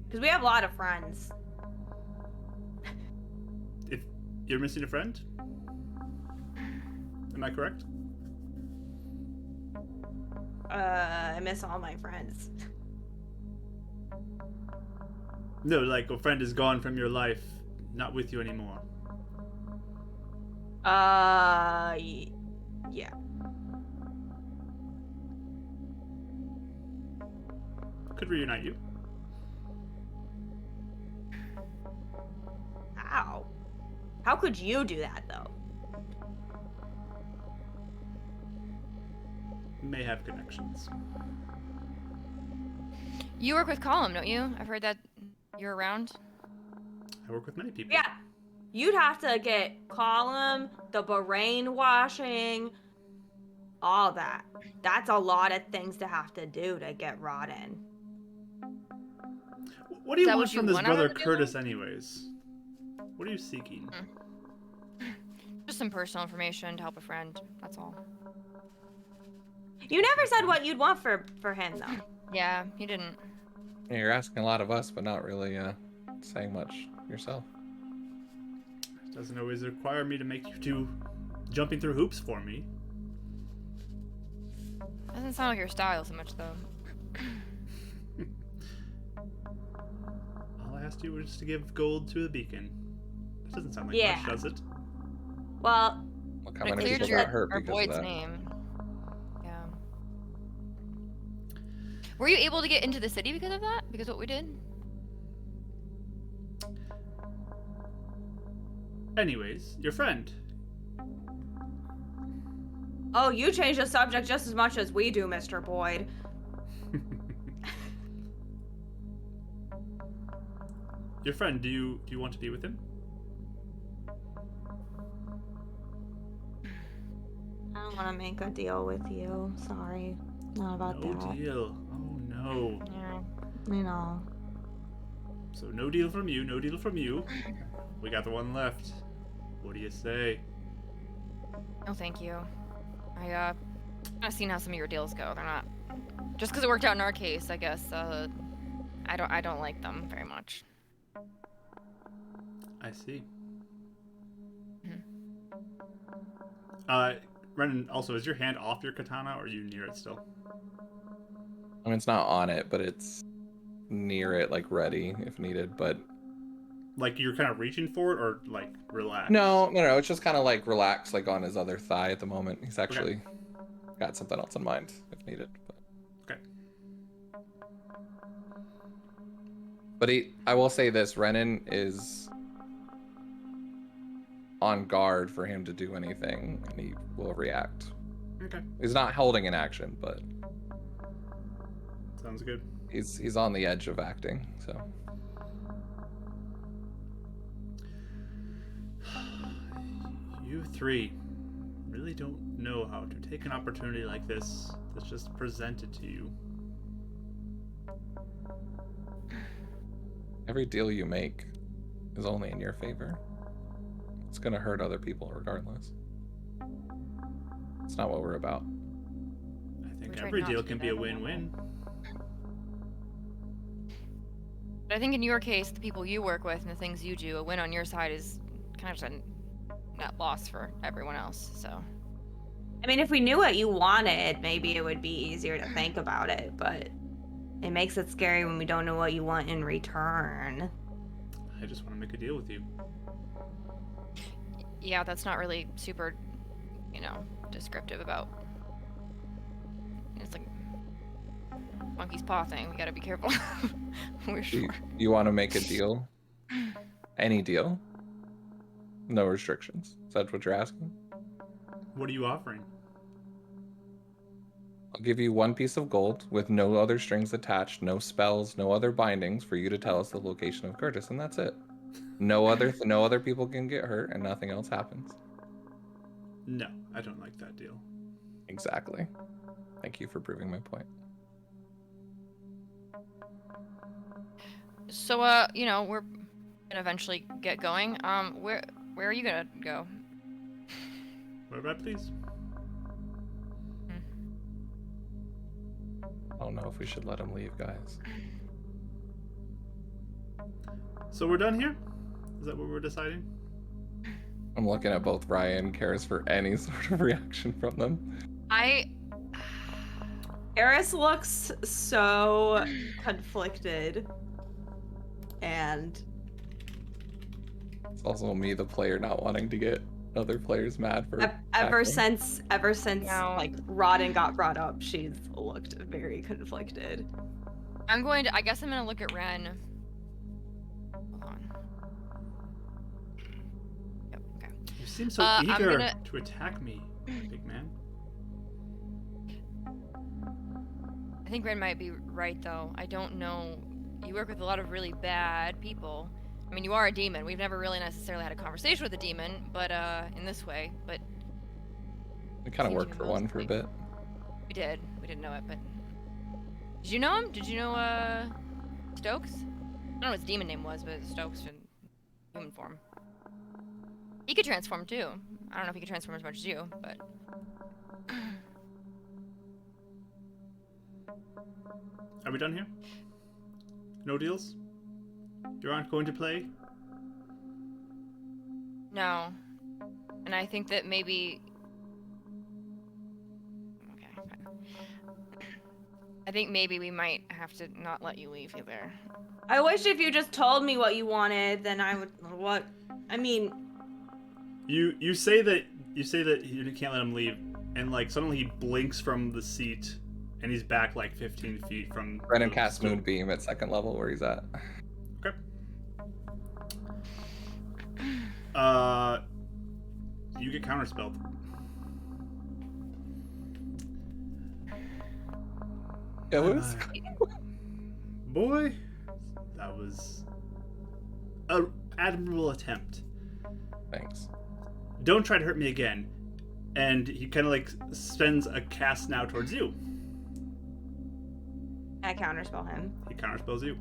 Because we have a lot of friends. If you're missing a friend? Am I correct? I miss all my friends. No, like a friend is gone from your life, not with you anymore. Yeah. reunite you. How? How could you do that, though? May have connections. You work with Column, don't you? I've heard that you're around. I work with many people. Yeah. You'd have to get column, the brainwashing, all that. That's a lot of things to have to do to get Rodden. What do you Is that want what you from this want out Brother of the deal? Kurtis, anyways? What are you seeking? Just some personal information to help a friend. That's all. You never said what you'd want for him, though. Yeah, he didn't. Yeah, you're asking a lot of us, but not really saying much yourself. It doesn't always require me to make you do jumping through hoops for me. Doesn't sound like your style so much, though. All I asked you was to give gold to the beacon. That doesn't sound like Yeah. much, does it? Well, Look how I many cleared people your got hurt or because of Boyd's that. name. Yeah. Were you able to get into the city because of that? Because of what we did? Anyways, your friend. oh, you change the subject just as much as we do, Mr. Boyd. Your friend, do you want to be with him? I don't want to make a deal with you. Sorry. Not about No that. deal. Oh no. Yeah. You know. So no deal from you, no deal from you. We got the one left. What do you say? No, thank you. I've seen how some of your deals go. They're not just because it worked out in our case. I guess I don't like them very much. I see. Mhm. Renan, also, is your hand off your katana or are you near it still? I mean, it's not on it, but it's near it, like ready if needed. But Like you're kind of reaching for it or like relaxed? no. It's just kind of like relaxed, like on his other thigh at the moment. He's actually got something else in mind if needed. But I will say this: Renan is on guard for him to do anything, and he will react. Okay. He's not holding an action, but Sounds good. he's on the edge of acting. So You three really don't know how to take an opportunity like this that's just presented to you. every deal you make is only in your favor. It's gonna hurt other people regardless. It's not what we're about. I think We tried every not deal to can do be a that. win-win. But I think in your case, the people you work with and the things you do, a win on your side is kind of just a net loss for everyone else. So I mean, if we knew what you wanted, maybe it would be easier to think about it, but it makes it scary when we don't know what you want in return. I just want to make a deal with you. yeah, that's not really super, descriptive about. It's like monkey's paw thing. We gotta be careful. We're You, sure. you want to make a deal? Any deal? No restrictions. Is that what you're asking? What are you offering? I'll give you one piece of gold with no other strings attached, no spells, no other bindings for you to tell us the location of Kurtis, and that's it. No other people can get hurt, and nothing else happens. No, I don't like that deal. Exactly. Thank you for proving my point. So, we're gonna eventually get going. Where are you gonna go? Where about, please? I don't know if we should let him leave, guys. So we're done here? Is that what we're deciding? I'm looking at both Ryan and Karis for any sort of reaction from them. Eris looks so conflicted. And It's also me, the player, not wanting to get other players mad for ever tackling. since No. like Rodden got brought up, she's looked very conflicted. I guess I'm gonna look at Ren. Hold on. Yep. Okay. You seem so I'm eager gonna- to attack me, big man. I think Ren might be right though. I don't know. You work with a lot of really bad people. I mean, you are a demon. We've never really necessarily had a conversation with a demon, but in this way. But We kind of Seems worked to for be one for a bit. we did. We didn't know it, but did you know him? Did you know Stokes? I don't know what his demon name was, but Stokes in human form. He could transform too. I don't know if he could transform as much as you, but Are we done here? No deals? You aren't going to play? no. And I think that maybe. Okay. Fine. I think maybe we might have to not let you leave either. I wish if you just told me what you wanted, then I would. What? I mean, You say that you can't let him leave, and like suddenly he blinks from the seat, and he's back like 15 feet from. Brennan the cast stone. Moonbeam at second level where he's at. Okay. You get counterspelled. Yeah, Lewis? Boy, that was a admirable attempt. Thanks. Don't try to hurt me again. And he kind of like spends a cast now towards you. I counterspell him. He counterspells you.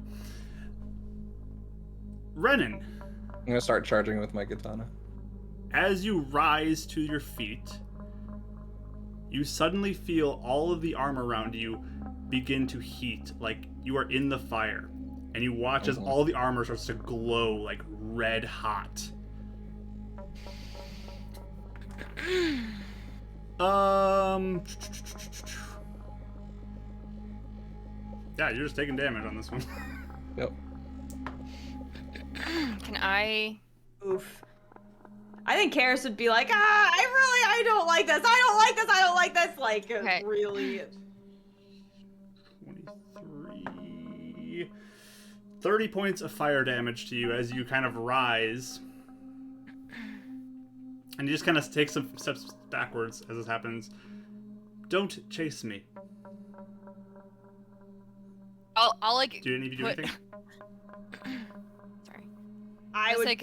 Renan, I'm gonna start charging with my katana. as you rise to your feet, you suddenly feel all of the armor around you begin to heat, like you are in the fire. And you watch as all the armor starts to glow like red hot. Yeah, you're just taking damage on this one. Yep. Can I? Oof. I think Karis would be like, I don't like this. I don't like this. Like, Okay. really. 23. 30 points of fire damage to you as you kind of rise. And you just kind of take some steps backwards as this happens. Don't chase me. I'll like. Do any of you do put- anything? Sorry. I I would. say,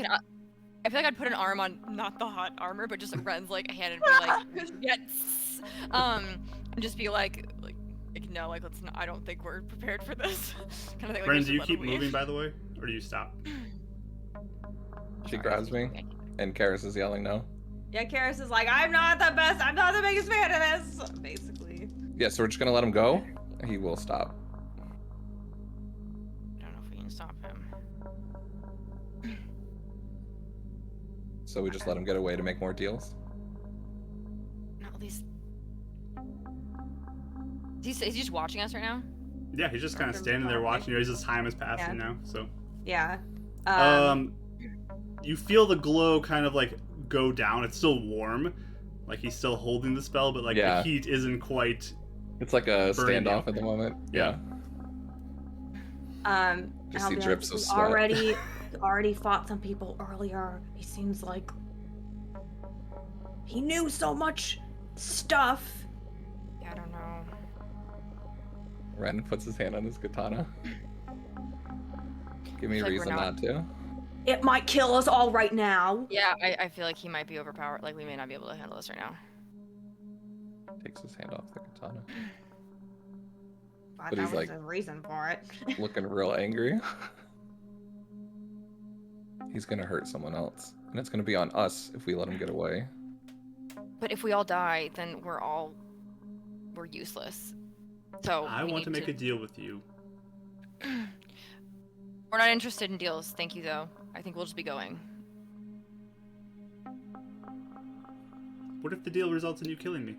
I feel like I'd put an arm on not the hot armor, but just Ren's like hand and be like, yes, and just be like no, like let's not. I don't think we're prepared for this. Kind of thing. Like, Brennan, just do you let keep them leave. moving, by the way? Or do you stop? She Sorry, grabs me, okay. and Karis is yelling no. Yeah, Karis is like, I'm not the best. I'm not the biggest fan of this. Basically. Yeah, so we're just gonna let him go. He will stop. I don't know if we can stop him. So we just let him get away to make more deals. No, at least. Is he just watching us right now? Yeah, he's just kind of standing there watching you as his time is passing now. So, Yeah. you feel the glow kind of like go down. It's still warm, like he's still holding the spell, but like Yeah. the heat isn't quite. It's like a Burning standoff you. at the moment. Yeah. And Just I'll see be drips like, of "We sweat." already fought some people earlier. He seems like he knew so much stuff. Yeah, I don't know. Ren puts his hand on his katana. Give me a Like we're reason not- not to. It might kill us all right now. Yeah, I feel like he might be overpowered. Like we may not be able to handle this right now. Takes his hand off the katana. But But that he's was like- the reason for it. Looking real angry. He's gonna hurt someone else. And it's gonna be on us if we let him get away. But if we all die, then we're useless. So I we want to need make a deal with you. We're not interested in deals. Thank you, though. I think we'll just be going. What if the deal results in you killing me?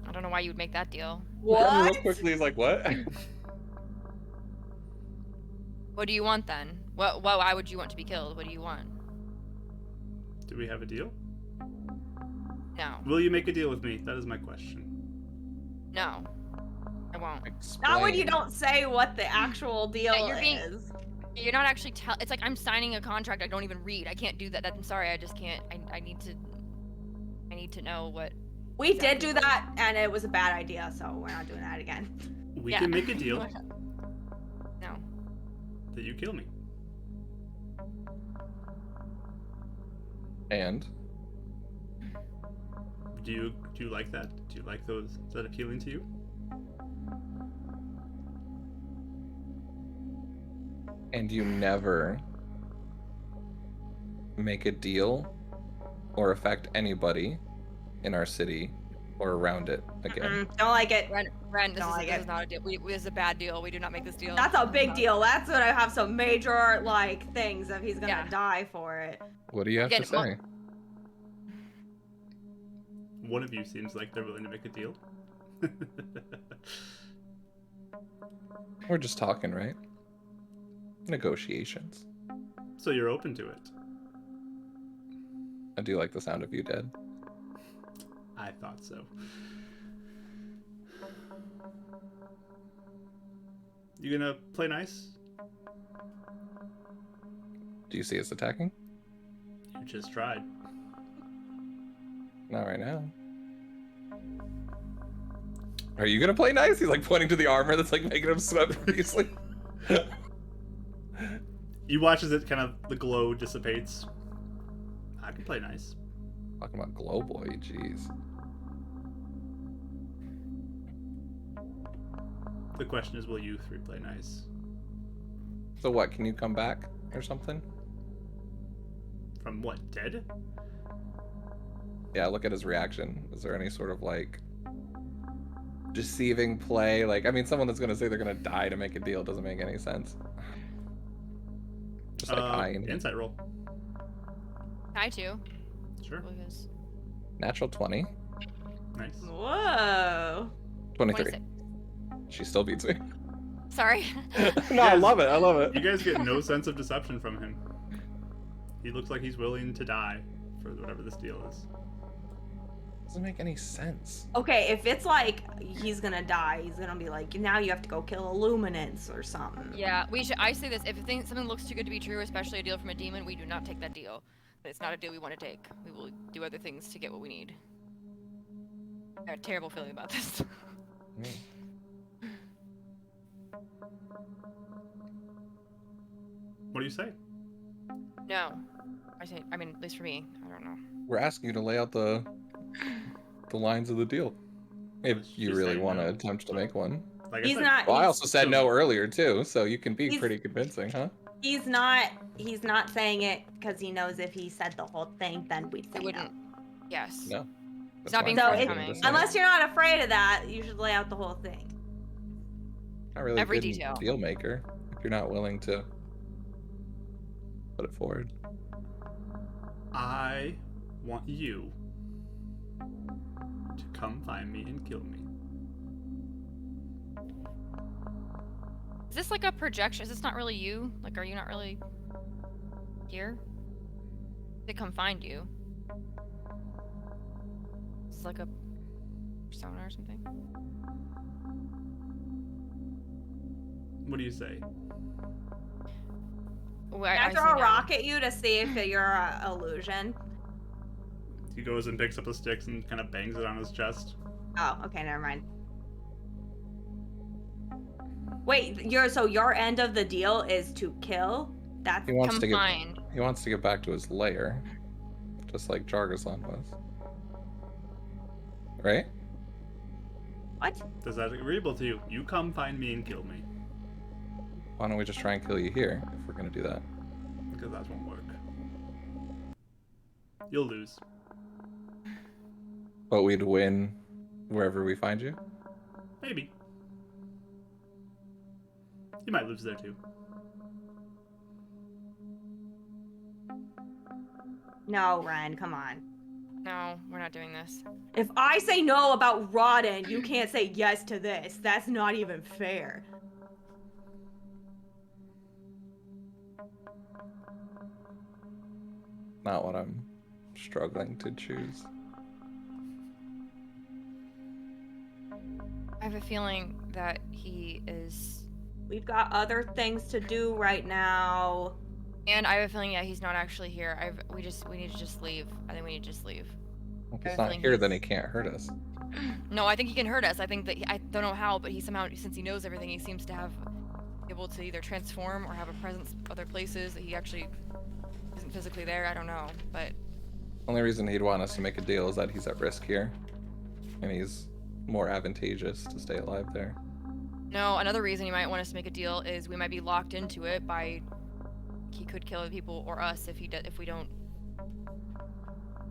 I don't know why you would make that deal. Real What? quickly, he's like, what? What do you want then? Why would you want to be killed? What do you want? Do we have a deal? No. Will you make a deal with me? That is my question. No. I won't. Not when you Explain. don't say what the actual deal you're being- is. You're not actually it's like I'm signing a contract I don't even read. I can't do that. I'm sorry, I just can't. I need to know what. We did do that, and it was a bad idea, so we're not doing that again. We Yeah. can make a deal No. that you kill me. And Do you like that? Do you like those? Is that appealing to you? and you never make a deal or affect anybody in our city or around it again. Don't like it. Ren, this Don't like is it. not a deal. This is a bad deal. We do not make this deal. That's a big deal. That's gonna have some major like things if he's gonna Yeah. die for it. What do you have Again, to say? One of you seems like they're willing to make a deal. We're just talking, right? Negotiations. So you're open to it. I do like the sound of you dead. I thought so. You gonna play nice? Do you see us attacking? You just tried. Not right now. Are you gonna play nice? He's like pointing to the armor that's like making him sweat profusely. You watch as it kind of the glow dissipates. I can play nice. Talking about glow boy, jeez. The question is, will you three play nice? So what? Can you come back or something? From what, dead? Yeah, look at his reaction. Is there any sort of like deceiving play? Like, I mean, someone that's gonna say they're gonna die to make a deal doesn't make any sense. Just like eyeing him. Insight roll. I too. Sure. Because Natural 20. Nice. Whoa. 23. 26. She still beats me. Sorry. No, I love it. I love You it. guys get no sense of deception from him. He looks like he's willing to die for whatever this deal is. Doesn't make any sense. Okay, if it's like he's gonna die, he's gonna be like, now you have to go kill Illuminants or something. Yeah, we should. I say this: if something looks too good to be true, especially a deal from a demon, we do not take that deal. It's not a deal we want to take. We will do other things to get what we need. I have a terrible feeling about this. What do you say? No, I mean, at least for me, I don't know. We're asking you to lay out the lines of the deal. If you Just really say want to no. attempt to make one. Like I He's said, not. Well, I he's- also said no earlier too, so you can be He's- pretty convincing, huh? He's not. He's not saying it because he knows if he said the whole thing, then we'd say They wouldn't. no. Yes. No. It's not being So forthcoming. unless you're not afraid of that, you should lay out the whole thing. not really every good detail. deal maker if you're not willing to put it forward. I want you to come find me and kill me. Is this like a projection? Is this not really you? Like, are you not really here? They come find you. Is this like a persona or something? What do you say? Oh, Can I say throw a no. rock at you to see if you're a illusion? He goes and picks up the sticks and kind of bangs it on his chest. Oh, okay, never mind. Wait, your end of the deal is to kill? That's He wants Come to get find. he wants to get back to his lair, just like Jargasan was. Right? what? Does that agreeable to you? You come find me and kill me. Why don't we just try and kill you here if we're gonna do that? Because that won't work. You'll lose. But we'd win wherever we find you. Maybe. You might lose there too. No, Ren, come on. No, we're not doing this. If I say no about Rodden, you can't say yes to this. That's not even fair. Not what I'm struggling to choose. I have a feeling that he is. We've got other things to do right now. And I have a feeling, yeah, he's not actually here. We need to just leave. I think we need to just leave. If I he's have a not feeling here, then he can't hurt us. No, I think he can hurt us. I think that I don't know how, but he somehow, since he knows everything, he seems to have able to either transform or have a presence other places that he actually isn't physically there. I don't know, but Only reason he'd want us to make a deal is that he's at risk here, and he's more advantageous to stay alive there. no. Another reason he might want us to make a deal is we might be locked into it by he could kill other people or us if we don't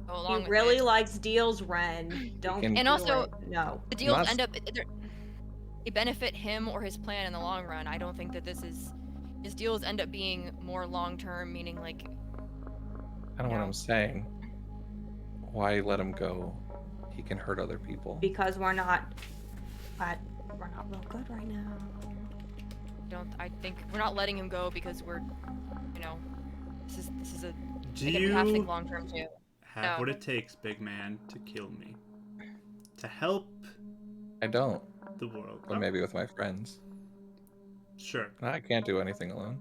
go along He with really it. likes deals, Ren. Don't can- do And also, it. No. The deals Not- end up they benefit him or his plan in the long run. I don't think that his deals end up being more long term, meaning like. I don't know what No. I'm saying. Why let him go? He can hurt other people. Because we're not real good right now. I think we're not letting him go because we're, this is a. Do Again, we have to think you long term too. have No. what it takes, big man, to kill me? To help I don't, the world? but maybe with my friends. Sure. I can't do anything alone.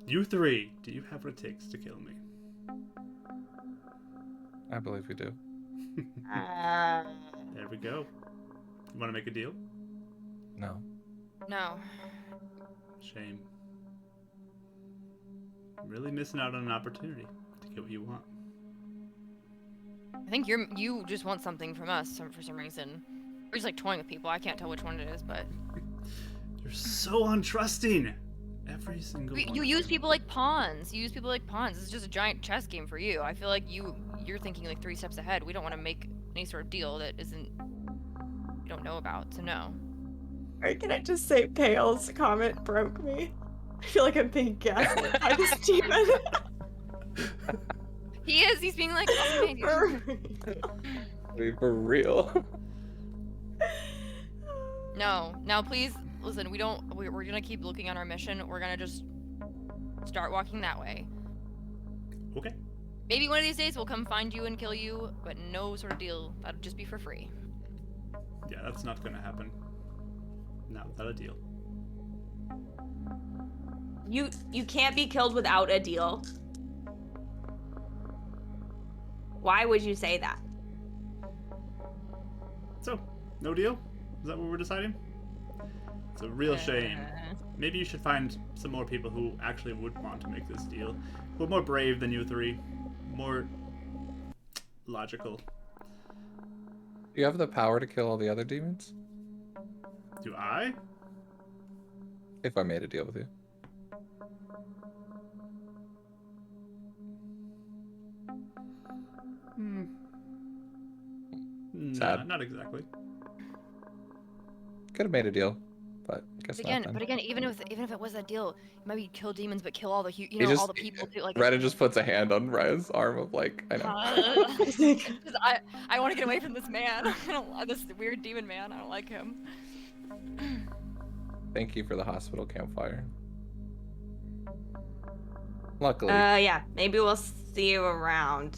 You three, do you have what it takes to kill me? I believe we do. There we go. You want to make a deal? No. No. Shame. Really missing out on an opportunity to get what you want. I think you just want something from us for some reason. We're just like toying with people. I can't tell which one it is, but You're so untrusting. Every single one. you use people like pawns. You use people like pawns. It's just a giant chess game for you. I feel like you're thinking like 3 steps ahead. We don't want to make any sort of deal that we don't know about. So no. Alright, can I just say Pale's comment broke me? I feel like I'm being gaslit by this demon. He is. He's being like, oh, man, For real. no. Now, please listen. We're gonna keep looking on our mission. We're gonna just start walking that way. Okay. Maybe one of these days we'll come find you and kill you, but no sort of deal. That'll just be for free. Yeah, that's not gonna happen. Not without a deal. You can't be killed without a deal. Why would you say that? So, no deal? Is that what we're deciding? It's a real shame. Maybe you should find some more people who actually would want to make this deal. Who are more brave than you three. More logical. Do you have the power to kill all the other demons? Do I? If I made a deal with you. Sad. Not exactly. Could have made a deal, but guess But again, not. even if it was that deal, maybe kill demons, but kill all the all the people too. Like Reddit just puts a hand on Rez's arm of like, I know. Because I want to get away from this man. I don't this weird demon man. I don't like him. Thank you for the hospital campfire. Luckily, Yeah. Maybe we'll see you around.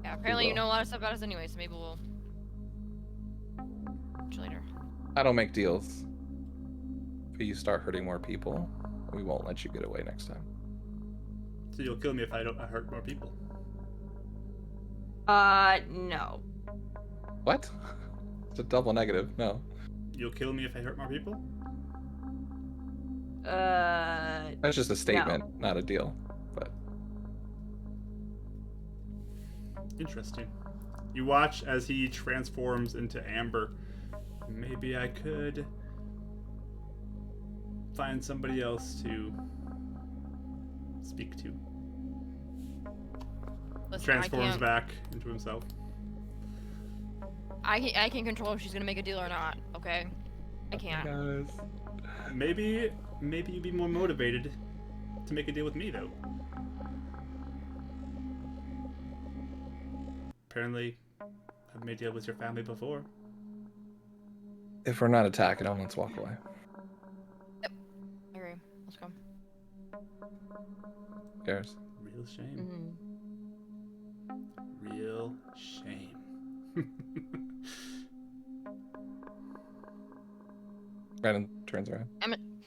Yeah, apparently you will. know a lot of stuff about us anyway, so maybe we'll later. I don't make deals. If you start hurting more people, we won't let you get away next time. So you'll kill me if I hurt more people. No. What? It's a double negative. No. You'll kill me if I hurt more people? That's just a statement, not a deal. But Interesting. You watch as he transforms into Amber. Maybe I could find somebody else to speak to. Listen, Transforms back into himself. I can control if she's gonna make a deal or not. Okay, I can't. guys, Maybe you'd be more motivated to make a deal with me, though. Apparently, I've made a deal with your family before. if we're not attacking them, let's walk away. I agree. Let's go. Cares. Real shame. Real shame. Brandon turns around.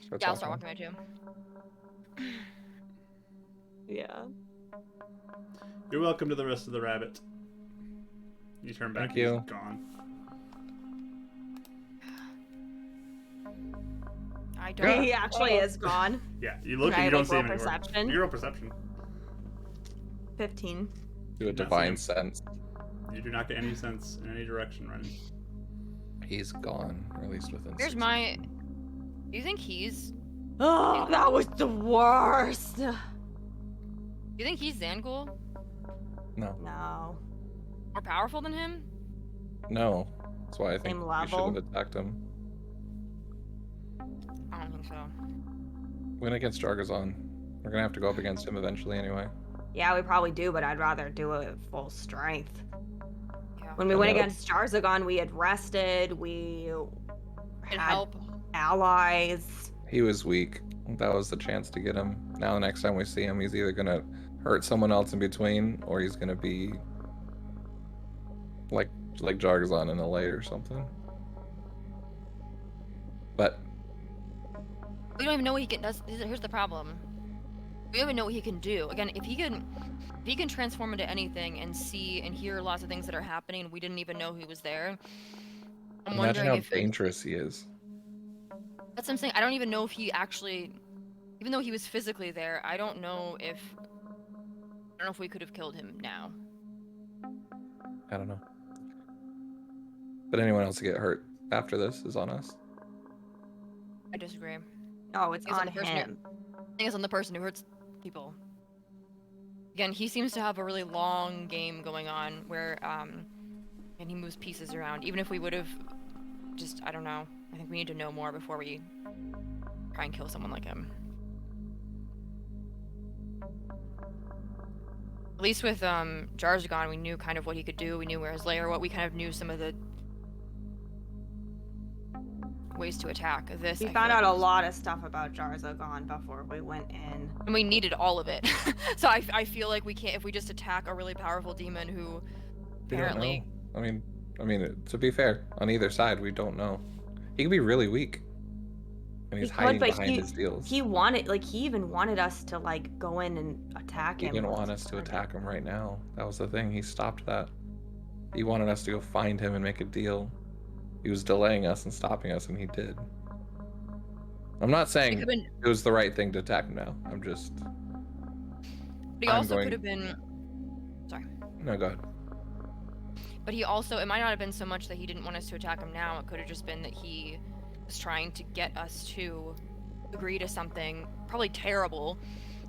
Starts Yeah, I'll start walking. walking there too. Yeah. You're welcome to the rest of the rabbit. You turn back Thank and he's you. gone. I don't. He actually is gone. Yeah, you look Can and you I, don't like, see roll him anymore. perception? You roll perception. 15. Do a Not divine seeing sense. You do not get any sense in any direction, Ren. He's gone, or at least within. Here's 6 my. Do you think he's? Oh, that was the worst. Do you think he's Zangul? No, No. More powerful than him? no. That's why I think Same we should level? have attacked him. I don't think so. Win against Jargazon. We're gonna have to go up against him eventually anyway. Yeah, we probably do, but I'd rather do it at full strength. Yeah. When we went Yeah. against Jarzagon, we had rested, we It'd had help. allies. He was weak. That was the chance to get him. Now the next time we see him, he's either gonna hurt someone else in between, or he's gonna be like Jargazon in LA or something. But We don't even know what he can. Here's the problem. We don't even know what he can do. Again, if he can transform into anything and see and hear lots of things that are happening, and we didn't even know he was there. I'm imagine wondering how if dangerous he is. that's what I'm saying. I don't even know if he actually, even though he was physically there, I don't know if we could have killed him now. I don't know. But anyone else to get hurt after this is on us. I disagree. Oh, it's He's on on the person him. I think it's on the person who hurts people. Again, he seems to have a really long game going on where, and he moves pieces around. Even if we would have just, I don't know. I think we need to know more before we try and kill someone like him. At least with Jarzagon, we knew kind of what he could do. We knew where his lair, what we kind of knew some of the ways to attack. This We I feel found like out a was- lot of stuff about Jarzagon before we went in. and we needed all of it. So I feel like we can't, if we just attack a really powerful demon who We don't apparently know. I mean, to be fair, on either side, we don't know. He could be really weak, and he's He hiding could, but behind his deals. he wanted, like, he even wanted us to, like, go in and attack He him. didn't want us to attack him right now. That was the thing. He stopped that. He wanted us to go find him and make a deal. He was delaying us and stopping us, and he did. I'm not saying could've been- it was the right thing to attack him now. I'm just. but he I'm also going- could have been. Sorry. No, go ahead. But he also, it might not have been so much that he didn't want us to attack him now. It could have just been that he was trying to get us to agree to something probably terrible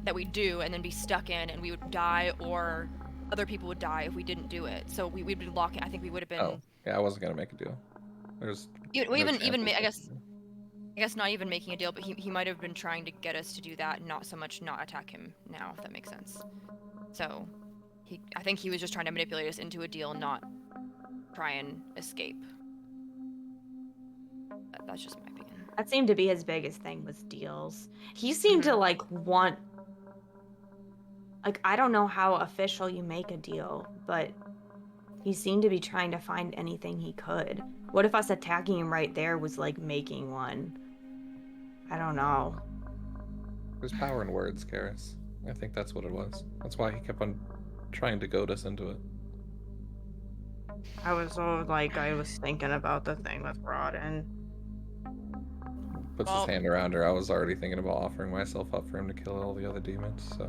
that we do and then be stuck in and we would die, or other people would die if we didn't do it. So we'd be locking. I think we would have been. Oh, yeah, I wasn't gonna make a deal. There's. Even, no even, chance even of I making guess not even making a deal, but he might have been trying to get us to do that, not so much not attack him now, if that makes sense. So, I think he was just trying to manipulate us into a deal, not try and escape. That's just my opinion. That seemed to be his biggest thing, was deals. He seemed to, like, want... Like, I don't know how official you make a deal, but he seemed to be trying to find anything he could. What if us attacking him right there was, like, making one? I don't know. There's power in words, Karis. I think that's what it was. That's why he kept on trying to goad us into it. I was so, like, I was thinking about the thing with Rodden. Puts Well- his hand around her. I was already thinking about offering myself up for him to kill all the other demons. So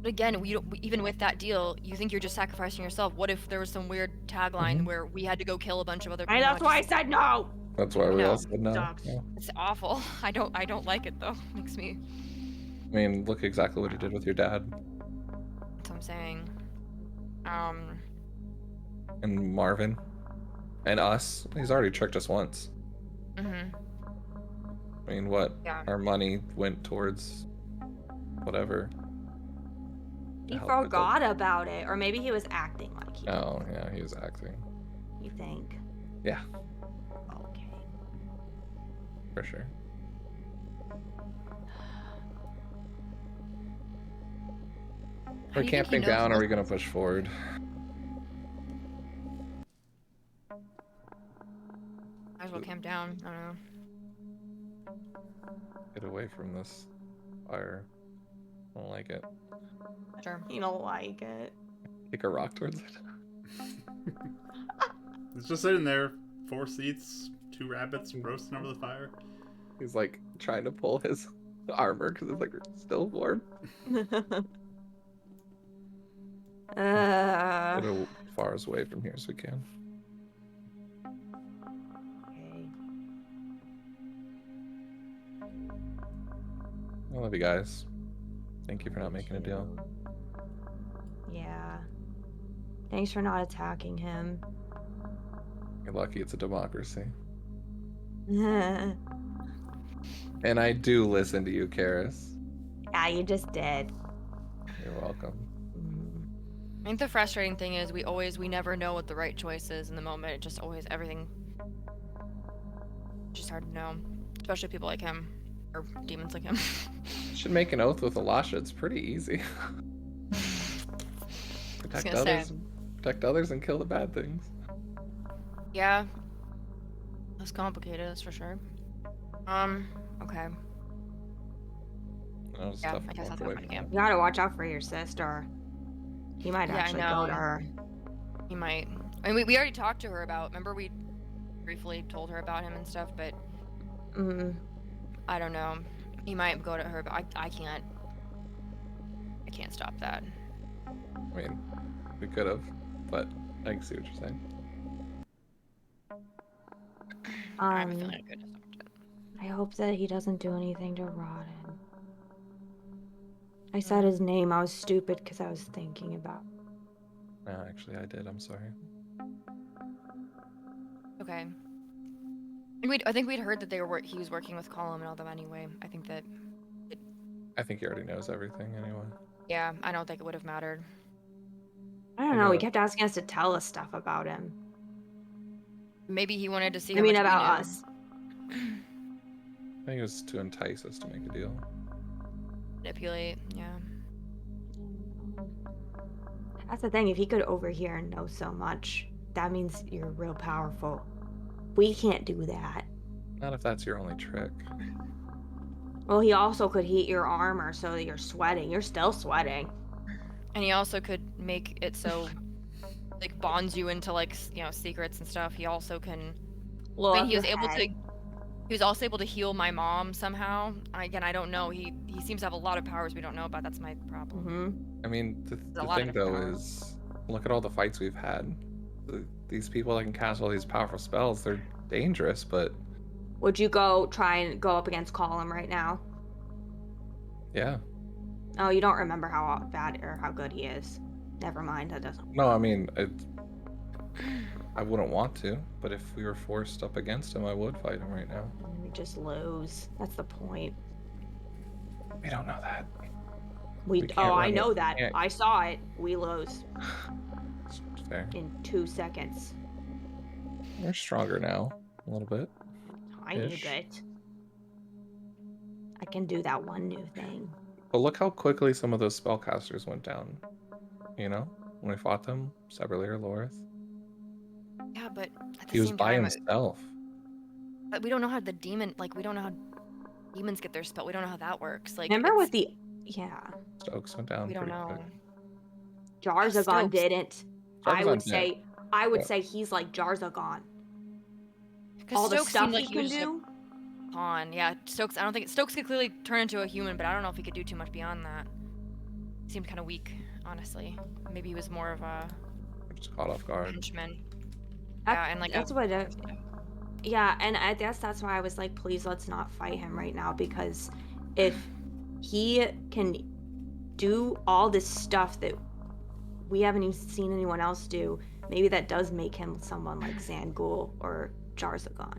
But again, even with that deal, you think you're just sacrificing yourself. What if there was some weird tagline where we had to go kill a bunch of other people? And that's why I said no! that's why we No, all said no. sucks. Yeah. It's awful. I don't like it though. Makes me. I mean, look exactly what he did with your dad That's what I'm saying. and Marvin and us. He's already tricked us once. Mhm. I mean, what? Yeah. Our money went towards whatever. He to help with the- forgot about it, or maybe he was acting like he Oh, yeah, he was acting. You think? Yeah, Okay. for sure. How We're do you think he camping knows down, or are most we gonna push forward? Might as well camp down. I don't know. Get away from this fire. I don't like it. Sure. You don't like it. Kick a rock towards it. It's just sitting there, 4 seats, 2 rabbits roasting over the fire. He's like trying to pull his armor because it's like still warm. Get as far as away from here as we can. Okay. I love you guys. Thank you for not making a deal. Yeah. Thanks for not attacking him. You're lucky it's a democracy. Yeah, And I do listen to you, Karis. you just did. You're welcome. I think the frustrating thing is we never know what the right choice is in the moment. It just always everything. Just hard to know, especially people like him or demons like him. Should make an oath with Elisha. It's pretty easy. Protect others and kill the bad things. Yeah, that's complicated. That's for sure. Okay. That was Yeah, tough I to guess walk that's away not my from. game. You gotta watch out for your sister. He might Yeah, I actually go to know. her. He might. I mean, we already talked to her about. Remember, we briefly told her about him and stuff, but I don't know. He might go to her, but I can't. I can't stop that. I mean, we could have, but I can see what you're saying. I have a feeling I could have stopped it. I hope that he doesn't do anything to Rodden. I said his name. I was stupid because I was thinking about. No, actually, I did. I'm sorry. Okay. I think we'd heard that he was working with Colum and all them anyway. I think that. I think he already knows everything anyway. Yeah, I don't think it would have mattered. I don't know. He kept asking us to tell us stuff about him. Maybe he wanted to see. I mean, how much about we knew. us. I think it was to entice us to make a deal. Manipulate. Yeah. That's the thing. If he could overhear and know so much, that means you're real powerful. We can't do that. Not if that's your only trick. Well, he also could heat your armor so that you're sweating. You're still sweating. And he also could make it so, like, bonds you into, like, secrets and stuff. He also can. Look, I mean, he was able to. He was also able to heal my mom somehow. Again, I don't know. He seems to have a lot of powers we don't know about. That's my problem. I mean, the lot of thing though different is, look at all the fights we've had. These people that can cast all these powerful spells, they're dangerous, but Would you go try and go up against Colum right now? yeah. Oh, you don't remember how bad or how good he is. Never mind, that doesn't. No, I mean, I wouldn't want to, but if we were forced up against him, I would fight him right now. We just lose. That's the point. We don't know that. We can't I run know it. that. Yeah. I saw it. We lose It's fair. in 2 seconds. We're stronger now, a little bit. Tiny Ish. bit. I can do that one new thing. But look how quickly some of those spellcasters went down. You know, when we fought them, Severly or Lorith. Yeah, but at the He was same by time, himself. but we don't know how the demon. Like, we don't know how demons get their spell. We don't know how that works. Like, Remember with it's- the Stokes went down we don't pretty know. quick. Jarzagon Stokes. didn't. I Jarzagon would did. say Yeah. say he's like Jarzagon. 'Cause All the Stokes stuff seemed like he he can was just a do. pawn. Yeah, Stokes. I don't think Stokes could clearly turn into a human, but I don't know if he could do too much beyond that. He seemed kind of weak, honestly. Maybe he was more of a Just caught off guard. henchman. That- Yeah, and like that's what. Yeah, and I guess that's why I was like, please let's not fight him right now, because if he can do all this stuff that we haven't even seen anyone else do, maybe that does make him someone like Zangul or Jarzagon.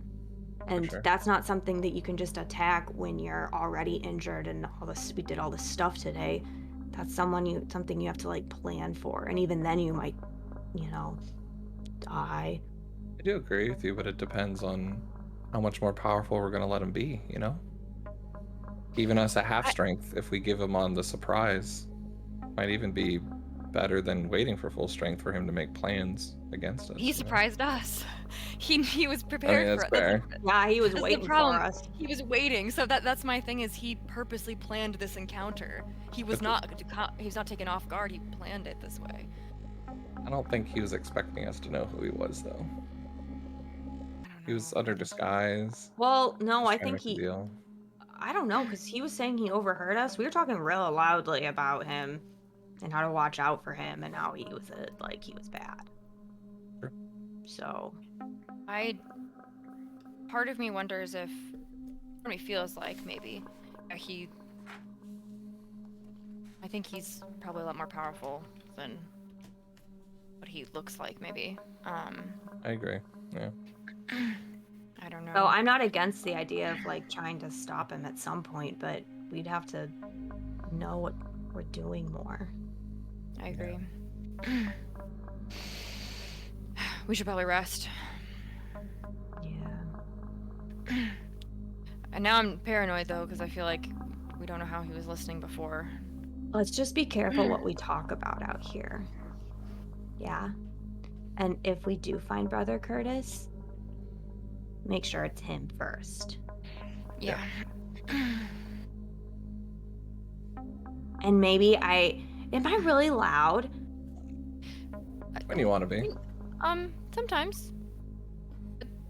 And sure. that's not something that you can just attack when you're already injured and all this. We did all this stuff today. That's something you have to like plan for, and even then you might, die. I do agree with you, but it depends on how much more powerful we're gonna let him be, you know? Even us at half strength, if we give him on the surprise, might even be better than waiting for full strength for him to make plans against us. He you know? surprised us. He was I prepared mean, for that's it. That's fair. Yeah, he was the waiting problem. for us. He was waiting. So that's my thing is he purposely planned this encounter. He was not taken off guard. He planned it this way. I don't think he was expecting us to know who he was, though. I don't He was know. under disguise. Well, no, Just I trying to think make a deal. I don't know, because he was saying he overheard us. We were talking real loudly about him and how to watch out for him and how he was he was bad. Sure. So Part of me wonders if me feels like maybe I think he's probably a lot more powerful than what he looks like, maybe. I agree. Yeah. I don't know. So I'm not against the idea of trying to stop him at some point, but we'd have to know what we're doing more. I agree. We should probably rest. Yeah. And now I'm paranoid though, because I feel like we don't know how he was listening before. Let's just be careful what we talk about out here. Yeah. And if we do find Brother Kurtis, make sure it's him first. Yeah. And maybe am I really loud? When you want to be. Sometimes.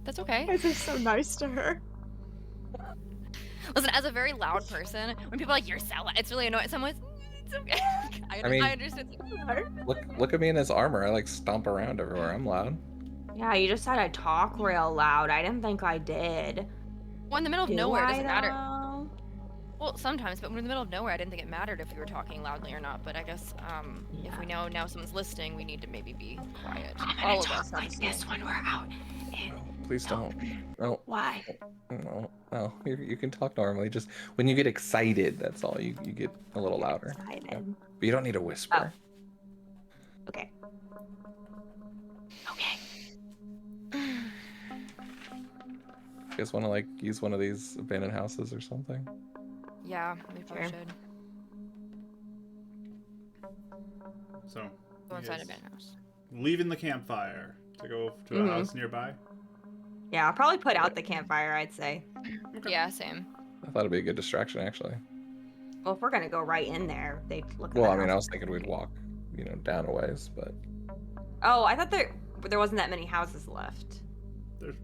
That's okay. This is so nice to her. Listen, as a very loud person, when people are like, you're so loud, it's really annoying. Someone's, it's okay. I mean, I understand. Look at me in his armor. I stomp around everywhere. I'm loud. Yeah, you just said I talk real loud. I didn't think I did. Well, in the middle of Do nowhere, it I, doesn't matter. though? Well, sometimes, but when we're in the middle of nowhere, I didn't think it mattered if we were talking loudly or not. But I guess if we know now someone's listening, we need to maybe be quiet. I'm All gonna of talk us, like obviously. this when we're out. No, please don't. No. Why? No. You can talk normally. Just when you get excited, that's all. You get a little louder. Excited. Yeah. But you don't need to whisper. Okay. You guys want to use one of these abandoned houses or something? Yeah, we probably Sure. should. So, Go you inside a guys band house. leaving the campfire to go to a Mhm. house nearby. Yeah, I'll probably put out the campfire, I'd say. Okay. Yeah, same. I thought it'd be a good distraction, actually. Well, if we're gonna go right in there, they'd look at Well, the I mean, I house was thinking we'd walk, down a ways, but Oh, I thought there wasn't that many houses left. There's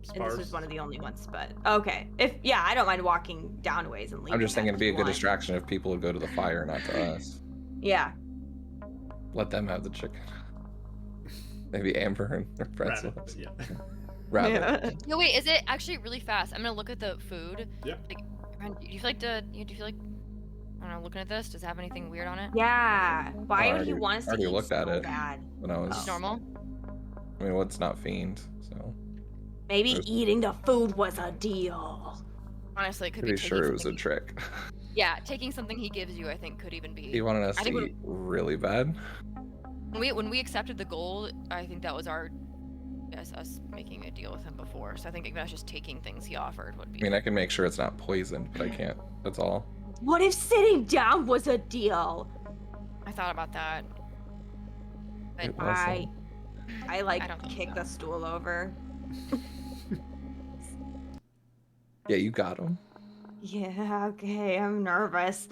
And sparse. this was one of the only ones, but okay. I don't mind walking down a ways and leaving. I'm just thinking that it'd be a good one. distraction if people would go to the fire, not to us. Yeah. Let them have the chicken. Maybe Amber and her friends. Rabbit, yeah. Rabbit. Yo, wait, is it actually really fast? I'm gonna look at the food. Yeah. Like, Ryan, do you feel like I don't know, looking at this, does it have anything weird on it? Yeah. Why I would he already- want us to already eat looked at so it. bad? When I was, It's normal. I mean, what's not fiend? So Maybe There's- eating the food was a deal. Honestly, it could pretty be taking sure it was a something- trick. Yeah, taking something he gives you, I think, could even be. He wanted us I to think eat really bad. when we accepted the goal, I think that was us making a deal with him before. So I think even us just taking things he offered would be. I mean, I can make sure it's not poisoned, but I can't. That's all. What if sitting down was a deal? I thought about that. But It wasn't. I I don't think kick so. the stool over. Yeah, you got him. Yeah, okay, I'm nervous.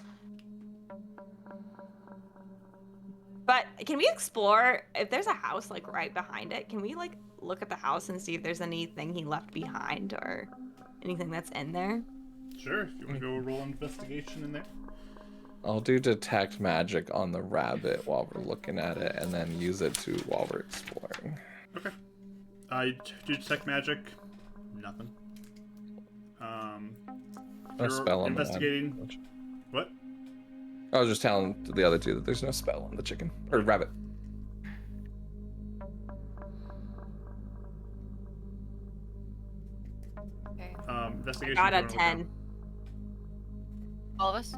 But can we explore if there's a house right behind it? Can we look at the house and see if there's anything he left behind or anything that's in there? Sure, if you want to go roll an investigation in there. I'll do detect magic on the rabbit while we're looking at it, and then use it while we're exploring. Okay. Do detect magic. Nothing. No You're spell on investigating. the rabbit. What? I was just telling the other two that there's no spell on the chicken or rabbit. okay. Investigation. Got if a you wanna look 10. up. All of us?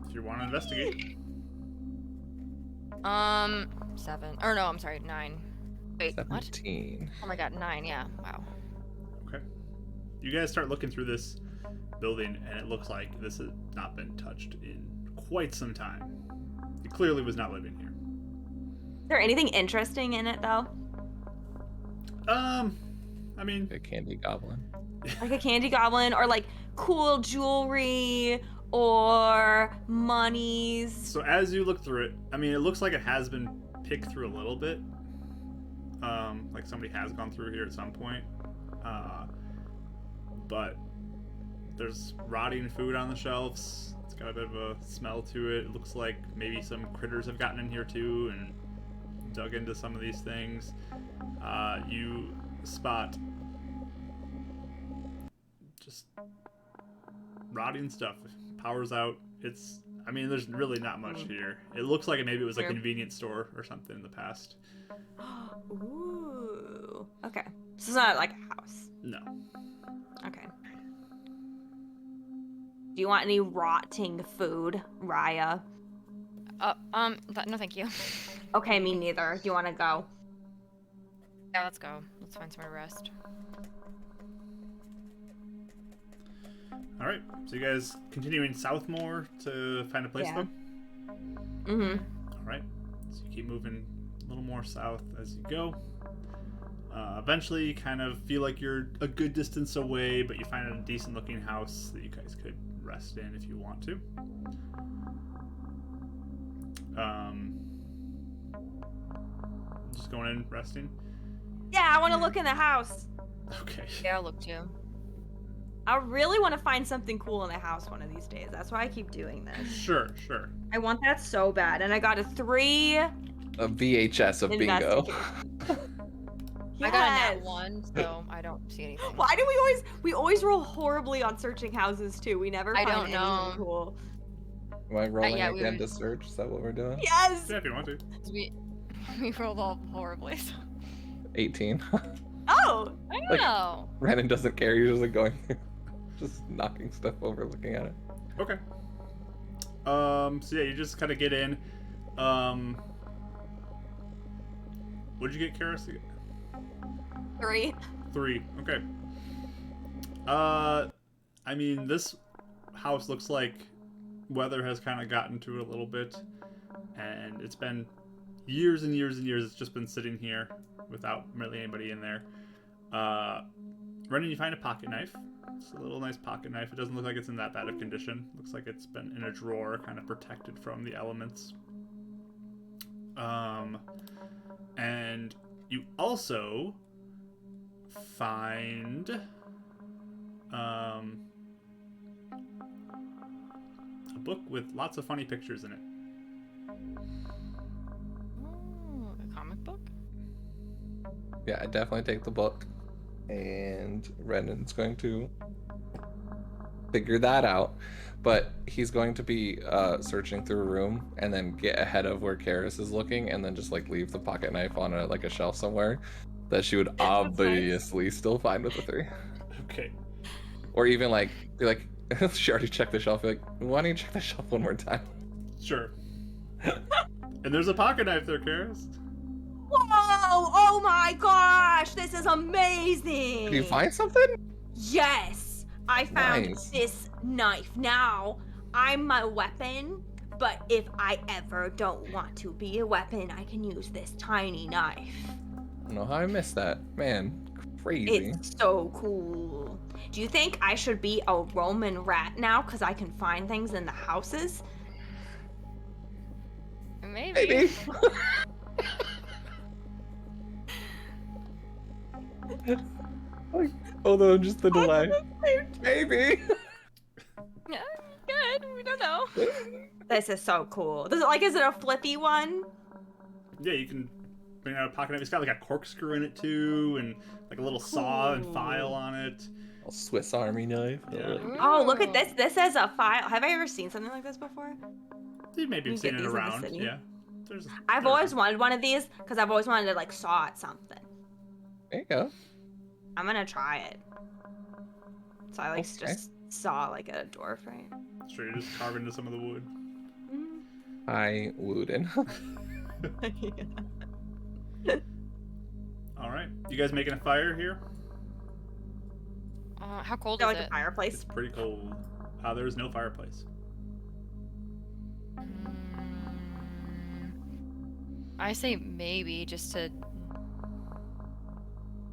If you want to investigate. 7. Or no, I'm sorry, 9. Wait, what? 17. Oh my god, 9, yeah. Wow. Okay. You guys start looking through this building, and it looks like this has not been touched in quite some time. It clearly was not living here. there anything interesting in it though? I mean, A candy goblin. Like a candy goblin or like cool jewelry or monies? so as you look through it, I mean, it looks like it has been picked through a little bit. Like somebody has gone through here at some point. But there's rotting food on the shelves. It's got a bit of a smell to it. It looks like maybe some critters have gotten in here too and dug into some of these things. You spot just rotting stuff. Power's out. I mean, there's really not much here. It looks like maybe it was a True. convenience store or something in the past. Ooh. Okay. So it's not like a house. No. Okay. Do you want any rotting food, Raya? No, thank you. Okay, me neither. Do you want to go? Yeah, let's go. Let's find somewhere to rest. All right. So you guys continuing south more to find a place Yeah. for them? Mm-hmm. All right. So you keep moving a little more south as you go. Eventually, you kind of feel like you're a good distance away, but you find a decent-looking house that you guys could rest in if you want to. Just going in, resting. Yeah, I want to look in the house. Okay. Yeah, I'll look too. I really want to find something cool in the house one of these days. That's why I keep doing this. Sure. I want that so bad. And I got a 3. A VHS of bingo. I got a nat Yes. 1, so I don't see anything. Why do we always roll horribly on searching houses too? We never I find don't anything know. cool. Am I rolling yeah, we again were- to search? Is that what we're doing? Yes. Yeah, if you want to. We rolled all horribly. So. 18. Oh. I Like- know. Renan doesn't care. He's just like going through, just knocking stuff over, looking at it. Okay. So yeah, you just kind of get in. What'd you get, Karis? 3. 3. Okay. I mean, this house looks like weather has kind of gotten to it a little bit, and it's been years and years and years. It's just been sitting here without really anybody in there. Renan, you find a pocket knife. It's a little nice pocket knife. It doesn't look like it's in that bad of condition. Looks like it's been in a drawer, kind of protected from the elements. And you also find a book with lots of funny pictures in it. Ooh, a comic book? Yeah, I definitely take the book. And Renan's going to figure that out. But he's going to be searching through a room and then get ahead of where Karis is looking and then just like leave the pocket knife on a shelf somewhere that she would obviously still find with the 3. Okay. Or even like be like, she already checked the shelf. Be like, why don't you check the shelf one more time? Sure. And there's a pocket knife there, Karis. Whoa! Oh my gosh! This is amazing! Did you find something? Yes! I found Nice. this knife. Now, I'm my weapon, but if I ever don't want to be a weapon, I can use this tiny knife. I don't know how I missed that. Man, crazy. It's so cool. Do you think I should be a Roman rat now because I can find things in the houses? Maybe. Maybe. Although just the delay. Maybe. Yeah, good. We don't know. This is so cool. Is it a flippy one? Yeah, you can bring out a pocket knife. It's got like a corkscrew in it too, and like a little saw and Cool. file on it. A Swiss Army knife. Yeah. Oh, look at this. This has a file. Have I ever seen something like this before? You maybe You have seen get it these in the around. city? Yeah. I've always wanted one of these because I've always wanted to like saw at something. There you go. I'm gonna try it. So I like Okay. just saw like a door frame. Sure, you just carve into some of the wood. I wooden. All right, you guys making a fire here? How cold Is there is like a it? fireplace? It's pretty cold. There's no fireplace. I say maybe just to.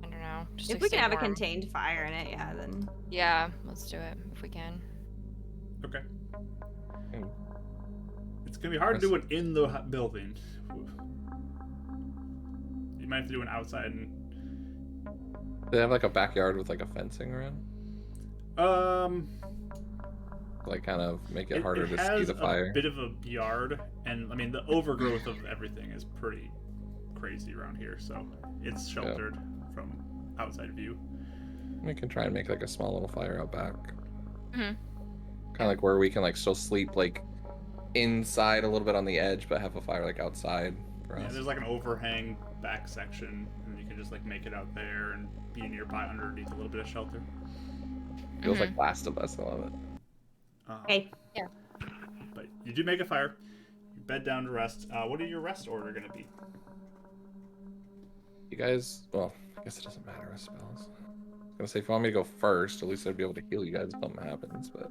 I don't know. Just If to we can stay have a warm. contained fire in it, yeah, then. Yeah, let's do it if we can. Okay. Mm. It's gonna be hard to do it in the building. You might have to do an outside. They have like a backyard with like a fencing around, like kind of make it harder to see the fire. It has a bit of a yard, and I mean the overgrowth of everything is pretty crazy around here, so it's sheltered from outside view. We can try and make like a small little fire out back. Mhm. Kind of like where we can like still sleep like inside a little bit on the edge, but have a fire like outside for Yeah, us. there's like an overhang back section, and you can just like make it out there and be nearby underneath a little bit of shelter. Feels like Last of Us. I love it. Hey. Yeah. But you do make a fire. You bed down to rest. What are your rest order gonna be? You guys, well, I guess it doesn't matter with spells. I was gonna say if you want me to go first, at least I'd be able to heal you guys if something happens. But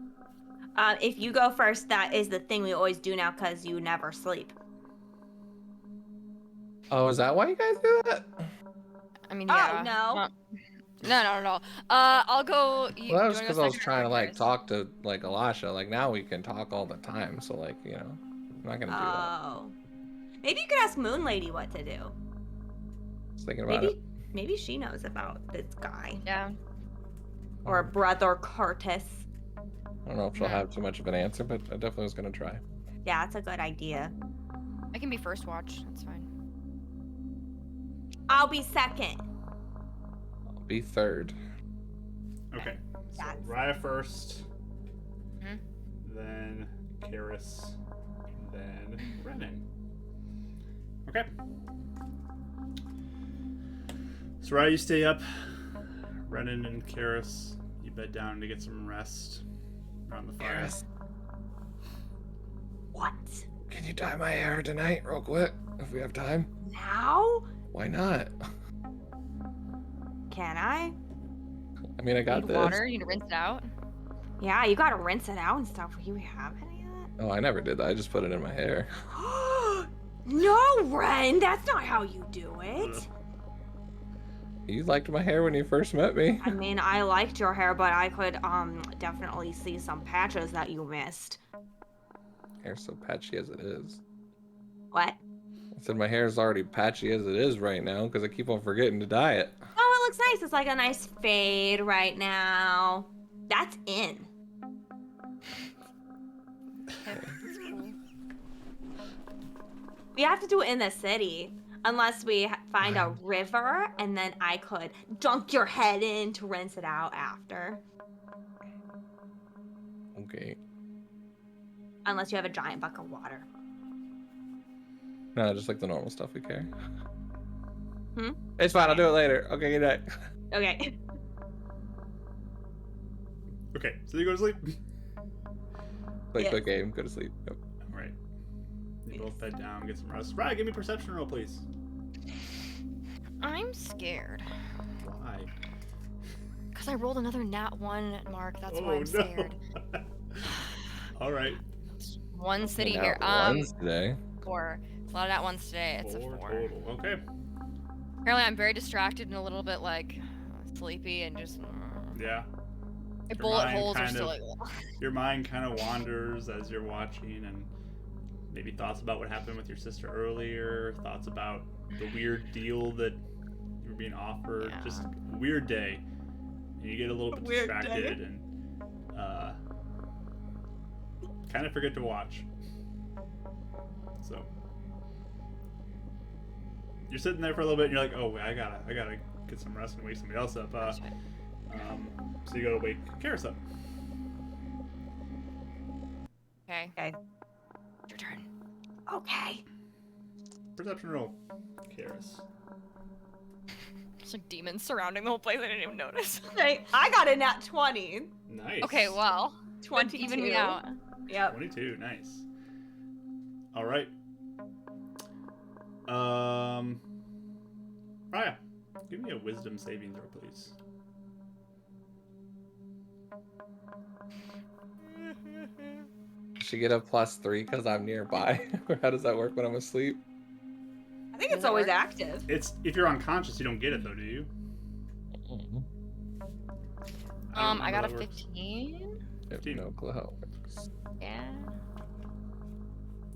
If you go first, that is the thing we always do now because you never sleep. oh, is that why you guys do that? I mean, Oh, yeah. no. No, not at all. I'll go. Well, that was because I was trying to like talk to like Elisha. Like now we can talk all the time. So like I'm not gonna do that. Oh. Maybe you could ask Moon Lady what to do. Just thinking about it. Maybe she knows about this guy. Yeah. Or Brother Kurtis. I don't know if she'll have too much of an answer, but I definitely was gonna try. Yeah, that's a good idea. I can be first watch. That's fine. I'll be second. I'll be third. Okay. So That's- Raya first. Mhm. Then Karis. Then Renan. Okay. So Raya, you stay up. Renan and Karis, you bed down to get some rest around the fire. Karis, What? can you dye my hair tonight, real quick, if we have time? Now? Why not? Can I? I mean, I got Need this. water. You need to rinse it out. Yeah, you gotta rinse it out and stuff. You have any of Oh, I never did that. I just put it in my hair. that? No, Ren, that's not how you do it. You liked my hair when you first met me. I mean, I liked your hair, but I could definitely see some patches that you missed. Hair's so patchy as it is. What? I said my hair is already patchy as it is right now because I keep on forgetting to dye it. Oh, it looks nice. It's like a nice fade right now. That's in. That's cool. We have to do it in the city. Unless we find a river, and then I could dunk your head in to rinse it out after. Okay. Unless you have a giant bucket of water. No, just like the normal stuff we carry. Hmm? It's fine. I'll do it later. Okay, good night. Okay. Okay, so you go to sleep. Play Yes. quick game. Go to sleep. Yep. All right. You both bed down, get some rest. Raya, give me a perception roll, please. I'm scared. Why? Because I rolled another nat 1, Mark. That's why Oh, I'm no. scared. All right. One city Been here. out once today. 4. It's a lot of nat 1s today. It's a 4. Total. Okay. Apparently, I'm very distracted and a little bit like sleepy and just. Yeah. My Your bullet mind holes are kind still of- like. Your mind kind of wanders as you're watching, and maybe thoughts about what happened with your sister earlier, thoughts about the weird deal that you were being offered. Yeah. Just a weird day. And you get a little bit Weird distracted day. and kind of forget to watch. So you're sitting there for a little bit, and you're like, "Oh, wait, I gotta get some rest and wake somebody else up." So you gotta wake Karis up. Okay. Okay. Your turn. Okay. Perception roll, Karis. There's like demons surrounding the whole place. I didn't even notice. Okay, I got a nat 20. Nice. Okay, well. 22. Even me out. Yep. 22, nice. All right. Raya, give me a wisdom saving throw, please. She get a +3 because I'm nearby. Or how does that work when I'm asleep? I think Does it's it always work? active. It's if you're unconscious, you don't get it though, do you? don't I remember got a how it works. 15. I have 15. no clue how it works. Yeah.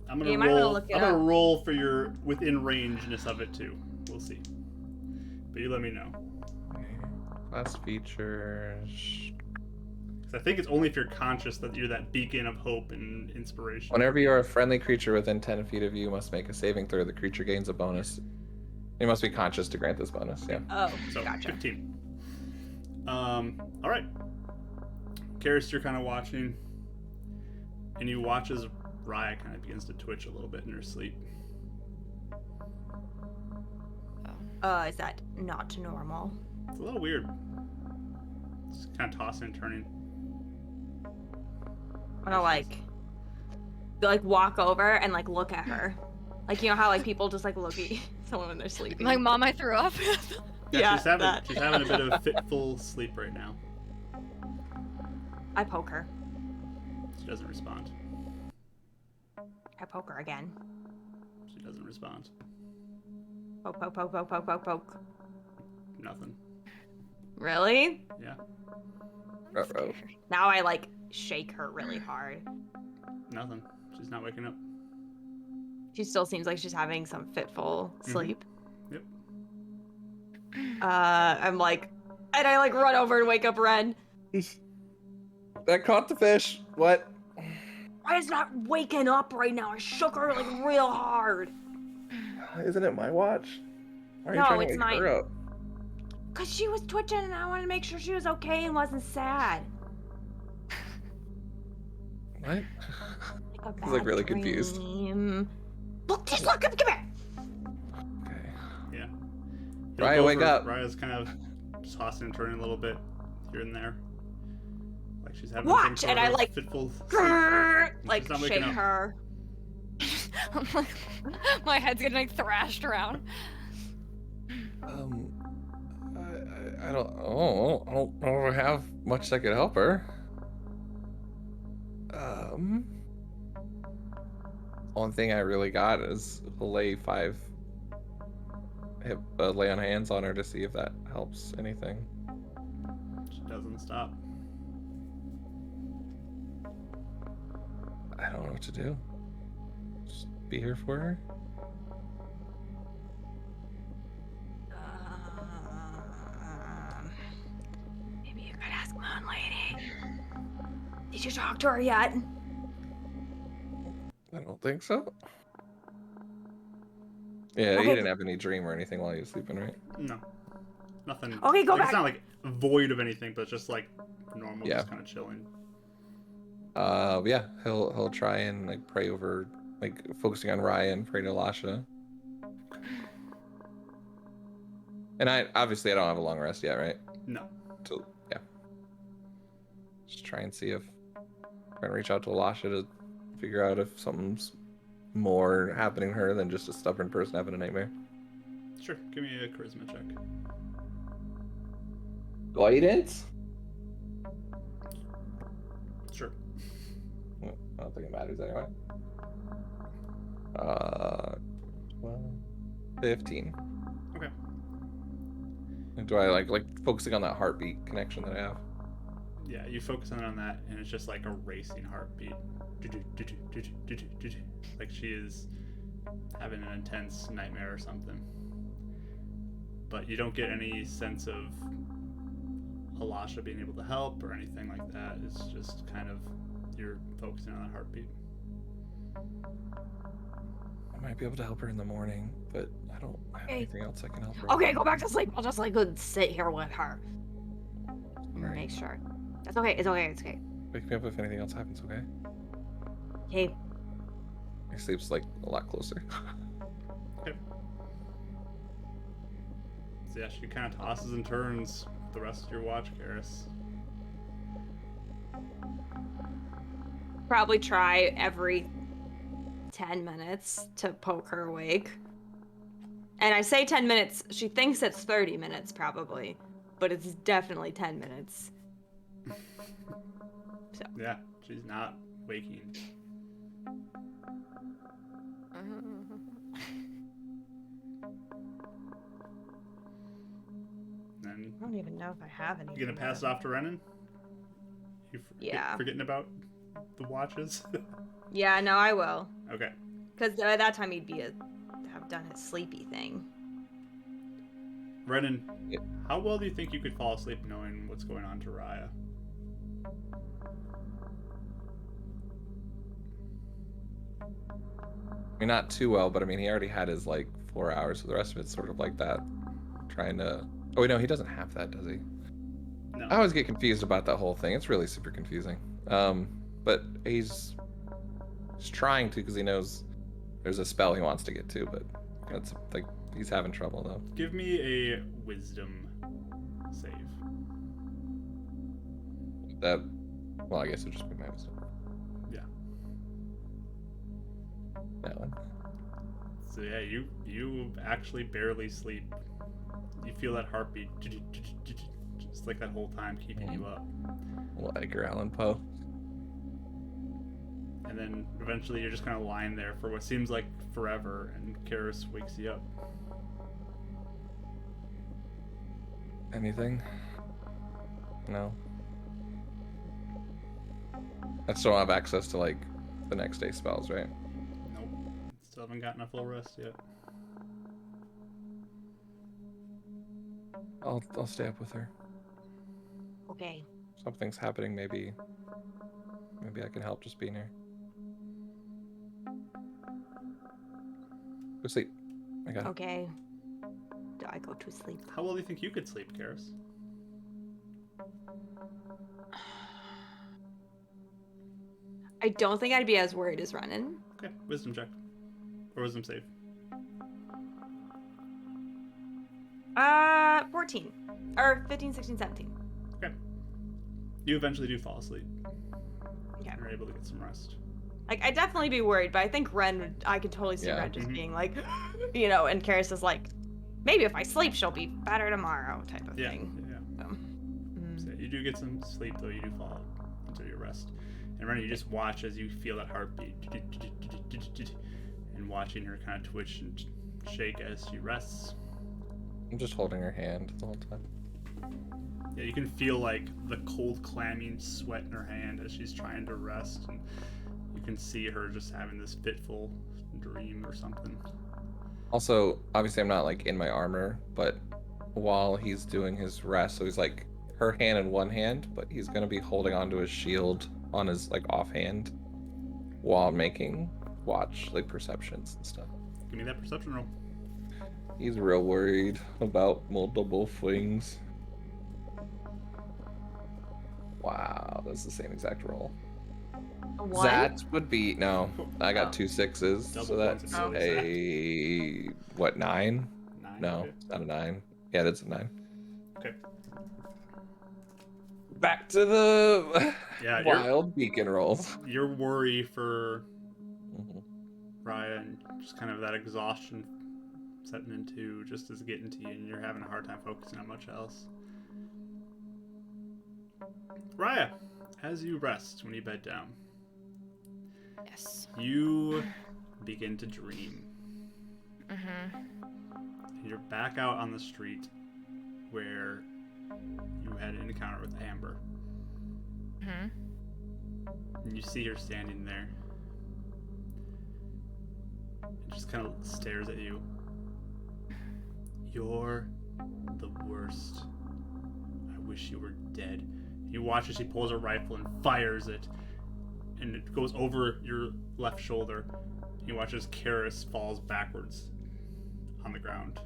I'm Yeah, you gonna might wanna roll. look it I'm gonna up. roll for your within rangeness of it too. We'll see. But you let me know. Class features. 'Cause I think it's only if you're conscious that you're that beacon of hope and inspiration. Whenever you are a friendly creature within 10 feet of you, must make a saving throw. The creature gains a bonus. You must be conscious to grant this bonus. Yeah. Oh, So gotcha. 15. All right. Karis, you're kind of watching, and you watch as Raya kind of begins to twitch a little bit in her sleep. Is that not normal? It's a little weird. Just kind of tossing and turning. I'm gonna like walk over and like look at her. Like, you know how like people just like look at someone when they're sleeping? Like, Mom, I threw up. Yeah, she's having that. she's having a bit of a fitful sleep right now. I poke her. She doesn't respond. I poke her again. She doesn't respond. Poke, poke, poke, poke, poke, poke, poke. Nothing. Really? Yeah. Ruh-roh. Now I like shake her really hard. Nothing. She's not waking up. She still seems like she's having some fitful sleep. Yep. I'm like, and I like run over and wake up Ren. That caught the fish. What? Raya's not waking up right now. I shook her like real hard. Isn't it my watch? Why are you No, trying to it's wake mine. her up? Cause she was twitching and I wanted to make sure she was okay and wasn't sad. What? Like a He's, like, bad really confused. dream. Look, just look, come here. Okay. Yeah. Raya, You'll go wake over- up. Raya's kind of tossing and turning a little bit here and there. Like she's having Watch, some sort and I, of like, fitful sleep. Grrr, like not waking shake up. her. I'm like, my head's getting like thrashed around. I don't know if I have much that could help her. Only thing I really got is lay 5. Lay on hands on her to see if that helps anything. She doesn't stop. I don't know what to do. Just be here for her. Maybe you could ask Moon Lady. Did you talk to her yet? I don't think so. Yeah, Okay. you didn't have any dream or anything while you were sleeping, right? No. Nothing. Okay, go like, back. It's not like void of anything, but it's just like normal, Yeah. just kind of chilling. Yeah, he'll try and like pray over, like focusing on Ryan, pray to Lasha. And I don't have a long rest yet, right? No. So yeah, just try and see if I can reach out to Lasha to figure out if something's more happening to her than just a stubborn person having a nightmare. Sure. Give me a charisma check. Guidance? Sure. I don't think it matters anyway. 12, 15. Okay. And do I like focusing on that heartbeat connection that I have? Yeah, you focus on that, and it's just like a racing heartbeat. Like she is having an intense nightmare or something. But you don't get any sense of Alasha being able to help or anything like that. It's just kind of you're focusing on that heartbeat. I might be able to help her in the morning, but I don't have Okay. anything else I can help her. Okay, go back to sleep. I'll just like go sit here with her. Alright. Make sure. It's okay. It's okay. It's okay. Wake me up if anything else happens, okay? Okay. He sleeps like a lot closer. Okay. So yeah, she kind of tosses and turns the rest of your watch, Karis. Probably try every 10 minutes to poke her awake. And I say 10 minutes, she thinks it's 30 minutes probably, but it's definitely 10 minutes. Yeah, she's not waking. And I don't even know if I have any. you gonna pass it off to Renan? Yeah. Forgetting about the watches? Yeah, no, I will. Okay. Because by that time he'd have done his sleepy thing. Renan, Yep. how well do you think you could fall asleep knowing what's going on to Raya? I mean, not too well, but I mean, he already had his like 4 hours, so the rest of it's sort of like that. Trying to. Oh wait, no, he doesn't have that, does he? No. I always get confused about that whole thing. It's really super confusing. But he's trying to because he knows there's a spell he wants to get to, but that's like he's having trouble though. Give me a wisdom save. That. Well, I guess it'll just be my wisdom. Yeah. That one. So yeah, you actually barely sleep. You feel that heartbeat, just like that whole time keeping you up. Little Edgar Allan Poe. And then eventually you're just kind of lying there for what seems like forever, and Karis wakes you up. Anything? No. I still don't have access to like the next day spells, right? Nope. Still haven't gotten a full rest yet. I'll stay up with her. Okay. Something's happening. Maybe I can help just being here. Go sleep. I got it. Okay. Do I go to sleep? How well do you think you could sleep, Karis? I don't think I'd be as worried as Renan. Okay, wisdom check. Or wisdom save. 14. Or 15, 16, 17. Okay. You eventually do fall asleep. Okay. You're able to get some rest. Like, I'd definitely be worried, but I think I could totally see Yeah. Ren just Mhm. being like, and Karis is like, maybe if I sleep, she'll be better tomorrow, type of Yeah, thing. yeah. So, So you do get some sleep, though. You do fall into your rest. And Renan, you just watch as you feel that heartbeat. And watching her kind of twitch and shake as she rests. I'm just holding her hand the whole time. Yeah, you can feel like the cold, clammy sweat in her hand as she's trying to rest. And you can see her just having this fitful dream or something. Also, obviously, I'm not like in my armor, but while he's doing his rest, so he's like her hand in one hand, but he's gonna be holding onto his shield on his like offhand while making watch like perceptions and stuff. Give me that perception roll. He's real worried about multiple things. Wow, that's the same exact roll. a 1? That would be no. I got Oh. 2 6s, Double so ones that's and a what 9? 9. No, Okay. it's not a 9. Yeah, that's a 9. Okay. Back to the Yeah, wild beacon rolls. Your worry for Mhm. Raya and just kind of that exhaustion setting into just is getting to you, and you're having a hard time focusing on much else. Raya, as you rest when you bed down, Yes. you begin to dream. Mm-hmm. And you're back out on the street where you had an encounter with Amber. Mm-hmm. And you see her standing there. And just kind of stares at you. You're the worst. I wish you were dead. You watch as she pulls her rifle and fires it. And it goes over your left shoulder. You watch as Karis falls backwards on the ground.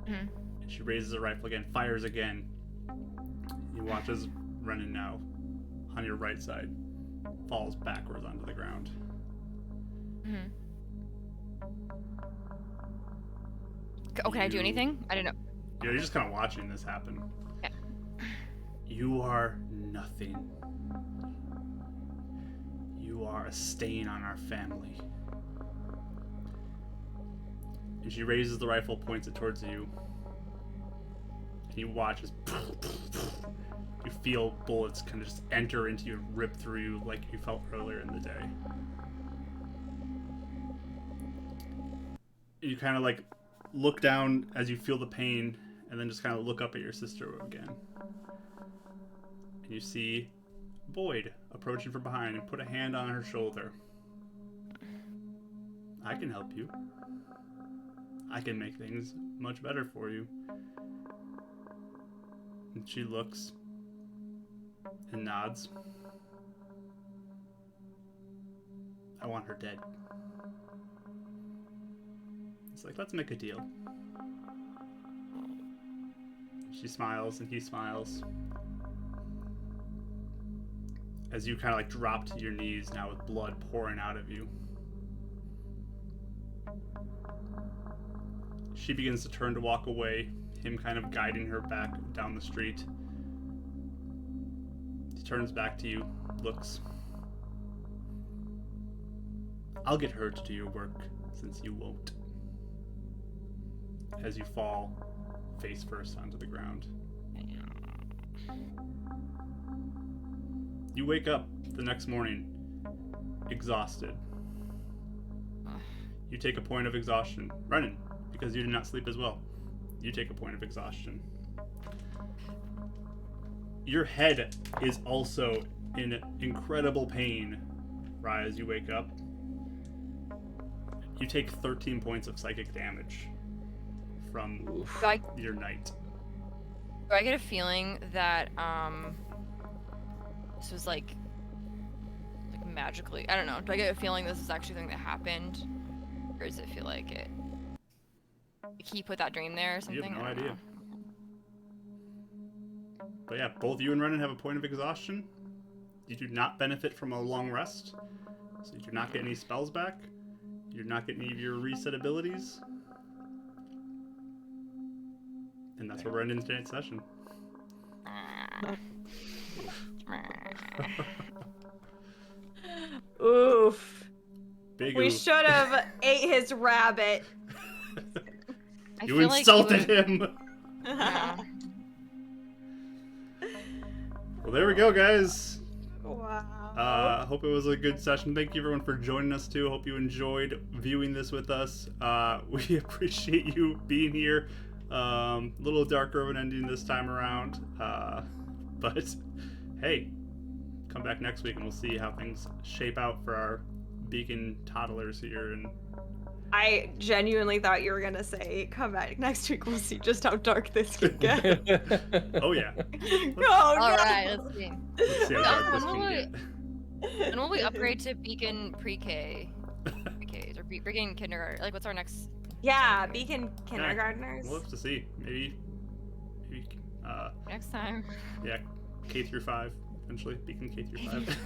Mm-hmm. And she raises the rifle again, fires again. You watch as Renan now, on your right side, falls backwards onto the ground. Mm-hmm. Oh, can I do anything? I don't know. You're just kind of watching this happen. Yeah. You are nothing. You are a stain on our family. And she raises the rifle, points it towards you. And you watch as you feel bullets kind of just enter into you and rip through you like you felt earlier in the day. You kind of like look down as you feel the pain and then just kind of look up at your sister again. And you see Boyd approaching from behind and put a hand on her shoulder. I can help you. I can make things much better for you. And she looks and nods. I want her dead. It's like, let's make a deal. She smiles and he smiles. As you kind of like drop to your knees now with blood pouring out of you. She begins to turn to walk away, him kind of guiding her back down the street. He turns back to you, looks. I'll get her to do your work, since you won't. As you fall, face first onto the ground. You wake up the next morning, exhausted. You take a point of exhaustion. Brennan, because you did not sleep as well, you take a point of exhaustion. Your head is also in incredible pain, Rye, as you wake up. You take 13 points of psychic damage from your night. Do I get a feeling that this was like magically? I don't know. Do I get a feeling this is actually something that happened, or does it feel like it? He put that dream there or something? You have no I don't idea. know. But yeah, both you and Renan have a point of exhaustion. You do not benefit from a long rest, so you do not get any spells back. You do not get any of your reset abilities. And that's where we're ending today's session. Oof. Big We oof. should have ate his rabbit. I You feel like insulted would- him! Yeah. Well, there we go, guys. Wow. Hope it was a good session. Thank you, everyone, for joining us, too. Hope you enjoyed viewing this with us. We appreciate you being here. A little darker of an ending this time around. But, hey, come back next week and we'll see how things shape out for our Beacon toddlers here. And I genuinely thought you were going to say, come back next week, we'll see just how dark this can get. oh, yeah. Oh, All no. right, let's see. Let's see how dark this When will can get. When will we upgrade to Beacon Pre-K? Pre-Ks or Beacon Kindergarten? Like, what's our next? Yeah, Beacon kindergartners. We'll have to see. Maybe Next time. yeah, K through 5, eventually. Beacon K through 5.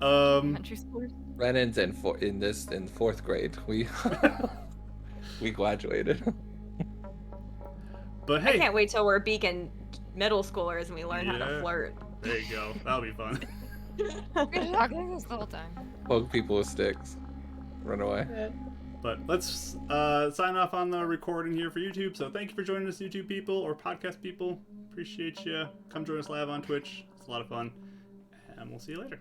Elementary school. Renan's in fourth grade. We graduated. But I hey, can't wait till we're Beacon middle schoolers and we learn how to Yeah. flirt. there you go. That'll be fun. We've been talking this the whole time. Poke people with sticks. Run away. But let's sign off on the recording here for YouTube. So thank you for joining us, YouTube people or podcast people. Appreciate you. Come join us live on Twitch. It's a lot of fun. And we'll see you later.